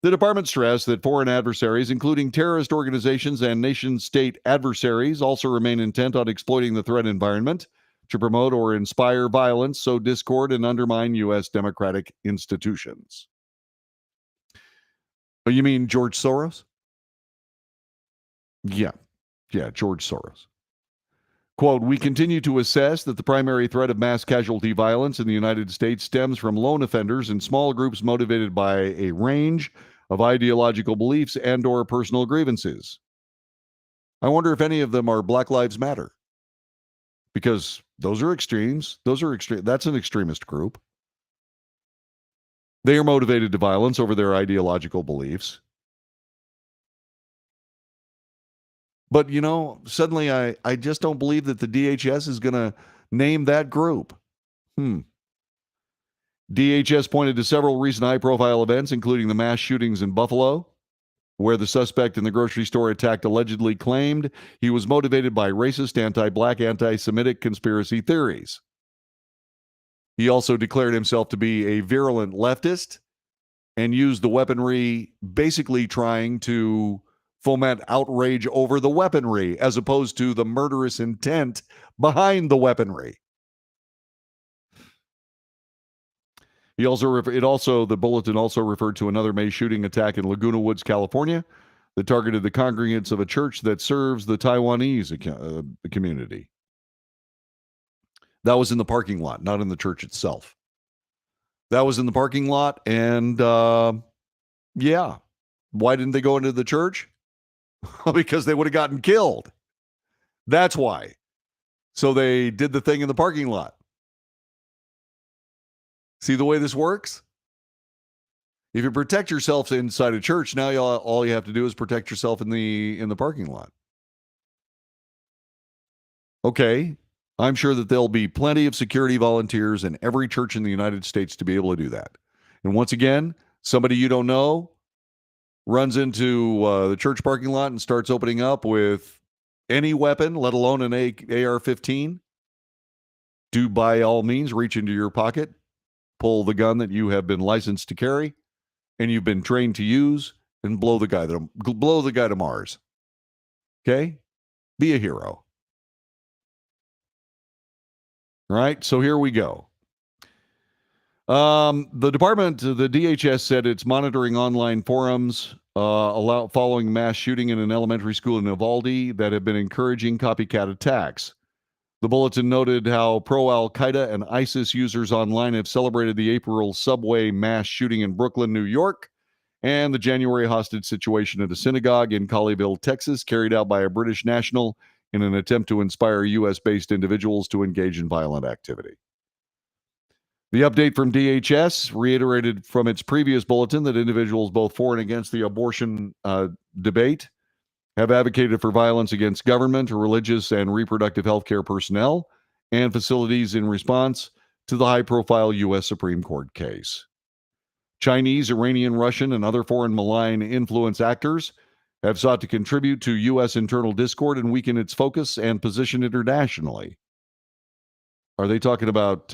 The department stressed that foreign adversaries, including terrorist organizations and nation-state adversaries, also remain intent on exploiting the threat environment to promote or inspire violence, sow discord, and undermine U.S. democratic institutions. Oh, you mean George Soros? Yeah, George Soros. Quote, we continue to assess that the primary threat of mass casualty violence in the United States stems from lone offenders and small groups motivated by a range of ideological beliefs and or personal grievances. I wonder if any of them are Black Lives Matter. Because those are extremes. That's an extremist group. They are motivated to violence over their ideological beliefs. But, suddenly I just don't believe that the DHS is going to name that group. DHS pointed to several recent high-profile events, including the mass shootings in Buffalo, where the suspect in the grocery store attack allegedly claimed he was motivated by racist, anti-Black, anti-Semitic conspiracy theories. He also declared himself to be a virulent leftist and used the weaponry basically trying to foment outrage over the weaponry as opposed to the murderous intent behind the weaponry. The bulletin also referred to another May shooting attack in Laguna Woods, California, that targeted the congregants of a church that serves the Taiwanese community. That was in the parking lot, not in the church itself. That was in the parking lot, and yeah. Why didn't they go into the church? Because they would have gotten killed. That's why. So they did the thing in the parking lot. See the way this works? If you protect yourself inside a church, now all you have to do is protect yourself in the parking lot. Okay, I'm sure that there'll be plenty of security volunteers in every church in the United States to be able to do that. And once again, somebody you don't know runs into the church parking lot and starts opening up with any weapon, let alone an AR-15, do by all means reach into your pocket, pull the gun that you have been licensed to carry and you've been trained to use, and blow the guy to Mars. Okay? Be a hero. All right, so here we go. The DHS said it's monitoring online forums following mass shooting in an elementary school in Uvalde that have been encouraging copycat attacks. The bulletin noted how pro-Al-Qaeda and ISIS users online have celebrated the April subway mass shooting in Brooklyn, New York, and the January hostage situation at a synagogue in Colleyville, Texas, carried out by a British national in an attempt to inspire U.S.-based individuals to engage in violent activity. The update from DHS reiterated from its previous bulletin that individuals both for and against the abortion debate have advocated for violence against government, religious, and reproductive health care personnel and facilities in response to the high-profile U.S. Supreme Court case. Chinese, Iranian, Russian, and other foreign malign influence actors have sought to contribute to U.S. internal discord and weaken its focus and position internationally. Are they talking about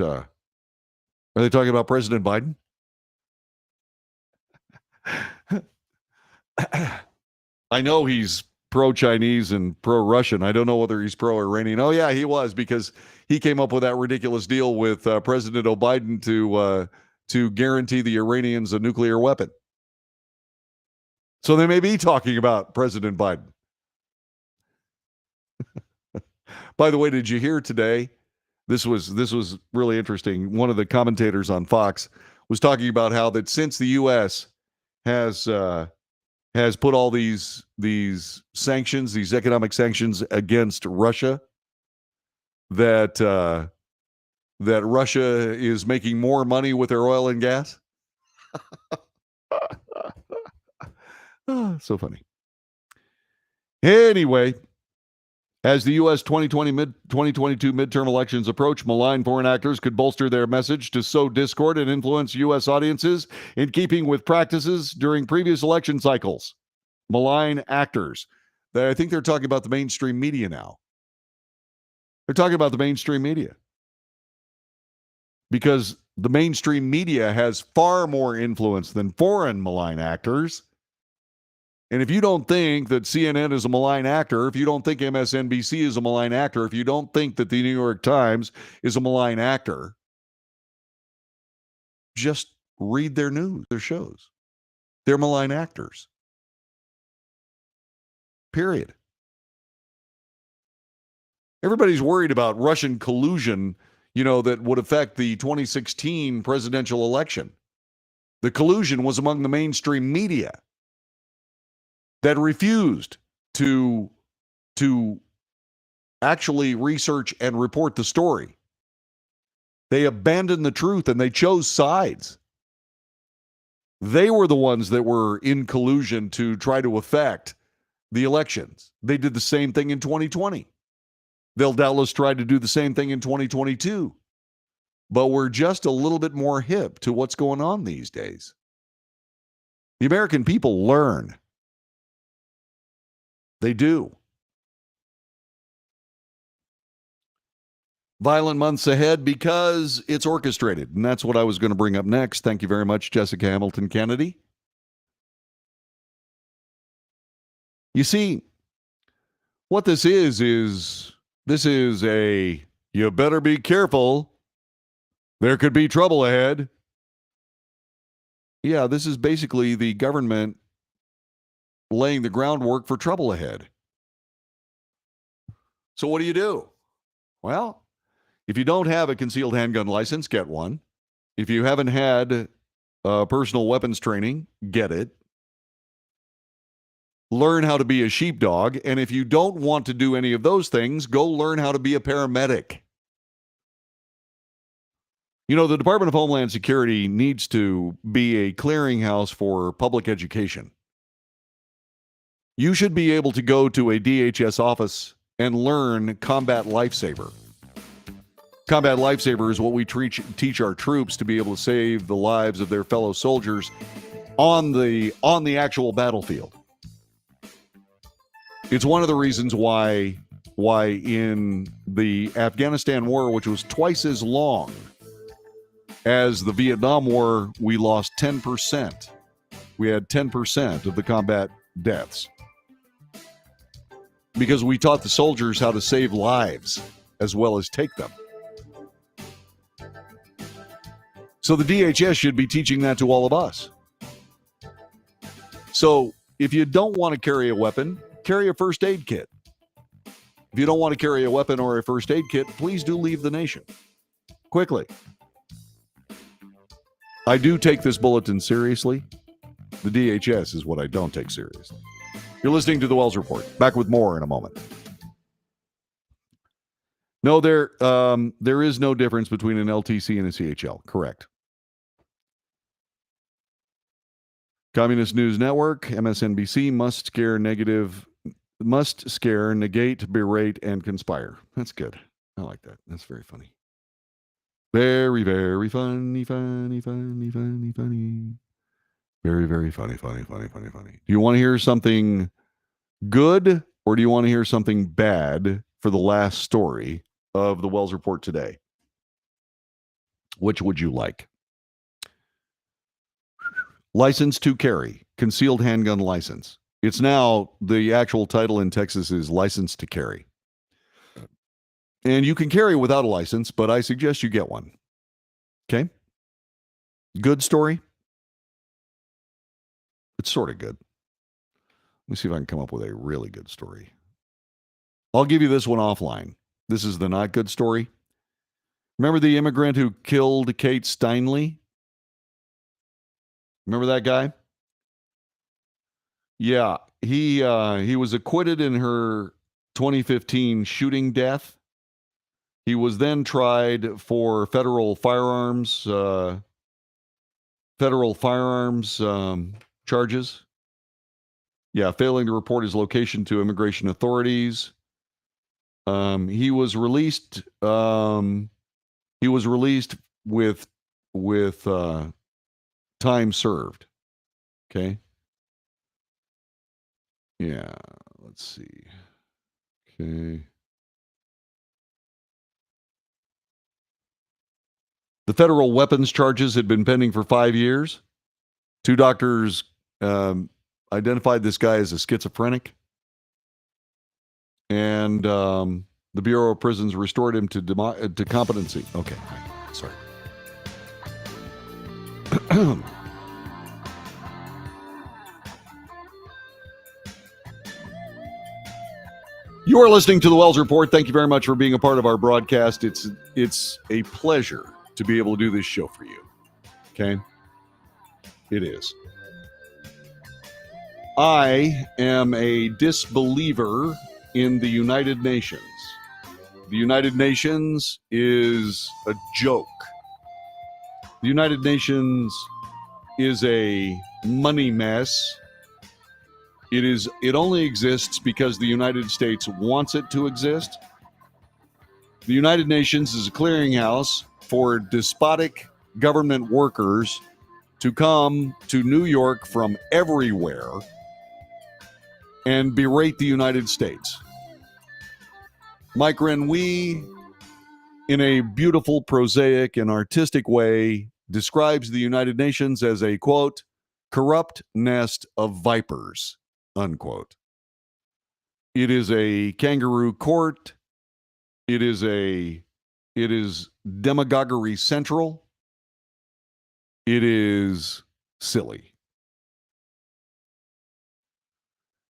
President Biden? I know he's pro-Chinese and pro-Russian. I don't know whether he's pro-Iranian. Oh, yeah, he was, because he came up with that ridiculous deal with President Biden to guarantee the Iranians a nuclear weapon. So they may be talking about President Biden. By the way, did you hear today? This was really interesting. One of the commentators on Fox was talking about how that since the U.S. has put all these sanctions, these economic sanctions against Russia, that Russia is making more money with their oil and gas. So funny. Anyway, as the U.S. 2022 midterm elections approach, malign foreign actors could bolster their message to sow discord and influence U.S. audiences in keeping with practices during previous election cycles. Malign actors. I think they're talking about the mainstream media now. They're talking about the mainstream media. Because the mainstream media has far more influence than foreign malign actors. And if you don't think that CNN is a malign actor, if you don't think MSNBC is a malign actor, if you don't think that the New York Times is a malign actor, just read their news, their shows. They're malign actors. Period. Everybody's worried about Russian collusion, that would affect the 2016 presidential election. The collusion was among the mainstream media that refused to actually research and report the story. They abandoned the truth and they chose sides. They were the ones that were in collusion to try to affect the elections. They did the same thing in 2020. They'll doubtless try to do the same thing in 2022. But we're just a little bit more hip to what's going on these days. The American people learn. They do. Violent months ahead because it's orchestrated. And that's what I was going to bring up next. Thank you very much, Jessica Hamilton Kennedy. You see, what this is this is a you better be careful. There could be trouble ahead. Yeah, this is basically the government laying the groundwork for trouble ahead. So what do? Well, if you don't have a concealed handgun license, get one. If you haven't had personal weapons training, get it. Learn how to be a sheepdog. And if you don't want to do any of those things, go learn how to be a paramedic. You know, the Department of Homeland Security needs to be a clearinghouse for public education. You should be able to go to a DHS office and learn Combat Lifesaver. Combat Lifesaver is what we teach our troops to be able to save the lives of their fellow soldiers on the actual battlefield. It's one of the reasons why in the Afghanistan war, which was twice as long as the Vietnam War, we lost 10%. We had 10% of the combat deaths because we taught the soldiers how to save lives as well as take them. So the DHS should be teaching that to all of us. So if you don't want to carry a weapon, carry a first aid kit. If you don't want to carry a weapon or a first aid kit, please do leave the nation quickly. I do take this bulletin seriously. The DHS is what I don't take seriously. You're listening to the Wells Report. Back with more in a moment. No, there is no difference between an LTC and a CHL. Correct. Communist News Network, MSNBC, must scare, negate, berate, and conspire. That's good. I like that. That's very funny. Very, very funny, funny, funny, funny, funny. Very, very funny, funny, funny, funny, funny. Do you want to hear something good or do you want to hear something bad for the last story of the Wells Report today? Which would you like? License to carry, concealed handgun license. It's now, the actual title in Texas is license to carry. And you can carry without a license, but I suggest you get one. Okay? Good story? It's sort of good. Let me see if I can come up with a really good story. I'll give you this one offline. This is the not good story. Remember the immigrant who killed Kate Steinle? Remember that guy? Yeah, he was acquitted in her 2015 shooting death. He was then tried for federal firearms charges. Yeah, failing to report his location to immigration authorities. He was released. He was released with time served. Okay. Yeah. Let's see. Okay. The federal weapons charges had been pending for 5 years. 2 doctors identified this guy as a schizophrenic. And the Bureau of Prisons restored him to competency. Okay. Sorry. You are listening to the Wells Report. Thank you very much for being a part of our broadcast. It's a pleasure to be able to do this show for you. Okay? It is. I am a disbeliever in the United Nations. The United Nations is a joke. The United Nations is a money mess. It only exists because the United States wants it to exist. The United Nations is a clearinghouse for despotic government workers to come to New York from everywhere and berate the United States. Mike Renouille in a beautiful, prosaic, and artistic way, describes the United Nations as a, quote, corrupt nest of vipers, unquote. It is a kangaroo court. It is demagoguery central. It is silly.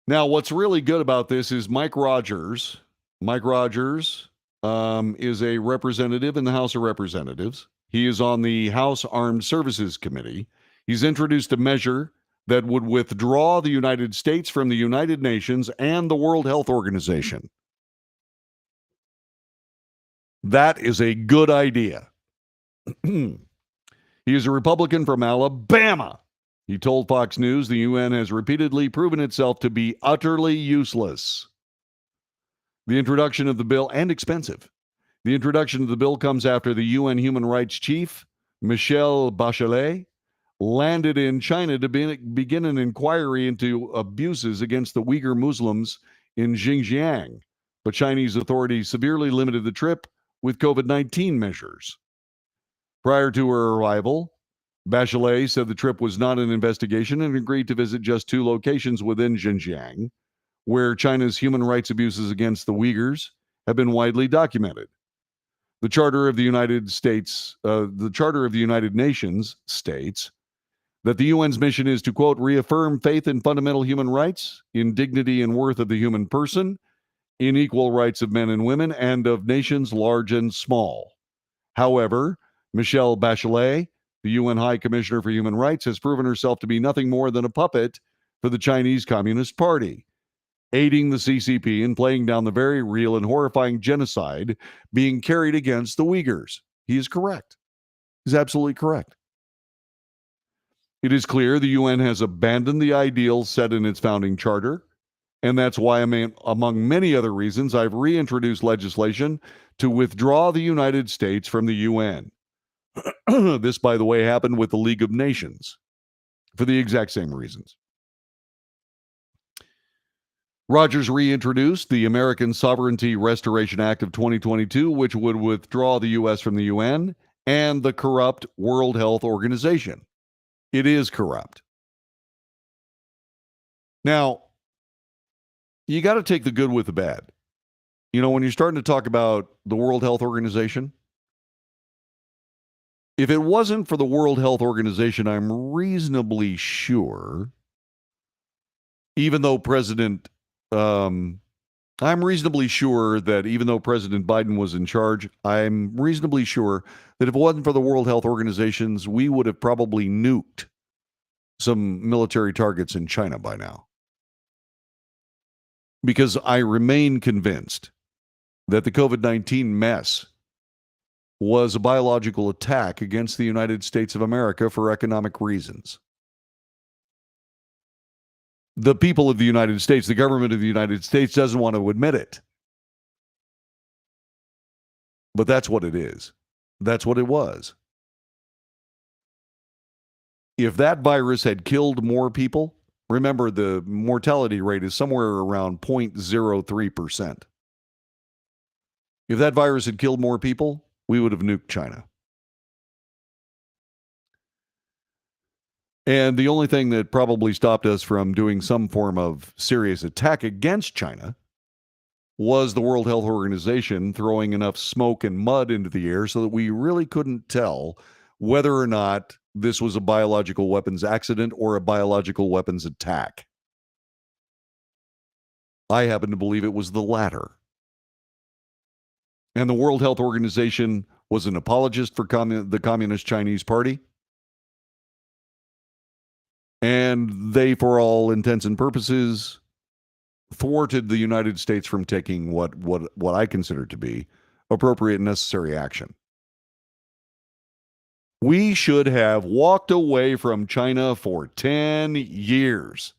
Now, what's really good about this is Mike Rogers. Mike Rogers is a representative in the House of Representatives. He is on the House Armed Services Committee. He's introduced a measure that would withdraw the United States from the United Nations and the World Health Organization. That is a good idea. He is a Republican from Alabama. He told Fox News the UN has repeatedly proven itself to be utterly useless. The introduction of the bill, and expensive. The introduction of the bill comes after the UN Human Rights Chief, Michelle Bachelet, landed in China to begin an inquiry into abuses against the Uyghur Muslims in Xinjiang. But Chinese authorities severely limited the trip with COVID-19 measures. Prior to her arrival, Bachelet said the trip was not an investigation and agreed to visit just 2 locations within Xinjiang, where China's human rights abuses against the Uyghurs have been widely documented. The Charter of the United Nations states that the UN's mission is to, quote, reaffirm faith in fundamental human rights, in dignity and worth of the human person, in equal rights of men and women, and of nations large and small. However, Michelle Bachelet, the UN High Commissioner for Human Rights, has proven herself to be nothing more than a puppet for the Chinese Communist Party, aiding the CCP in playing down the very real and horrifying genocide being carried against the Uyghurs. He is correct. He's absolutely correct. It is clear the UN has abandoned the ideals set in its founding charter, and that's why, among many other reasons, I've reintroduced legislation to withdraw the United States from the UN. This, by the way, happened with the League of Nations for the exact same reasons. Rogers reintroduced the American Sovereignty Restoration Act of 2022, which would withdraw the U.S. from the UN and the corrupt World Health Organization. It is corrupt. Now, you got to take the good with the bad. You know, when you're starting to talk about the World Health Organization, if it wasn't for the World Health Organization, I'm reasonably sure, even though I'm reasonably sure that even though President Biden was in charge, I'm reasonably sure that if it wasn't for the World Health Organizations, we would have probably nuked some military targets in China by now. Because I remain convinced that the COVID-19 mess was a biological attack against the United States of America for economic reasons. The people of the United States, the government of the United States doesn't want to admit it. But that's what it is. That's what it was. If that virus had killed more people, remember the mortality rate is somewhere around 0.03%. If that virus had killed more people, we would have nuked China. And the only thing that probably stopped us from doing some form of serious attack against China was the World Health Organization throwing enough smoke and mud into the air so that we really couldn't tell whether or not this was a biological weapons accident or a biological weapons attack. I happen to believe it was the latter. And the World Health Organization was an apologist for the Communist Chinese Party. And they, for all intents and purposes, thwarted the United States from taking what I consider to be appropriate and necessary action. We should have walked away from China for 10 years.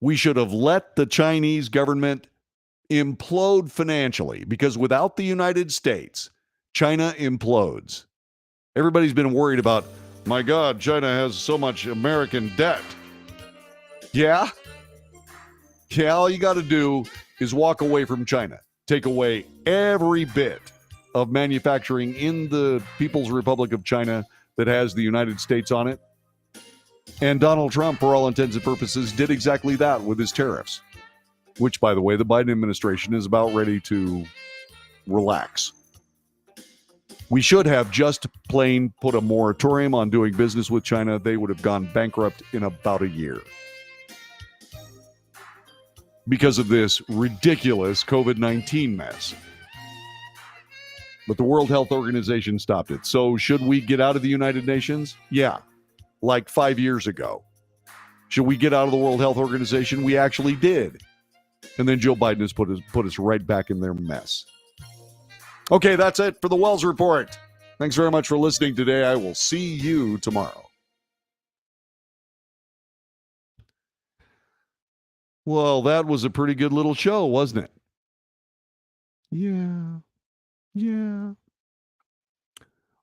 We should have let the Chinese government implode financially, because without the United States, China implodes. Everybody's been worried about, my God, China has so much American debt. Yeah, all you got to do is walk away from China. Take away every bit of manufacturing in the People's Republic of China that has the United States on it. And Donald Trump, for all intents and purposes, did exactly that with his tariffs, which, by the way, the Biden administration is about ready to relax. We should have just plain put a moratorium on doing business with China. They would have gone bankrupt in about a year because of this ridiculous COVID-19 mess. But the World Health Organization stopped it. So should we get out of the United Nations? Yeah, like 5 years ago. Should we get out of the World Health Organization? We actually did. And then Joe Biden has put us right back in their mess. Okay, that's it for the Wells Report. Thanks very much for listening today. I will see you tomorrow. Well, that was a pretty good little show, wasn't it? Yeah.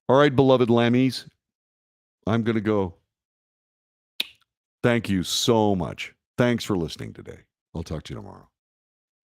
All right, beloved lammies. I'm going to go. Thank you so much. Thanks for listening today. I'll talk to you tomorrow.